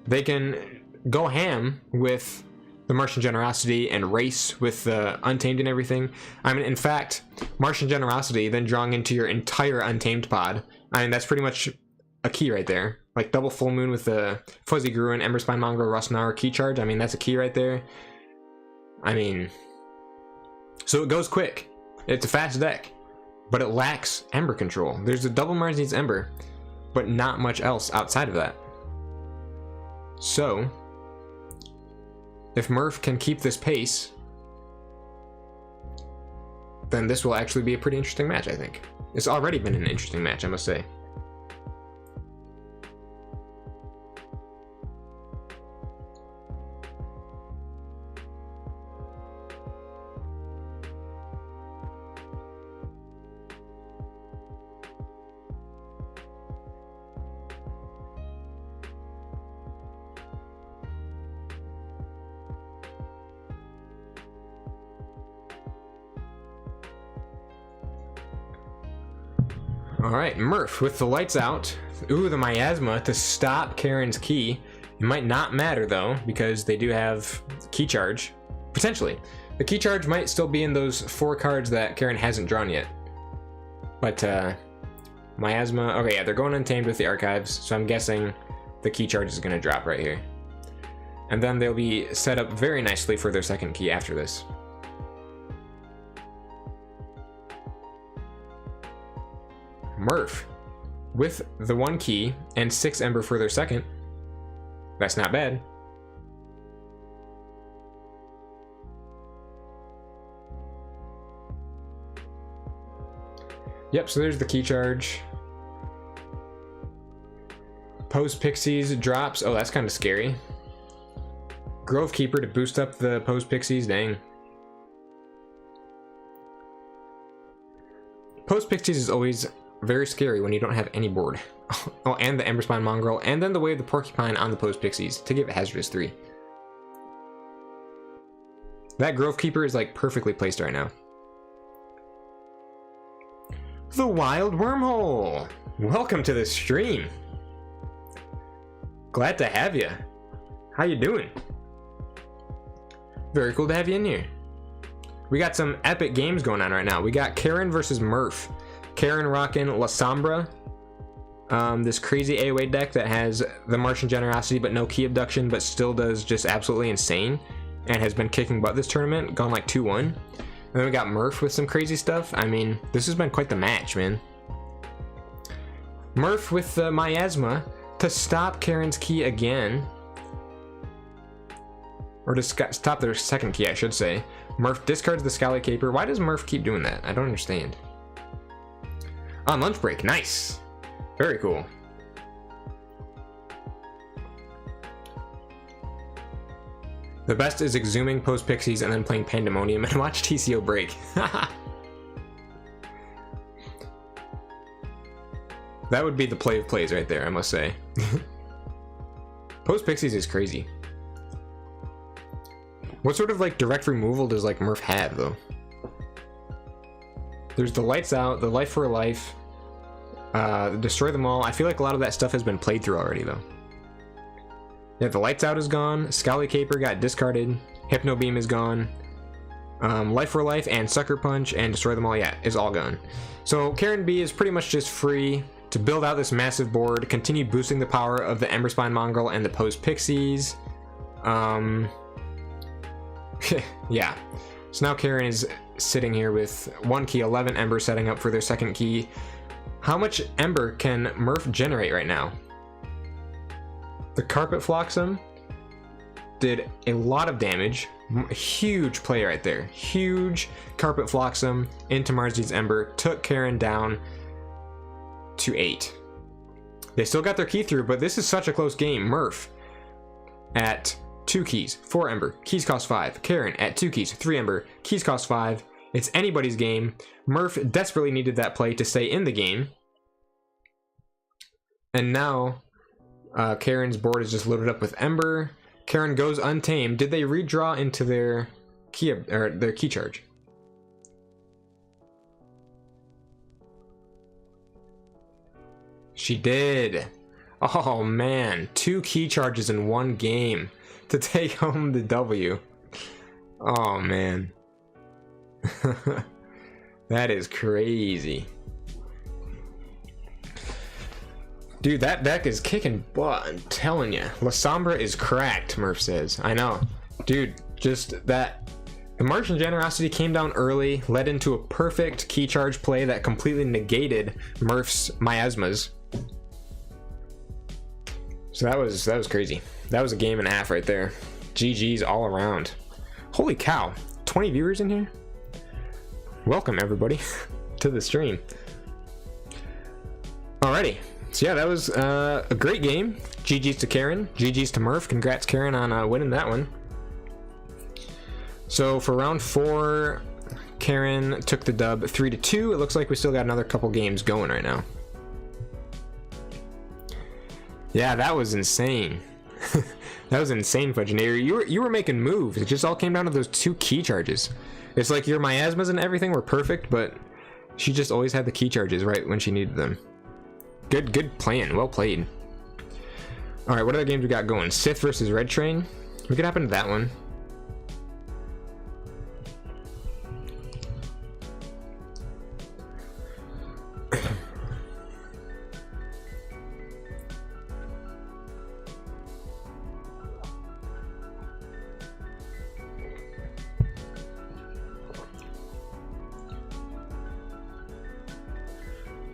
They can go ham with the Martian Generosity and race with the Untamed and everything. I mean, in fact, Martian Generosity, then drawing into your entire Untamed pod. I mean, that's pretty much a key right there. Like double Full Moon with the Fuzzy Gruin, Emberspine Mongrel, Rustnauer, Key Charge. I mean, that's a key right there. I mean, so it goes quick. It's a fast deck, but it lacks Ember control. There's a double Mars needs Ember, but not much else outside of that. So if Murph can keep this pace, then this will actually be a pretty interesting match, I think. It's already been an interesting match, I must say. Alright, Murph with the lights out. Ooh, the miasma to stop Karen's key. It might not matter though, because they do have key charge. Potentially. The key charge might still be in those 4 cards that Karen hasn't drawn yet. But, miasma, okay, yeah, they're going untamed with the archives, so I'm guessing the key charge is going to drop right here. And then they'll be set up very nicely for their second key after this. Murph with the 1 key and 6 Ember for their second. That's not bad. Yep, so there's the key charge. Pose Pixies drops. Oh, that's kind of scary. Grove Keeper to boost up the Pose Pixies. Dang. Pose Pixies is always very scary when you don't have any board. Oh, and the Emberspine Mongrel, and then the Way of the Porcupine on the Pose Pixies to give it Hazardous 3. That Grove Keeper is like perfectly placed right now. The Wild Wormhole! Welcome to the stream. Glad to have you. How you doing? Very cool to have you in here. We got some epic games going on right now. We got Karen versus Murph. Karen rocking La Sombra. This crazy AoE deck that has the Martian Generosity but no key abduction, but still does just absolutely insane. And has been kicking butt this tournament, gone like 2-1. And then we got Murph with some crazy stuff. I mean, this has been quite the match, man. Murph with the miasma to stop Karen's key again. Or to stop their second key, I should say. Murph discards the Scally Caper. Why does Murph keep doing that? I don't understand. On lunch break, nice. Very cool. The best is exhuming Pose Pixies and then playing Pandemonium and watch TCO break. That would be the play of plays right there, I must say. Pose Pixies is crazy. What sort of like direct removal does like Murph have though? There's the Lights Out, the Life for a Life, Destroy Them All. I feel like a lot of that stuff has been played through already though. Yeah, the Lights Out is gone, Scally Caper got discarded, Hypno Beam is gone, Life for Life and Sucker Punch and Destroy Them All, yeah, is all gone. So Karen B is pretty much just free to build out this massive board, continue boosting the power of the Emberspine Mongrel and the Pose Pixies. Yeah, so now Karen is sitting here with 1 key, 11 Ember setting up for their second key. How much Ember can Murph generate right now? The Carpet Flotsam did a lot of damage. Huge play right there. Huge Carpet Flotsam into Marzi's Ember. Took Karen down to 8. They still got their key through, but this is such a close game. Murph at 2 keys, 4 Ember, keys cost 5. Karen at 2 keys, 3 Ember, keys cost 5. It's anybody's game. Murph desperately needed that play to stay in the game. And now Karen's board is just loaded up with Ember. Karen goes untamed. Did they redraw into their key charge? She did. Oh man, 2 key charges in 1 game to take home the W. Oh man. That is crazy. Dude, that deck is kicking butt, I'm telling you. La Sombra is cracked, Murph says. I know. Dude, just that. The Martian Generosity came down early, led into a perfect key charge play that completely negated Murph's miasmas. So that was crazy. That was a game and a half right there. GG's all around. Holy cow, 20 viewers in here? Welcome everybody to the stream. Alrighty. So yeah, that was a great game. GG's to Karen, GG's to Murph. Congrats Karen on winning that one. So for round 4, Karen took the dub 3-2. It looks like we still got another couple games going right now. Yeah, that was insane. That was insane, Fudgenator. You were making moves. It just all came down to those 2 key charges. It's like your miasmas and everything were perfect, but She just always had the key charges right when she needed them. Good plan. Well played. Alright, what other games we got going? Sith versus Red Train. We could hop into that one.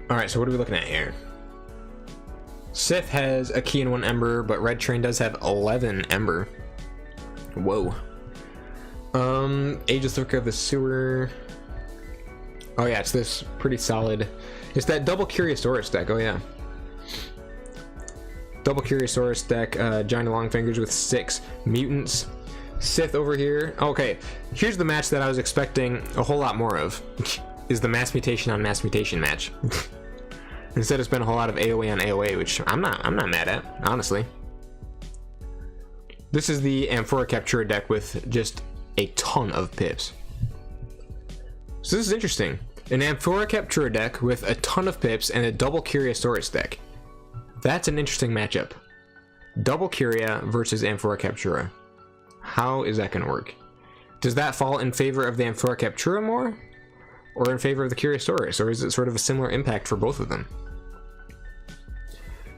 Alright, so what are we looking at here? Sith has a key and 1 Ember, but Red Train does have 11 Ember. Whoa. Aegis Lurker of the Sewer. Oh yeah, it's this pretty solid. It's that double Curiosaurus deck. Oh yeah. Double Curiosaurus deck, Giant Longfingers with 6 mutants. Sith over here. Okay, here's the match that I was expecting a whole lot more of. Is the mass mutation on mass mutation match. Instead, it's been a whole lot of AoE on AoE, which I'm not mad at, honestly. This is the Amphora Captura deck with just a ton of pips. So this is interesting. An Amphora Captura deck with a ton of pips and a double Curiosaurus deck. That's an interesting matchup. Double Curia versus Amphora Captura. How is that going to work? Does that fall in favor of the Amphora Captura more? Or in favor of the Curiosaurus? Or is it sort of a similar impact for both of them?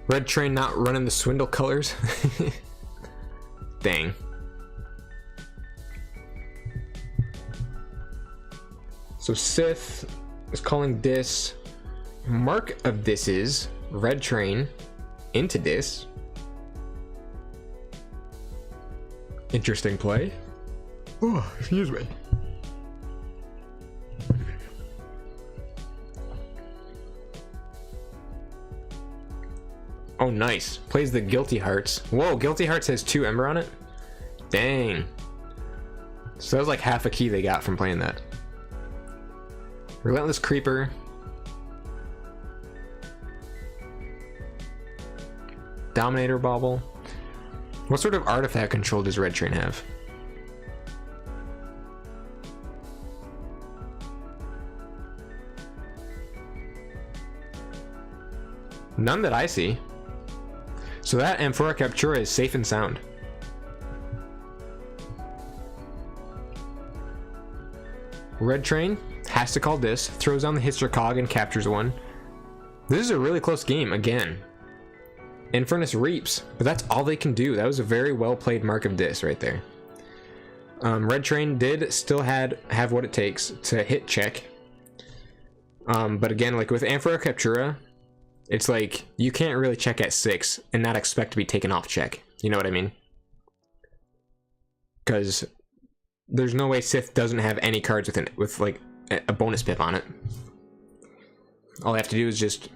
Red Train not running the Swindle colors? Dang. So Sith is calling this Mark of Dis's Red Train into Dis. Interesting play. Oh, excuse me. Oh, nice. Plays the Guilty Hearts. Whoa, Guilty Hearts has 2 Ember on it? Dang. So that was like half a key they got from playing that. Relentless Creeper. Dominator Bauble. What sort of artifact control does Red Train have? None that I see. So that Amphora Captura is safe and sound. Red Train has to call this, throws on the Histercog and captures one. This is a really close game again. Infernus Reaps, but that's all they can do. That was a very well played Mark of Dis right there. Red Train did still have what it takes to hit check. But again, like with Amphora Captura, it's like you can't really check at 6 and not expect to be taken off check. You know what I mean? Because there's no way Sith doesn't have any cards with like a bonus pip on it. All they have to do is just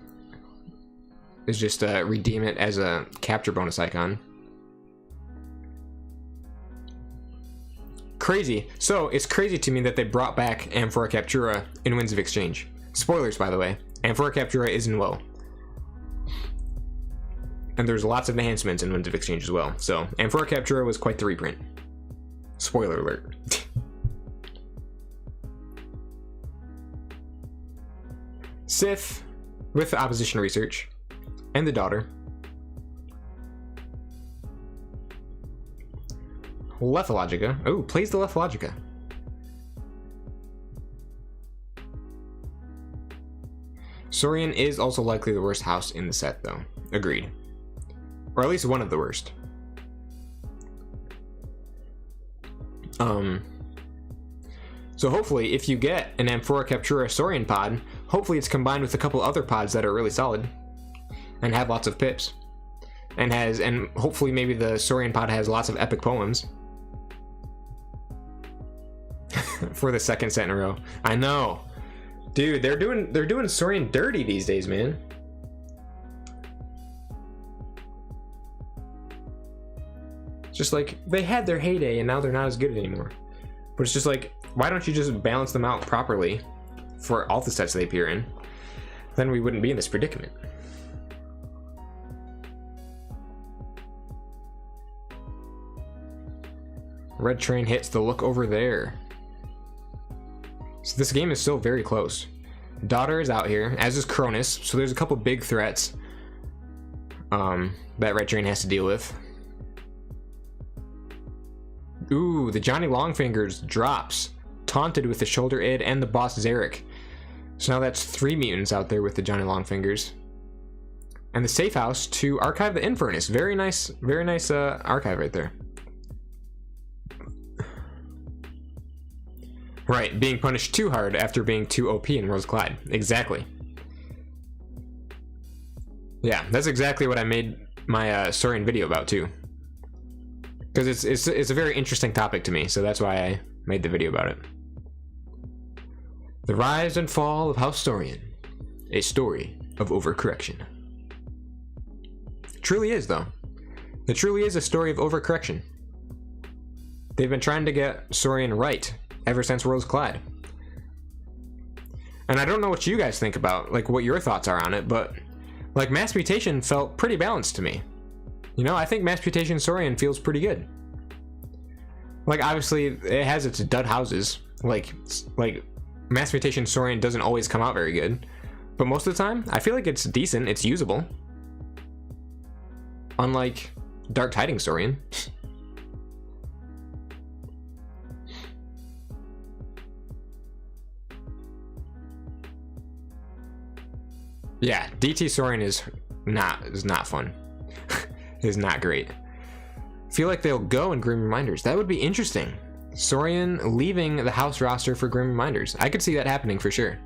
redeem it as a capture bonus icon. Crazy. So it's crazy to me that they brought back Amphora Captura in Winds of Exchange. Spoilers, by the way. Amphora Captura is in WoW. And there's lots of enhancements in Winds of Exchange as well. So Amphora Captura was quite the reprint. Spoiler alert. Sith with the opposition research and the daughter. Lethalogica. Oh, plays the Lethalogica. Saurian is also likely the worst house in the set, though. Agreed. Or at least one of the worst. So hopefully, if you get an Amphora Captura Saurian pod, hopefully it's combined with a couple other pods that are really solid and have lots of pips, and hopefully maybe the Saurian pod has lots of epic poems for the second set in a row. I know, dude. They're doing Saurian dirty these days, man. Just like they had their heyday and now they're not as good anymore. But it's just like, why don't you just balance them out properly for all the sets they appear in? Then we wouldn't be in this predicament. Red Train hits the look over there. So this game is still very close. Daughter is out here, as is Cronus, so there's a couple big threats that Red Train has to deal with. Ooh, the Johnny Longfingers drops, taunted with the Shoulder Id and the boss Zarek. So now that's 3 mutants out there with the Johnny Longfingers. And the safe house to archive the Infernus. Very nice archive right there. Right, being punished too hard after being too OP in Rose Clyde. Exactly. Yeah, that's exactly what I made my Saurian video about too. Because it's a very interesting topic to me, so that's why I made the video about it. The Rise and Fall of House Saurian. A story of overcorrection. Truly is, though. It truly is a story of overcorrection. They've been trying to get Saurian right ever since Rose Clyde. And I don't know what you guys think about, like, what your thoughts are on it, but, like, Mass Mutation felt pretty balanced to me. You know, I think Mass Mutation Saurian feels pretty good. Like, obviously, it has its dud houses. Like Mass Mutation Saurian doesn't always come out very good. But most of the time, I feel like it's decent, it's usable. Unlike Dark Tidings Saurian. Yeah, DT Saurian is not fun. Is not great. Feel like they'll go in Grim Reminders. That would be interesting. Saurian leaving the house roster for Grim Reminders. I could see that happening for sure.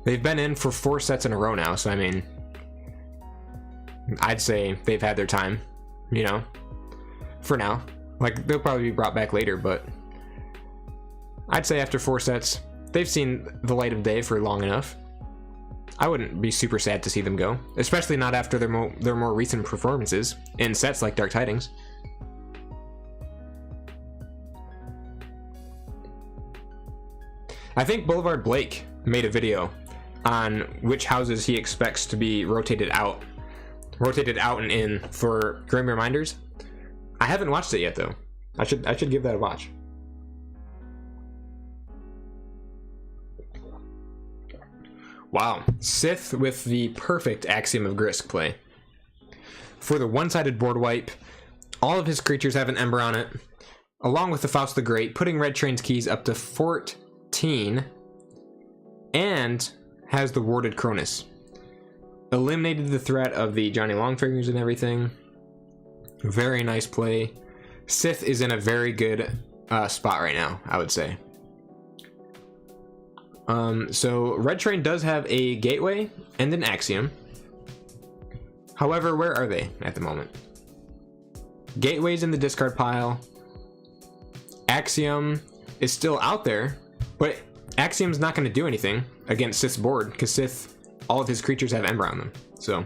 They've been in for 4 sets in a row now, so I mean, I'd say they've had their time, you know, for now. Like, they'll probably be brought back later, but I'd say after 4 sets, they've seen the light of day for long enough. I wouldn't be super sad to see them go, especially not after their more recent performances in sets like Dark Tidings. I think Boulevard Blake made a video on which houses he expects to be rotated out and in for Grim Reminders. I haven't watched it yet though. I should give that a watch. Wow, Sith with the perfect Axiom of Grisk play. For the one-sided board wipe, all of his creatures have an Ember on it, along with the Faust the Great, putting Red Train's keys up to 14, and has the Warded Cronus. Eliminated the threat of the Johnny Longfingers and everything. Very nice play. Sith is in a very good spot right now, I would say. So Red Train does have a Gateway and an Axiom. However, where are they at the moment? Gateway's in the discard pile. Axiom is still out there, but Axiom's not going to do anything against Sith's board because Sith, all of his creatures have Ember on them. So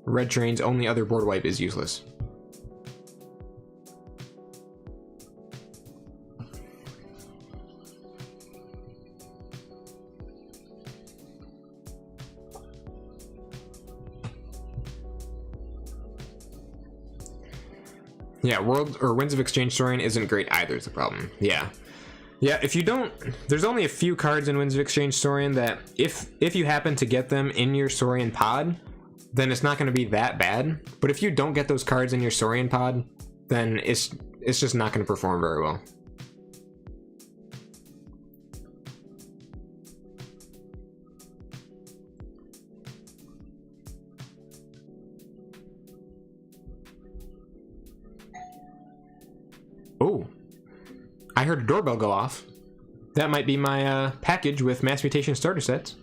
Red Train's only other board wipe is useless. Yeah, Winds of Exchange Saurian isn't great either is the problem. Yeah, if you don't, there's only a few cards in Winds of Exchange Saurian that if you happen to get them in your Saurian pod, then it's not going to be that bad. But if you don't get those cards in your Saurian pod, then it's just not going to perform very well. Oh, I heard a doorbell go off. That might be my package with Mass Mutation starter sets.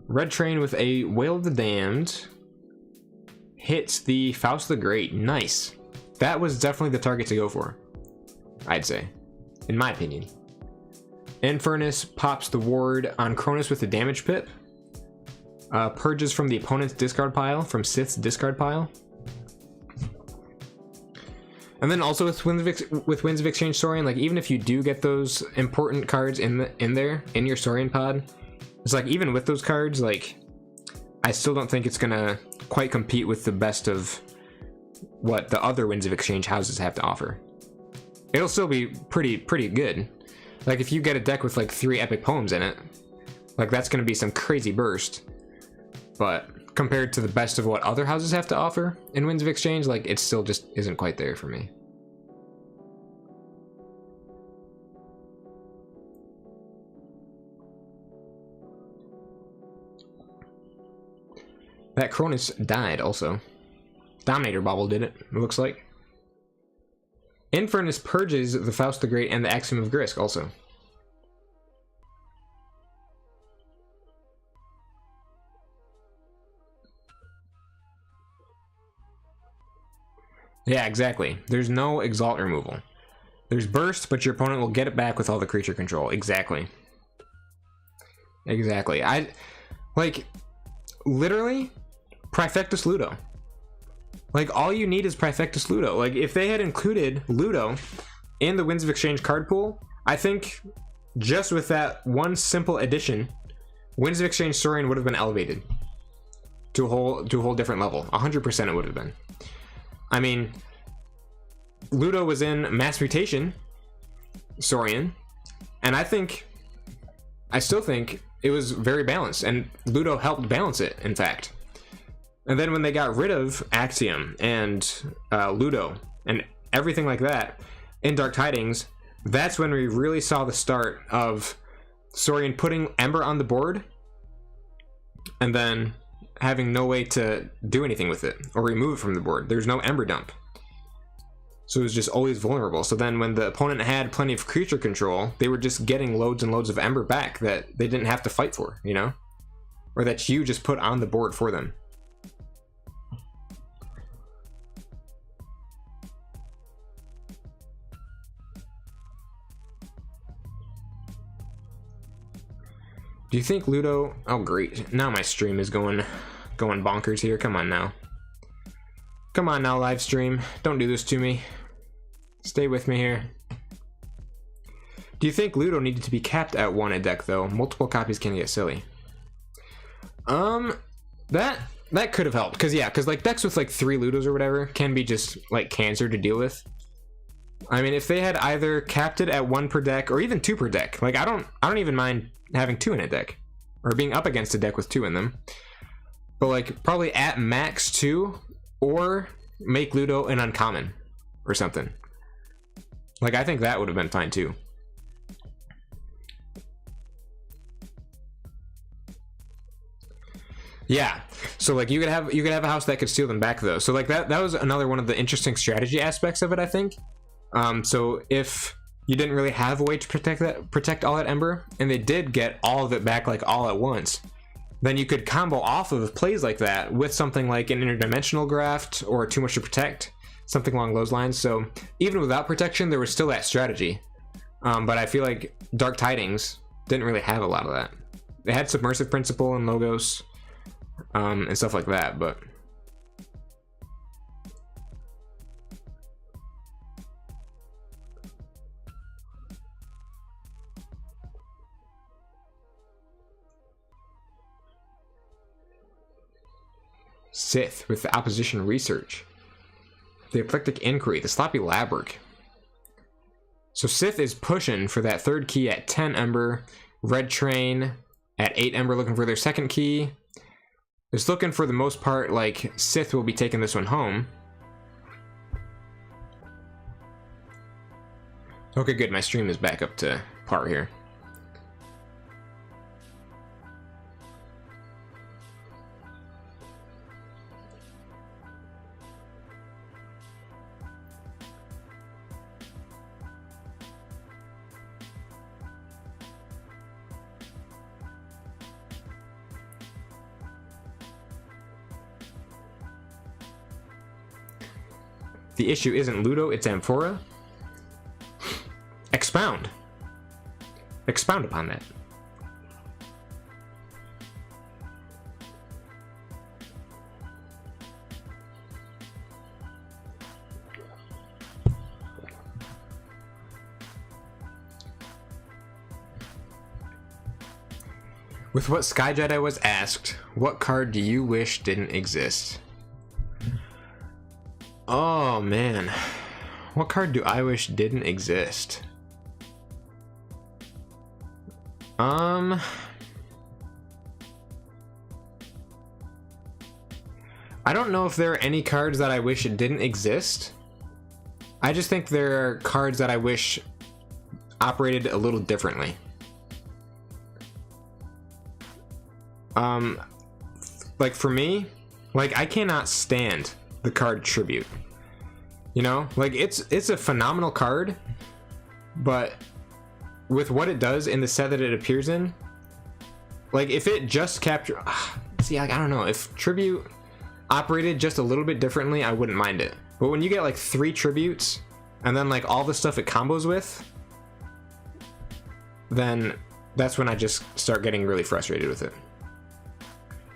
Red Train with a Wail of the Damned hits the Faust the Great. Nice. That was definitely the target to go for, I'd say, in my opinion. Infernus pops the ward on Cronus with the damage pip. Purges from the opponent's discard pile, from Sith's discard pile. And then also with Winds of Exchange Saurian, like even if you do get those important cards in your Saurian pod, It's like, even with those cards, like, I still don't think it's gonna quite compete with the best of what the other Winds of Exchange houses have to offer. It'll still be pretty good. Like, if you get a deck with like 3 epic poems in it, like, that's gonna be some crazy burst. But compared to the best of what other houses have to offer in Winds of Exchange, like, it still just isn't quite there for me. That Cronus died also. Dominator Bauble did it looks like. Infernus purges the Faust the Great and the Axiom of Grisk also. Yeah, exactly. There's no Exalt removal. There's Burst, but your opponent will get it back with all the creature control. Exactly. Exactly. Like, literally, Prefectus Ludo. Like, all you need is Prefectus Ludo. Like, if they had included Ludo in the Winds of Exchange card pool, I think just with that one simple addition, Winds of Exchange Saurian would have been elevated to a whole different level. 100% it would have been. I mean, Ludo was in Mass Mutation Saurian, and I still think it was very balanced, and Ludo helped balance it, in fact. And then when they got rid of Axiom and Ludo and everything like that in Dark Tidings, that's when we really saw the start of Saurian putting Ember on the board and then having no way to do anything with it or remove it from the board. There's no Ember dump. So it was just always vulnerable. So then when the opponent had plenty of creature control, they were just getting loads and loads of Ember back that they didn't have to fight for, you know? Or that you just put on the board for them. Do you think Ludo... Oh, great. Now my stream is going bonkers here. Come on now. Come on now, live stream. Don't do this to me. Stay with me here. Do you think Ludo needed to be capped at 1 a deck, though? Multiple copies can get silly. That could have helped. Because like, decks with, like, 3 Ludos or whatever can be just, like, cancer to deal with. I mean, if they had either capped it at 1 per deck, or even 2 per deck. Like, I don't even mind having 2 in a deck, or being up against a deck with 2 in them, but like probably at max 2, or make Ludo an uncommon or something. Like, I think that would have been fine too. Yeah, so like you could have a house that could steal them back though. So like that was another one of the interesting strategy aspects of it, I think. So if you didn't really have a way to protect all that Ember, and they did get all of it back like all at once, then you could combo off of plays like that with something like an interdimensional graft or too much to protect, something along those lines. So even without protection, there was still that strategy. But I feel like Dark Tidings didn't really have a lot of that. They had Submersive Principle and Logos and stuff like that, but Sith with the Opposition Research, the Eclectic Inquiry, the Sloppy Lab-work. So Sith is pushing for that 3rd key at 10 Ember, Red Train at 8 Ember looking for their 2nd key. It's looking for the most part like Sith will be taking this one home. Okay, good, my stream is back up to par here. The issue isn't Ludo, it's Amphora. Expound. Expound upon that. With what Sky Jedi was asked, what card do you wish didn't exist? Oh man, what card do I wish didn't exist? I don't know if there are any cards that I wish it didn't exist. I just think there are cards that I wish operated a little differently. Like for me, like I cannot stand the card Tribute. You know, like it's a phenomenal card, but with what it does in the set that it appears in, like if it just capture, see, like I don't know, if Tribute operated just a little bit differently, I wouldn't mind it. But when you get like 3 tributes and then like all the stuff it combos with, then that's when I just start getting really frustrated with it.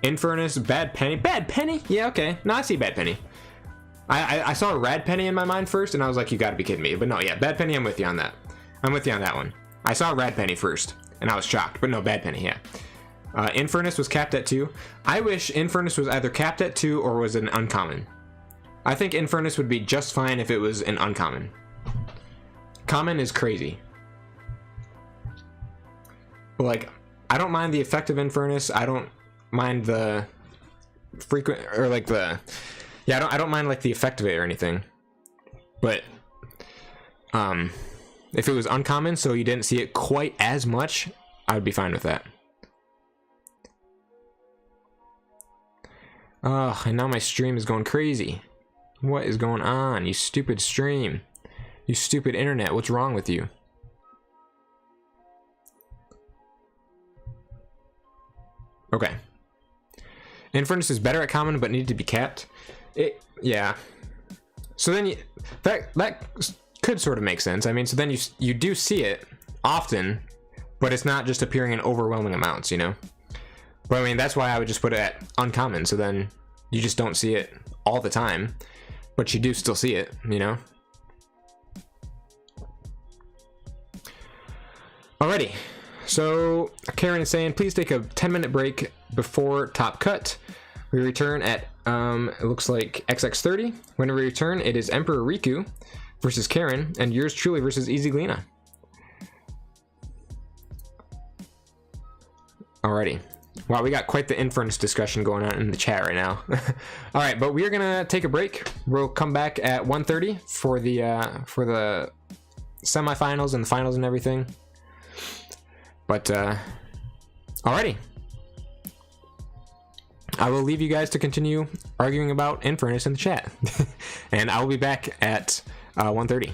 Infernus, Bad Penny. Bad Penny? Yeah, okay. No, I see Bad Penny. I saw a Rad Penny in my mind first, and I was like, you gotta be kidding me. But no, yeah, Bad Penny, I'm with you on that. I'm with you on that one. I saw Rad Penny first, and I was shocked. But no, Bad Penny, yeah. Infernus was capped at 2. I wish Infernus was either capped at 2 or was an uncommon. I think Infernus would be just fine if it was an uncommon. Common is crazy. But like, I don't mind the effect of Infernus. I don't mind the frequent, or like the, yeah, I don't mind like the effect of it or anything. But if it was uncommon, so you didn't see it quite as much, I would be fine with that. Oh, and now my stream is going crazy. What is going on, you stupid stream? You stupid internet, what's wrong with you? Okay. Infernus is better at common, but needed to be capped. Yeah. So then that could sort of make sense. I mean, so then you do see it often, but it's not just appearing in overwhelming amounts, you know? But I mean, that's why I would just put it at uncommon, so then you just don't see it all the time, but you do still see it, you know? Alrighty. So Karen is saying, please take a 10-minute break before top cut. We return at, it looks like XX30. When we return, it is Emperor Riku versus Karen, and yours truly versus Easy Glena. Alrighty. Wow, we got quite the Infernus discussion going on in the chat right now. Alright, but we are gonna take a break. We'll come back at 1:30 for the semifinals and the finals and everything. But alrighty, I will leave you guys to continue arguing about Infernus in the chat, and I will be back at 1:30.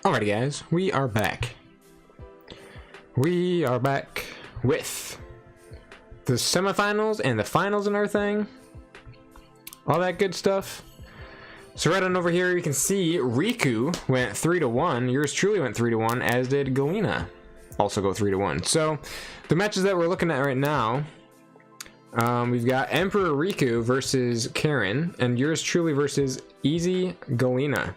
Alrighty guys, we are back. We are back with the semifinals and the finals and everything. All that good stuff. So right on over here you can see Riku went 3-1. Yours truly went 3-1, as did Galena. Also go 3-1. So the matches that we're looking at right now, we've got Emperor Riku versus Karen, and yours truly versus Easy Galena.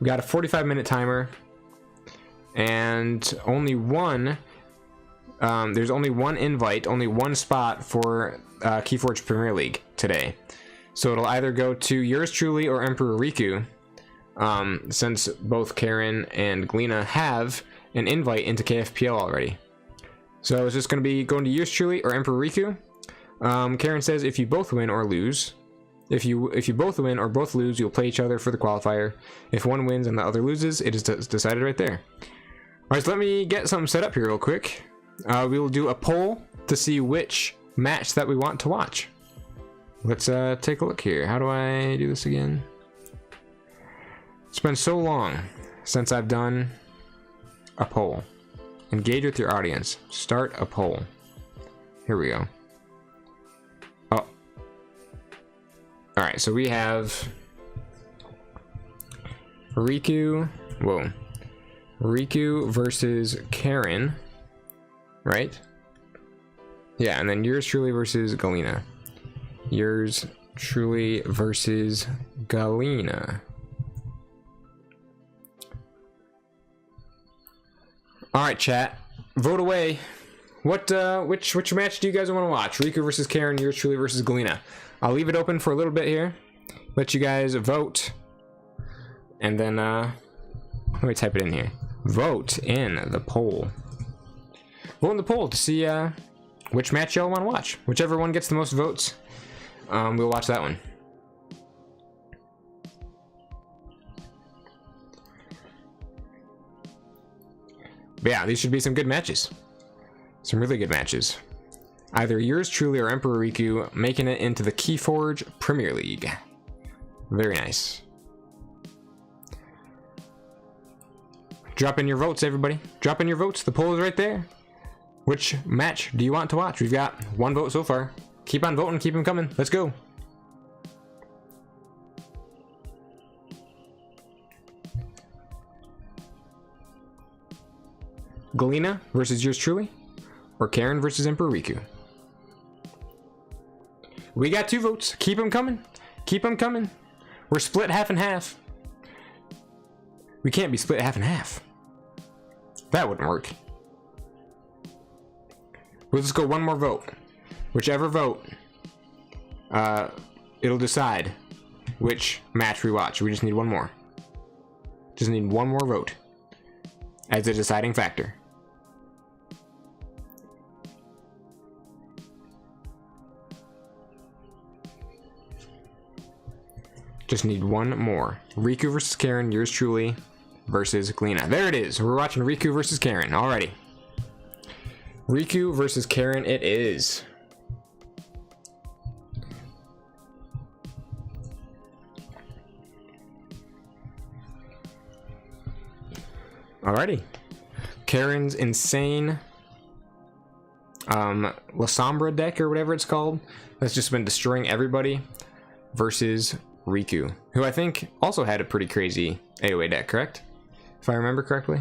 We got a 45-minute timer, and only one. There's only one invite, only one spot for KeyForge Premiere League today. So it'll either go to yours truly or Emperor Riku, since both Karen and Galena have an invite into KFPL already. So it's just going to be going to yours truly or Emperor Riku. Karen says if you both win or lose, if you both win or both lose, you'll play each other for the qualifier. If one wins and the other loses, it is decided right there. Alright, so let me get something set up here real quick. We will do a poll to see which match that we want to watch. Let's take a look here. How do I do this again? It's been so long since I've done a poll. Engage with your audience. Start a poll. Here we go. Oh. Alright, so we have Riku. Whoa. Riku versus Karen. Right? Yeah, and then yours truly versus Galena. Yours truly versus Galena. Alright, chat. Vote away. What which match do you guys want to watch? Riku versus Karen, yours truly versus Galena. I'll leave it open for a little bit here. Let you guys vote. And then let me type it in here. Vote in the poll. Vote in the poll to see which match y'all want to watch. Whichever one gets the most votes, we'll watch that one. But yeah, these should be some good matches. Some really good matches. Either yours truly or Emperor Riku making it into the KeyForge Premiere League. Very nice. Drop in your votes, everybody. Drop in your votes. The poll is right there. Which match do you want to watch? We've got one vote so far. Keep on voting. Keep them coming. Let's go. Galena versus yours truly, or Karen versus Emperor Riku? We got 2 votes. Keep them coming. Keep them coming. We're split half and half. We can't be split half and half. That wouldn't work. We'll just go one more vote. Whichever vote, it'll decide which match we watch. We just need one more. Just need one more vote as a deciding factor. Just need one more. Riku versus Karen, yours truly versus Galena. There it is. We're watching Riku versus Karen. Alrighty. Riku versus Karen it is. Alrighty. Karen's insane La Sombra deck or whatever it's called that's just been destroying everybody versus Riku, who I think also had a pretty crazy AoE deck, correct? If I remember correctly.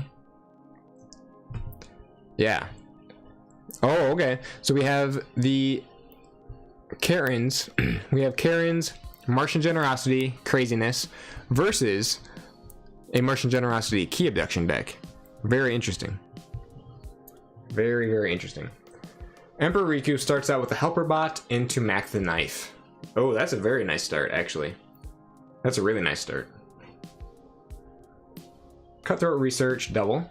Yeah. Oh, okay. So we have the Karen's. We have Karen's Martian Generosity craziness versus a Martian Generosity key abduction deck. Very interesting. Very, very interesting. Emperor Riku starts out with a helper bot into Mac the Knife. Oh, that's a very nice start, actually. That's a really nice start. Cutthroat Research double.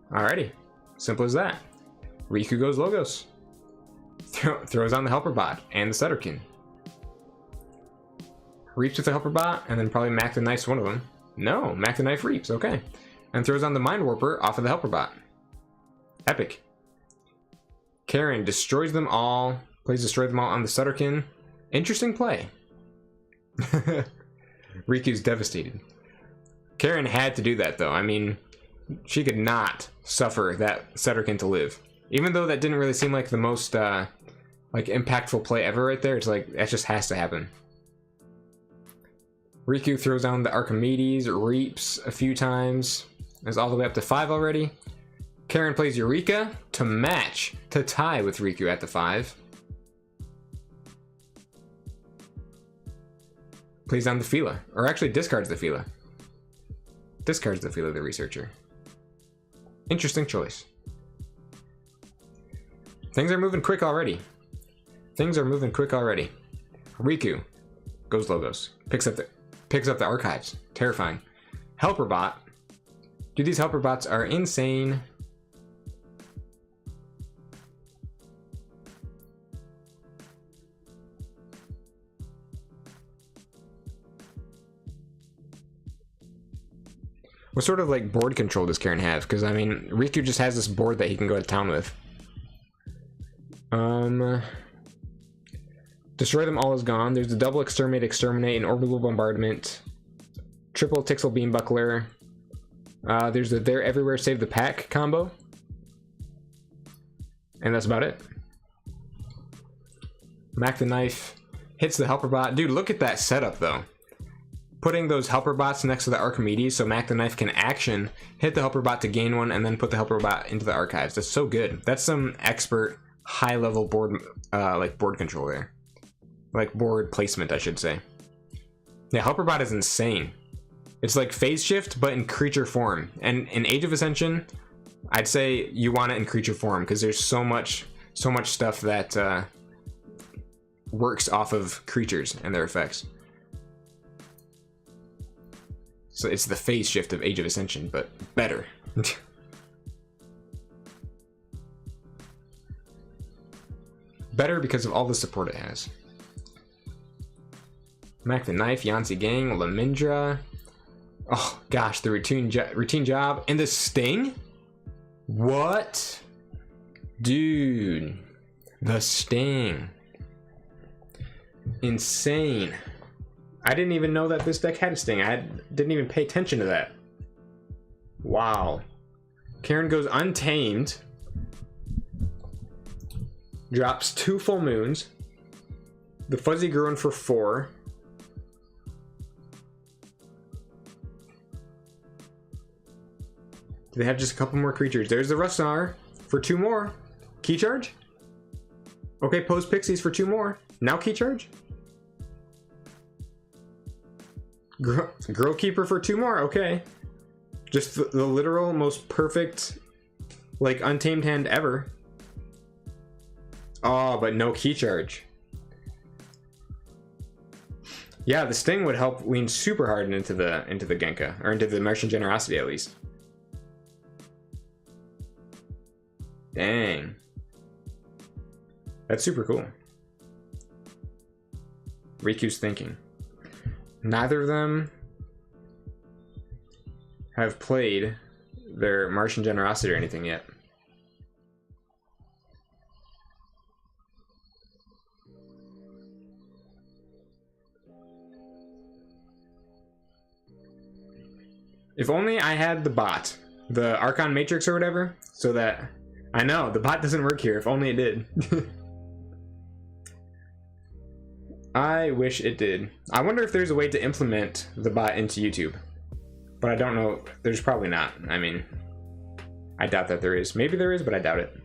Alrighty. Simple as that. Riku goes Logos. Throws on the helper bot and the Sutterkin. Reaps with the helper bot and then probably Mac the Knife's one of them. No, Mac the Knife reaps, okay. And throws on the Mind Warper off of the helper bot. Epic. Karen destroys them all. Plays destroy them all on the Sutterkin. Interesting play. Riku's devastated. Karen had to do that though. I mean, she could not suffer that Cedricin to live. Even though that didn't really seem like the most like impactful play ever right there, it's like that just has to happen. Riku throws down the Archimedes, reaps a few times. It's all the way up to 5 already. Karen plays Eureka to match, to tie with Riku at the 5. Plays down the Fila, or actually discards the Fila. Discards the Fila, the researcher. Interesting choice. Things are moving quick already. Things are moving quick already. Riku goes Logos. Picks up the archives. Terrifying. Helper bot. Dude, these helper bots are insane. What sort of like board control does Karen have? Because I mean, Riku just has this board that he can go to town with. Destroy them all is gone. There's the double exterminate, and orbital bombardment. Triple Tixel beam buckler. There's the they're everywhere save the pack combo. And that's about it. Mac the knife hits the helper bot. Dude, look at that setup though. Putting those helper bots next to the Archimedes so Mac the Knife can action, hit the helper bot to gain one, and then put the helper bot into the archives. That's so good. That's some expert high-level board, like board control there. Like board placement, I should say. Yeah, helper bot is insane. It's like phase shift, but in creature form. And in Age of Ascension, I'd say you want it in creature form because there's so much stuff that works off of creatures and their effects. So it's the phase shift of Age of Ascension, but better. Better because of all the support it has. Mac the Knife, Yancy Gang, Lamindra. Oh gosh, the routine job. And the Sting? What? Dude. The Sting. Insane. I didn't even know that this deck had a Sting. Didn't even pay attention to that. Wow. Karen goes Untamed. Drops 2 Full Moons. The Fuzzy Gruin for 4. Do they have just a couple more creatures? There's the Rusnar for 2 more. Key Charge? Okay, pose Pixies for 2 more. Now Key Charge? Girl Keeper for 2 more, okay. Just the literal most perfect, like, Untamed hand ever. Oh, but no Key Charge. Yeah, the Sting would help lean super hard into the Genka, or into the Martian Generosity at least. Dang. That's super cool. Riku's thinking. Neither of them have played their Martian Generosity or anything yet. If only I had the bot, the Archon Matrix or whatever, so that... I know, the bot doesn't work here, if only it did. I wish it did. I wonder if there's a way to implement the bot into YouTube. But I don't know. There's probably not. I mean, I doubt that there is. Maybe there is, but I doubt it.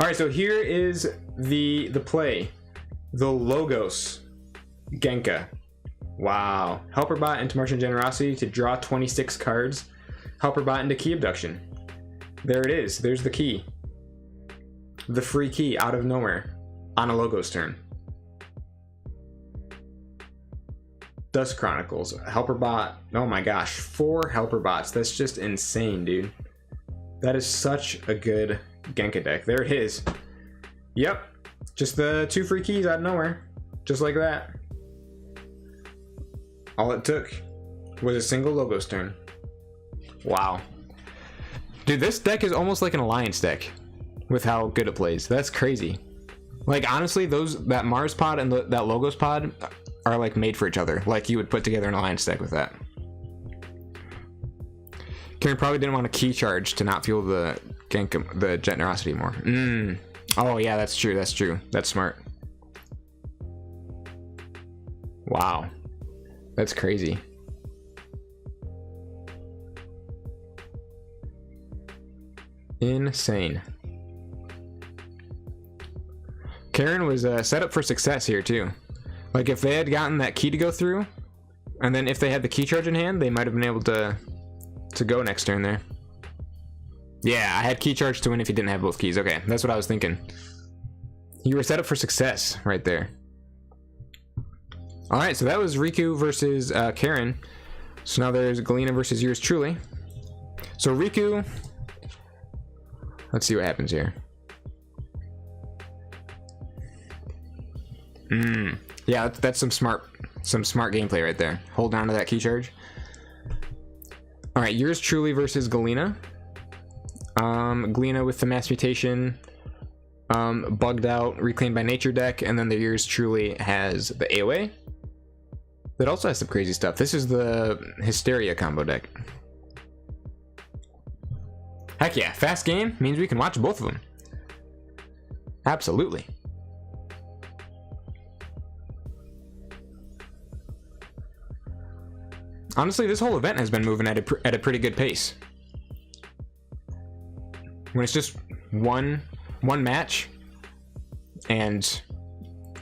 Alright, so here is the play. The Logos Genka. Wow. Helper bot into Martian Generosity to draw 26 cards. Helper bot into Key Abduction. There it is. There's the key. The free key out of nowhere on a Logos turn. Dust Chronicles, Helper bot. Oh my gosh, 4 Helper bots. That's just insane, dude. That is such a good Genka deck. There it is. Yep, just the 2 free keys out of nowhere, just like that. All it took was a single Logos turn. Wow. Dude, this deck is almost like an Alliance deck with how good it plays. That's crazy. Like, honestly, that Mars pod and that Logos pod are like made for each other. Like you would put together an alliance deck with that. Karen probably didn't want a key charge to not fuel the generosity more. Oh yeah, that's true. That's true. That's smart. Wow, that's crazy. Insane. Karen was set up for success here too. Like if they had gotten that key to go through, and then if they had the key charge in hand, they might have been able to go next turn there. Yeah, I had key charge to win if you didn't have both keys. Okay, that's what I was thinking. You were set up for success right there. All right, so that was Riku versus Karen. So now there's Galena versus yours truly. So Riku, let's see what happens here. Yeah, that's some smart gameplay right there. Hold on to that key charge. All right, yours truly versus Galena. Galena with the mass mutation, bugged out, reclaimed by nature deck, and then the yours truly has the AoE. That also has some crazy stuff. This is the Hysteria combo deck. Heck yeah, fast game means we can watch both of them. Absolutely. Honestly, this whole event has been moving at a pretty good pace. When it's just one match and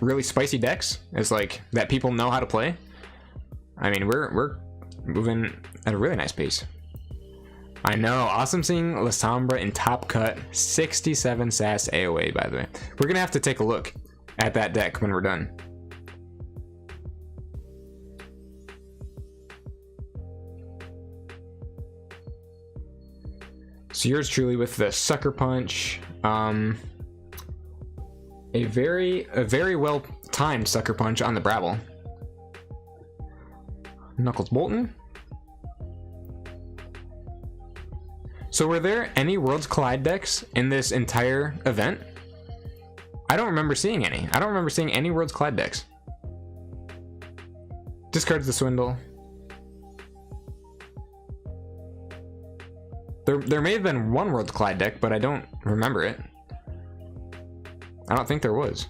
really spicy decks, it's like that people know how to play. I mean, we're moving at a really nice pace. I know, awesome seeing La Sombra in top cut, 67 SAS AoE, by the way. We're gonna have to take a look at that deck when we're done. So yours truly with the Sucker Punch, a very well timed Sucker Punch on the Brabble. Knuckles Bolton. So were there any Worlds Collide decks in this entire event? I don't remember seeing any. I don't remember seeing any Worlds Collide decks. Discards the Swindle. There may have been one Worlds Collide deck, but I don't remember it. I don't think there was.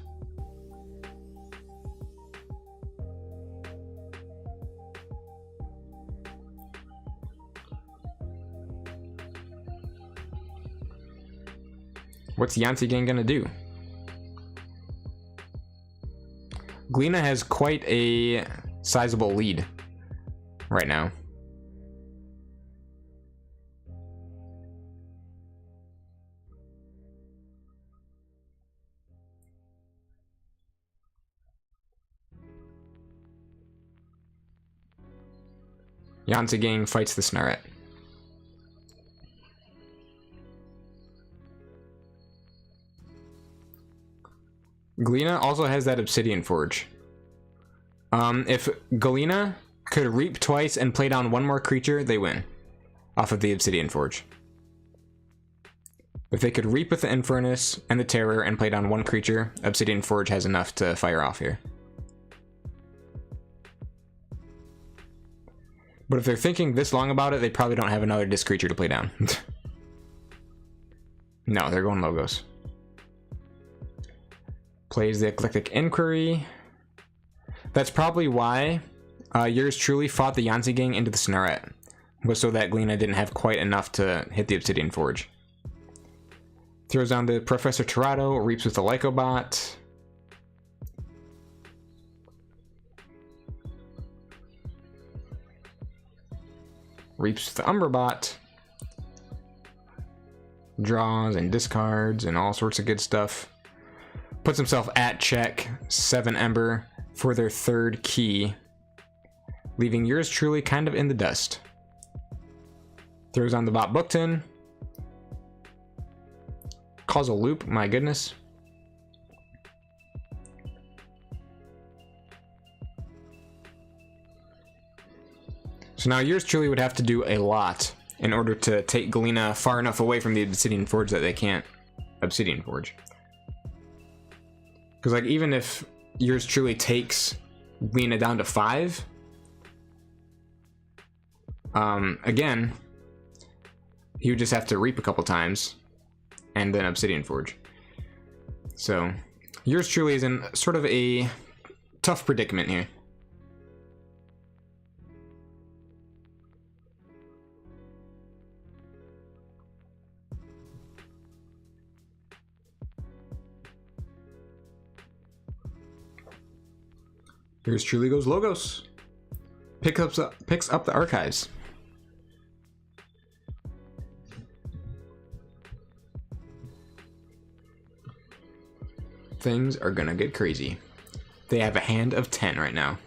What's Yancy Gang gonna do? Galena has quite a sizable lead right now. Yancy Gang fights the Snarret. Galena also has that Obsidian Forge. If Galena could reap twice and play down one more creature, they win off of the Obsidian Forge. If they could reap with the Infernus and the Terror and play down one creature, Obsidian Forge has enough to fire off here. But if they're thinking this long about it, they probably don't have another disc creature to play down. No, they're going Logos. Plays the Eclectic Inquiry. That's probably why yours truly fought the Yancy Gang into the Snarret, was so that Galena didn't have quite enough to hit the Obsidian Forge. Throws down the Professor Tirado, reaps with the Lycobot. Reaps with the Umberbot. Draws and discards and all sorts of good stuff. Puts himself at check, 7 Ember for their 3rd key, leaving yours truly kind of in the dust. Throws on the Bot Bookton. Causal Loop, my goodness. So now yours truly would have to do a lot in order to take Galena far enough away from the Obsidian Forge that they can't Obsidian Forge. Because like even if yours truly takes Gleena down to 5. Again, he would just have to reap a couple times, and then Obsidian Forge. So, yours truly is in sort of a tough predicament here. Yours truly goes Logos. Picks up the archives. Things are gonna get crazy. They have a hand of 10 right now.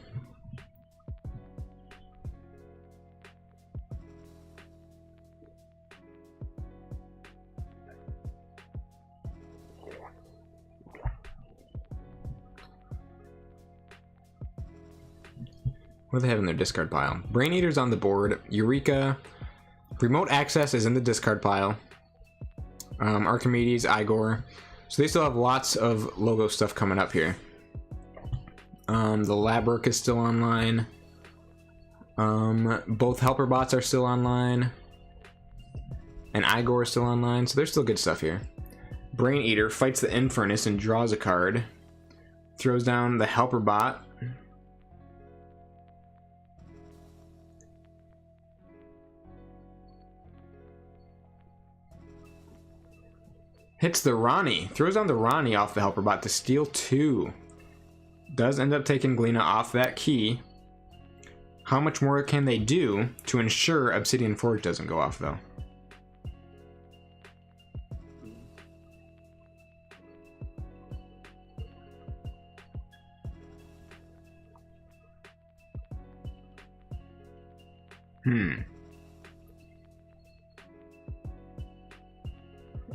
What do they have in their discard pile? Brain Eater's on the board. Eureka. Remote Access is in the discard pile. Archimedes, Igor. So they still have lots of logo stuff coming up here. The lab work is still online. Both helper bots are still online. And Igor is still online. So there's still good stuff here. Brain Eater fights the Infernus and draws a card. Throws down the helper bot. Hits the Ronnie. Throws down the Ronnie off the helper bot to steal 2. Does end up taking Gleena off that key. How much more can they do to ensure Obsidian Forge doesn't go off, though?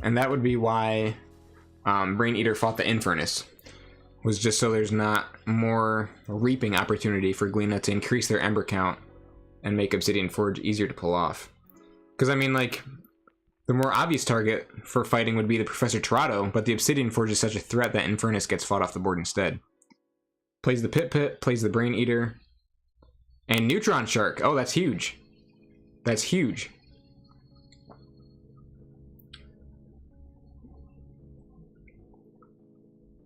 And that would be why Brain Eater fought the Infernus. Was just so there's not more reaping opportunity for Gleena to increase their Ember count and make Obsidian Forge easier to pull off. Because, I mean, like, the more obvious target for fighting would be the Professor Torado, but the Obsidian Forge is such a threat that Infernus gets fought off the board instead. Plays the Pit, plays the Brain Eater. And Neutron Shark. Oh, that's huge. That's huge.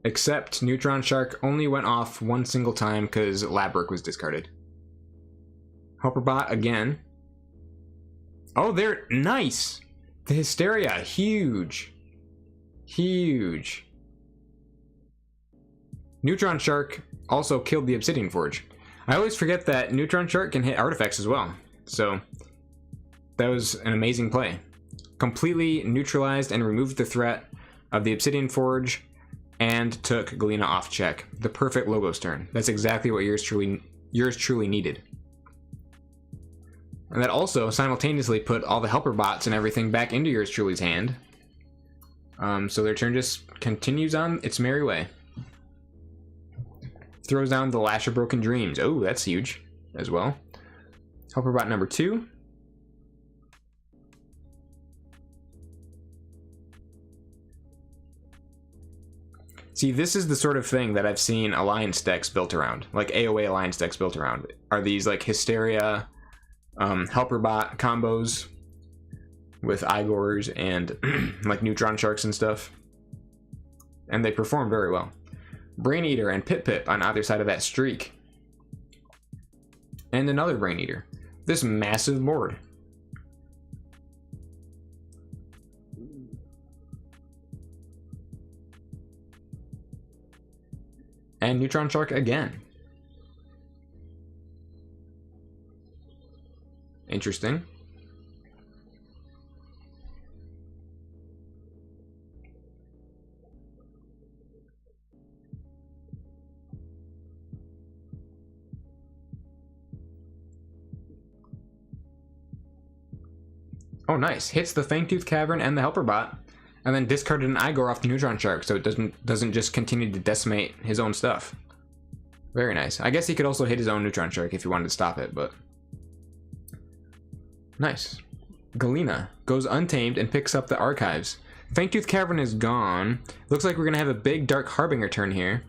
Except Neutron Shark only went off one single time because lab work was discarded. Helperbot again. Oh, they're nice. The Hysteria, huge. Huge. Neutron Shark also killed the Obsidian Forge. I always forget that Neutron Shark can hit artifacts as well. So that was an amazing play. Completely neutralized and removed the threat of the Obsidian Forge and took Gleena off check. The perfect Logos turn. That's exactly what yours truly needed. And that also simultaneously put all the helper bots and everything back into yours truly's hand. So their turn just continues on its merry way. Throws down the Lash of Broken Dreams. Oh, that's huge as well. Helper bot number 2. See, this is the sort of thing that I've seen alliance decks built around, like AoA alliance decks built around. Are these like Hysteria, helper bot combos with Igors and like Neutron Sharks and stuff, and they perform very well. Brain Eater and Pip on either side of that streak, and another Brain Eater. This massive board. And Neutron Shark again. Interesting. Oh, nice. Hits the Fangtooth Cavern and the Helper Bot, and then discarded an Igor off the Neutron Shark, so it doesn't just continue to decimate his own stuff. Very nice. I guess he could also hit his own Neutron Shark if he wanted to stop it, but nice. Gleena goes untamed and picks up the archives. Fangtooth Cavern is gone. Looks like we're gonna have a big Dark Harbinger turn here,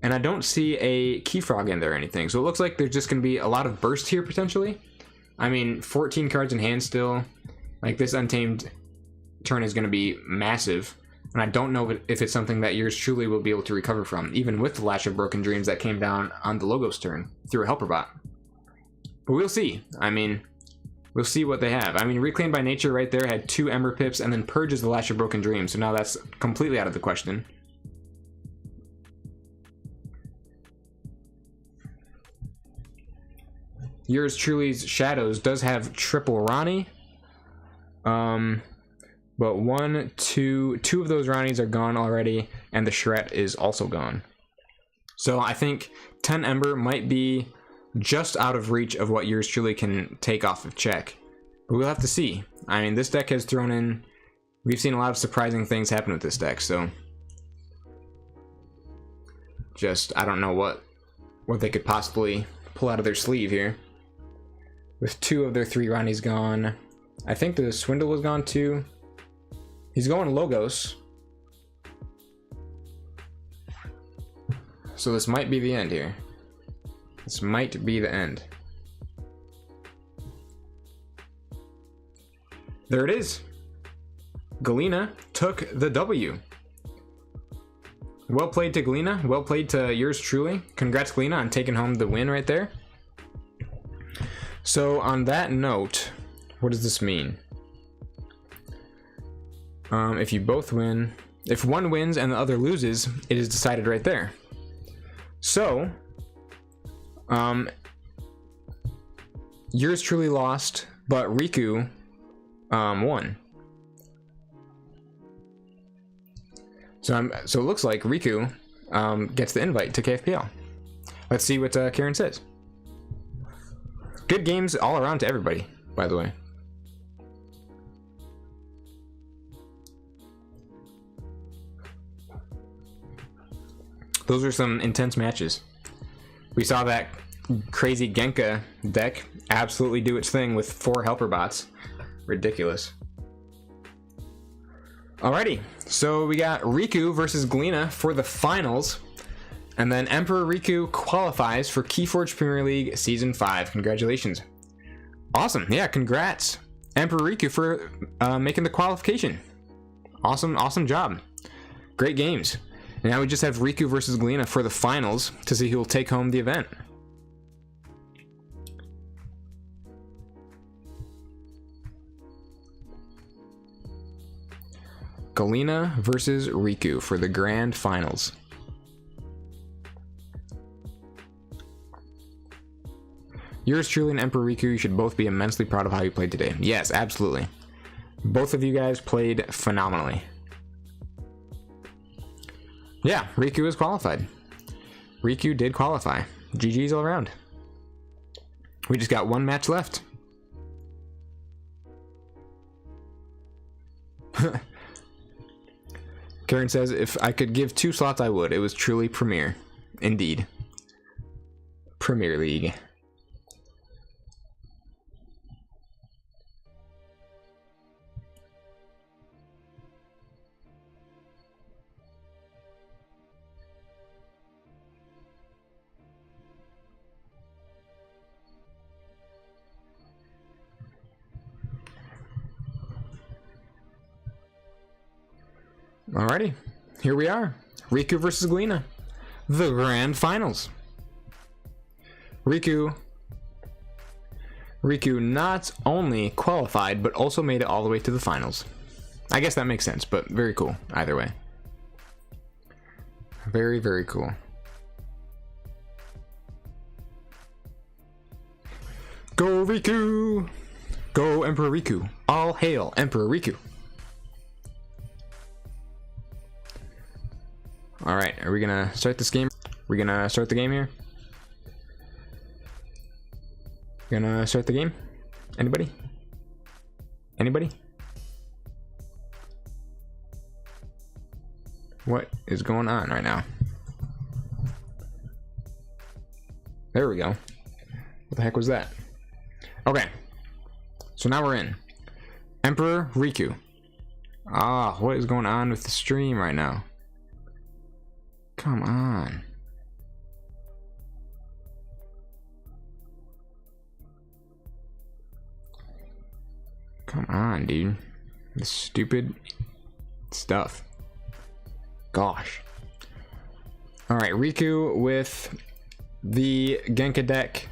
and I don't see a key frog in there or anything. So it looks like there's just going to be a lot of burst here potentially. I mean, 14 cards in hand still. Like, this Untamed turn is going to be massive. And I don't know if it's something that yours truly will be able to recover from, even with the Lash of Broken Dreams that came down on the Logos turn through a Helper Bot. But we'll see. I mean, we'll see what they have. I mean, Reclaim by Nature right there had 2 Ember Pips and then purges the Lash of Broken Dreams, so now that's completely out of the question. Yours truly's Shadows does have triple Ronnie. But 2 of those Ronnies are gone already, and the Charette is also gone. So I think 10 Ember might be just out of reach of what yours truly can take off of check. But we'll have to see. I mean, this deck has thrown in... We've seen a lot of surprising things happen with this deck, so... Just, I don't know what they could possibly pull out of their sleeve here. With 2 of their 3 Ronnies gone. I think the Swindle was gone too. He's going Logos. So this might be the end here. This might be the end. There it is. Galena took the W. Well played to Galena. Well played to yours truly. Congrats, Galena, on taking home the win right there. So on that note, what does this mean? If you both win, if one wins and the other loses, it is decided right there. So, yours truly lost, but Riku won. So it looks like Riku gets the invite to KFPL. Let's see what Karen says. Good games all around to everybody, by the way. Those are some intense matches. We saw that crazy Genka deck absolutely do its thing with 4 Helper Bots. Ridiculous. Alrighty, so we got Riku versus Galena for the finals. And then Emperor Riku qualifies for KeyForge Premiere League Season 5. Congratulations. Awesome. Yeah, congrats, Emperor Riku, for making the qualification. Awesome job. Great games. And now we just have Riku versus Galena for the finals to see who will take home the event. Galena versus Riku for the grand finals. Yours truly and Emperor Riku, you should both be immensely proud of how you played today. Yes, absolutely. Both of you guys played phenomenally. Yeah, Riku is qualified. Riku did qualify. GG's all around. We just got one match left. Karen says, if I could give 2 slots, I would. It was truly Premier. Indeed. Premier League. Alrighty, here we are. Riku versus Galena. The grand finals. Riku not only qualified, but also made it all the way to the finals. I guess that makes sense, but very cool either way. Very, very cool. Go Riku! Go Emperor Riku. All hail Emperor Riku. Alright, are we gonna start this game? We're gonna start the game here? Gonna start the game? Anybody? Anybody? What is going on right now? There we go. What the heck was that? Okay. So now we're in. Emperor Riku. What is going on with the stream right now? Come on. dude. This stupid stuff. Gosh. Alright, Riku with the Genka deck,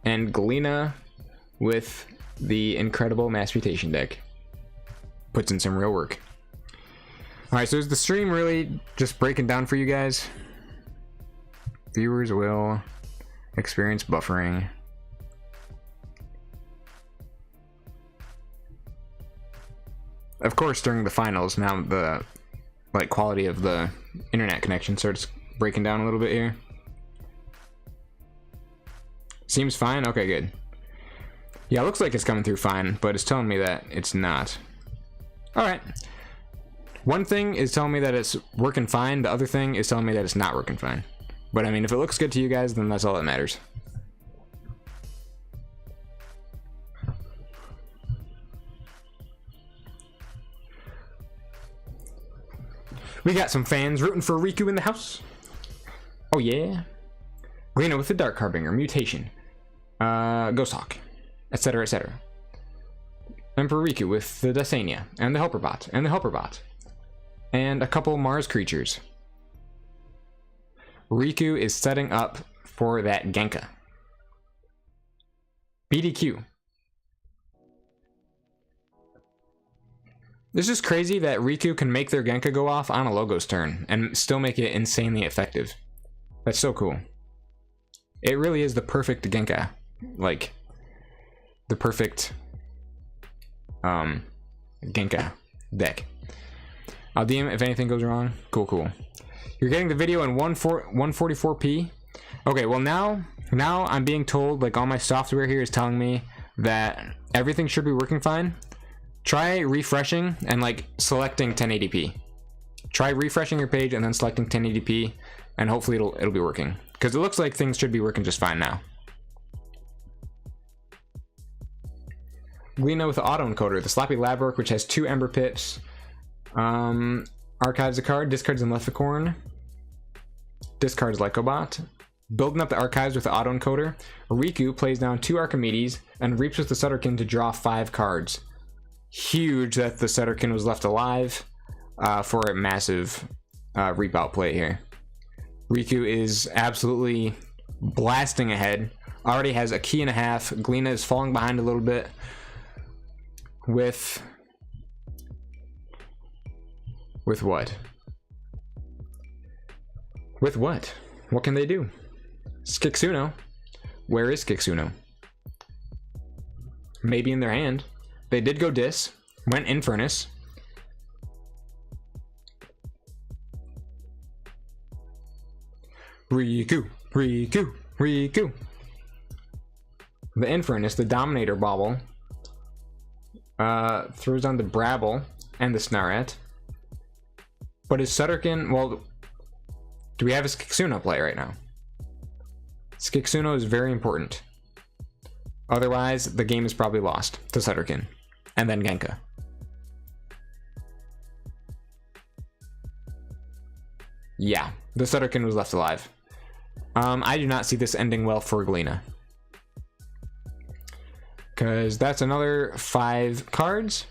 and Galena with the incredible Mass Mutation deck. Puts in some real work. Alright, so is the stream really just breaking down for you guys? Viewers will experience buffering. Of course, during the finals, now the quality of the internet connection starts breaking down a little bit here. Seems fine? Okay, good. Yeah, it looks like it's coming through fine, but it's telling me that it's not. Alright. One thing is telling me that it's working fine, the other thing is telling me that it's not working fine. But I mean, if it looks good to you guys, then that's all that matters. We got some fans rooting for Riku in the house. Oh yeah. Galena with the Dark Harbinger, Mutation, Ghost Hawk, etc, etc. Emperor Riku with the Dasania, and the Helper Bot, and the Helper Bot. And a couple Mars creatures. Riku is setting up for that Genka. BDQ. It's just crazy that Riku can make their Genka go off on a Logos turn and still make it insanely effective. That's so cool. It really is the perfect Genka. Like, the perfect Genka deck. I'll DM if anything goes wrong. Cool, cool. You're getting the video in 144p. Okay, well now I'm being told, like, all my software here is telling me that everything should be working fine. Try refreshing and like selecting 1080p. Try refreshing your page and then selecting 1080p, and hopefully it'll be working. Because it looks like things should be working just fine now. Galena with the auto encoder, the Sloppy Labwork, which has 2 Ember Pits. Archives a card, discards Maleficorn, discards Lycobot. Building up the archives with the auto encoder, Riku plays down 2 Archimedes and reaps with the Sutterkin to draw 5 cards. Huge that the Sutterkin was left alive for a massive reap out play here. Riku is absolutely blasting ahead. Already has a key and a half. Galena is falling behind a little bit with what? With what? What can they do? Skixuno. Where is Skixuno? Maybe in their hand. They did go Dis. Went Infernus. Riku. Riku. Riku. The Infernus, the Dominator Bauble. Throws on the Brabble and the Snaret. But his Sutterkin, well, do we have a Skixuno play right now? Skixuno is very important. Otherwise, the game is probably lost to Sutterkin. And then Genka. Yeah, the Sutterkin was left alive. I do not see this ending well for Galena. Because that's another 5 cards.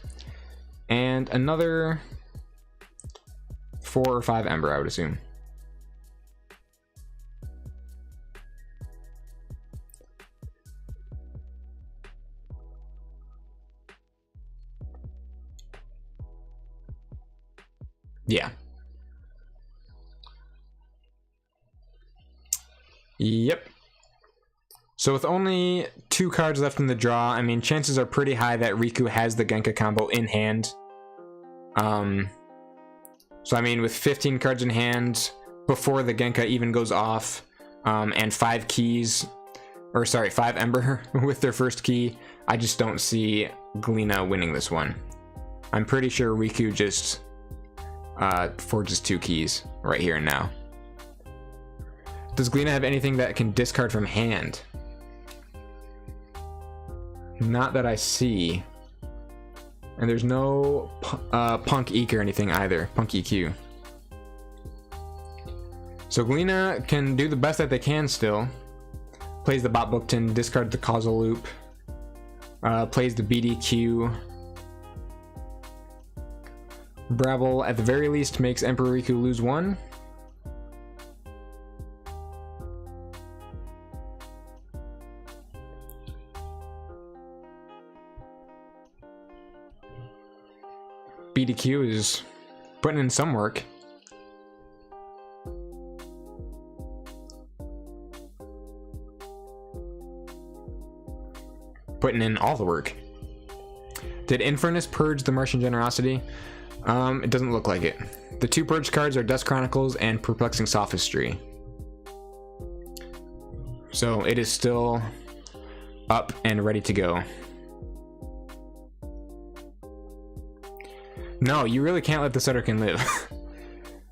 And another 4 or 5 Ember, I would assume. Yeah. Yep. So with only 2 cards left in the draw, I mean, chances are pretty high that Riku has the Genka combo in hand. So I mean, with 15 cards in hand before the Genka even goes off, and 5 keys, or sorry, 5 Ember with their first key, I just don't see Galena winning this one. I'm pretty sure Riku just forges 2 keys right here and now. Does Galena have anything that can discard from hand? Not that I see. And there's no Punk Eek or anything either. Punk EQ. So Galena can do the best that they can still. Plays the Bot Bookton, discards the Causal Loop. Plays the BDQ. Bravel at the very least makes Emperor Riku lose 1. BDQ is putting in some work. Putting in all the work. Did Infernus purge the Martian Generosity? It doesn't look like it. The 2 purge cards are Dust Chronicles and Perplexing Sophistry. So it is still up and ready to go. No, you really can't let the Sutterkin live.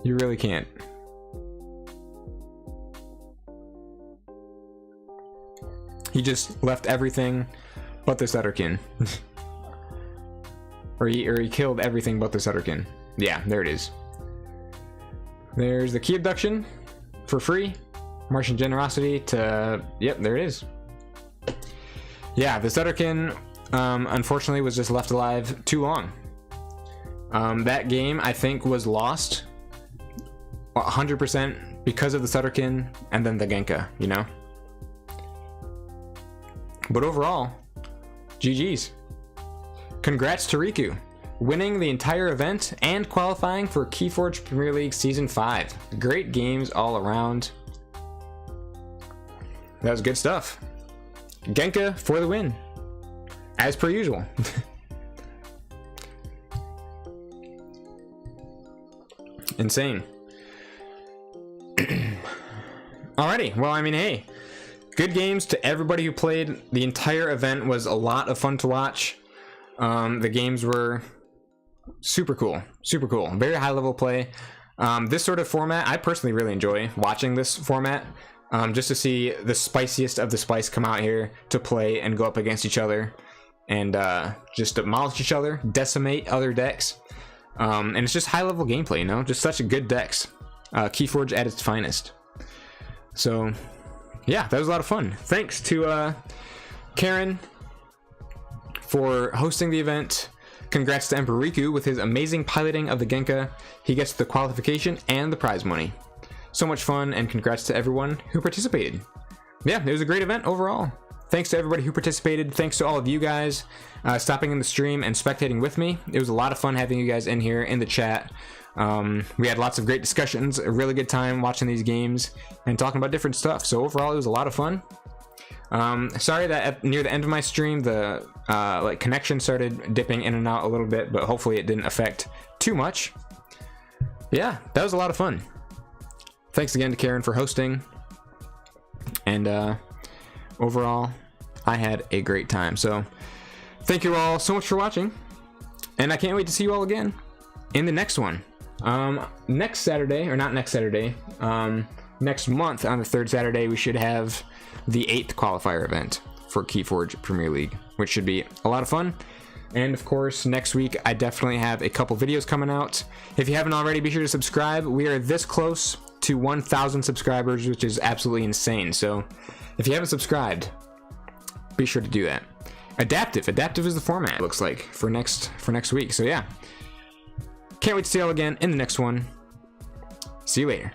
You really can't. He just left everything but the Sutterkin. or he killed everything but the Sutterkin. Yeah, there it is. There's the Key Abduction for free. Martian Generosity to... Yep, there it is. Yeah, the Sutterkin unfortunately was just left alive too long. That game, I think, was lost 100% because of the Sutterkin and then the Genka, you know? But overall, GG's. Congrats to Riku, winning the entire event and qualifying for KeyForge Premiere League Season 5. Great games all around. That was good stuff. Genka for the win, as per usual. Insane. Alrighty, well, I mean, hey, good games to everybody who played. The entire event was a lot of fun to watch. The games were super cool, very high level play. This sort of format, I personally really enjoy watching this format, just to see the spiciest of the spice come out here to play and go up against each other and just demolish each other, decimate other decks. And it's just high level gameplay, you know, just such a good decks. KeyForge at its finest. So yeah, that was a lot of fun. Thanks to Karen for hosting the event. Congrats to Emperor Riku with his amazing piloting of the Genka. He gets the qualification and the prize money. So much fun, and congrats to everyone who participated. Yeah, it was a great event overall. Thanks to everybody who participated. Thanks to all of you guys stopping in the stream and spectating with me. It was a lot of fun having you guys in here in the chat. We had lots of great discussions, a really good time watching these games and talking about different stuff. So overall, it was a lot of fun. Sorry that near the end of my stream, the like connection started dipping in and out a little bit, but hopefully it didn't affect too much. Yeah, that was a lot of fun. Thanks again to Karen for hosting. And overall, I had a great time. So thank you all so much for watching, and I can't wait to see you all again in the next one. Next Saturday, or not next Saturday, next month on the 3rd Saturday, we should have the 8th qualifier event for KeyForge Premiere League, which should be a lot of fun. And of course, next week I definitely have a couple videos coming out. If you haven't already, be sure to subscribe. We are this close to 1,000 subscribers, which is absolutely insane. So if you haven't subscribed, be sure to do that. Adaptive is the format, it looks like, for next week. So yeah, can't wait to see you all again in the next one. See you later.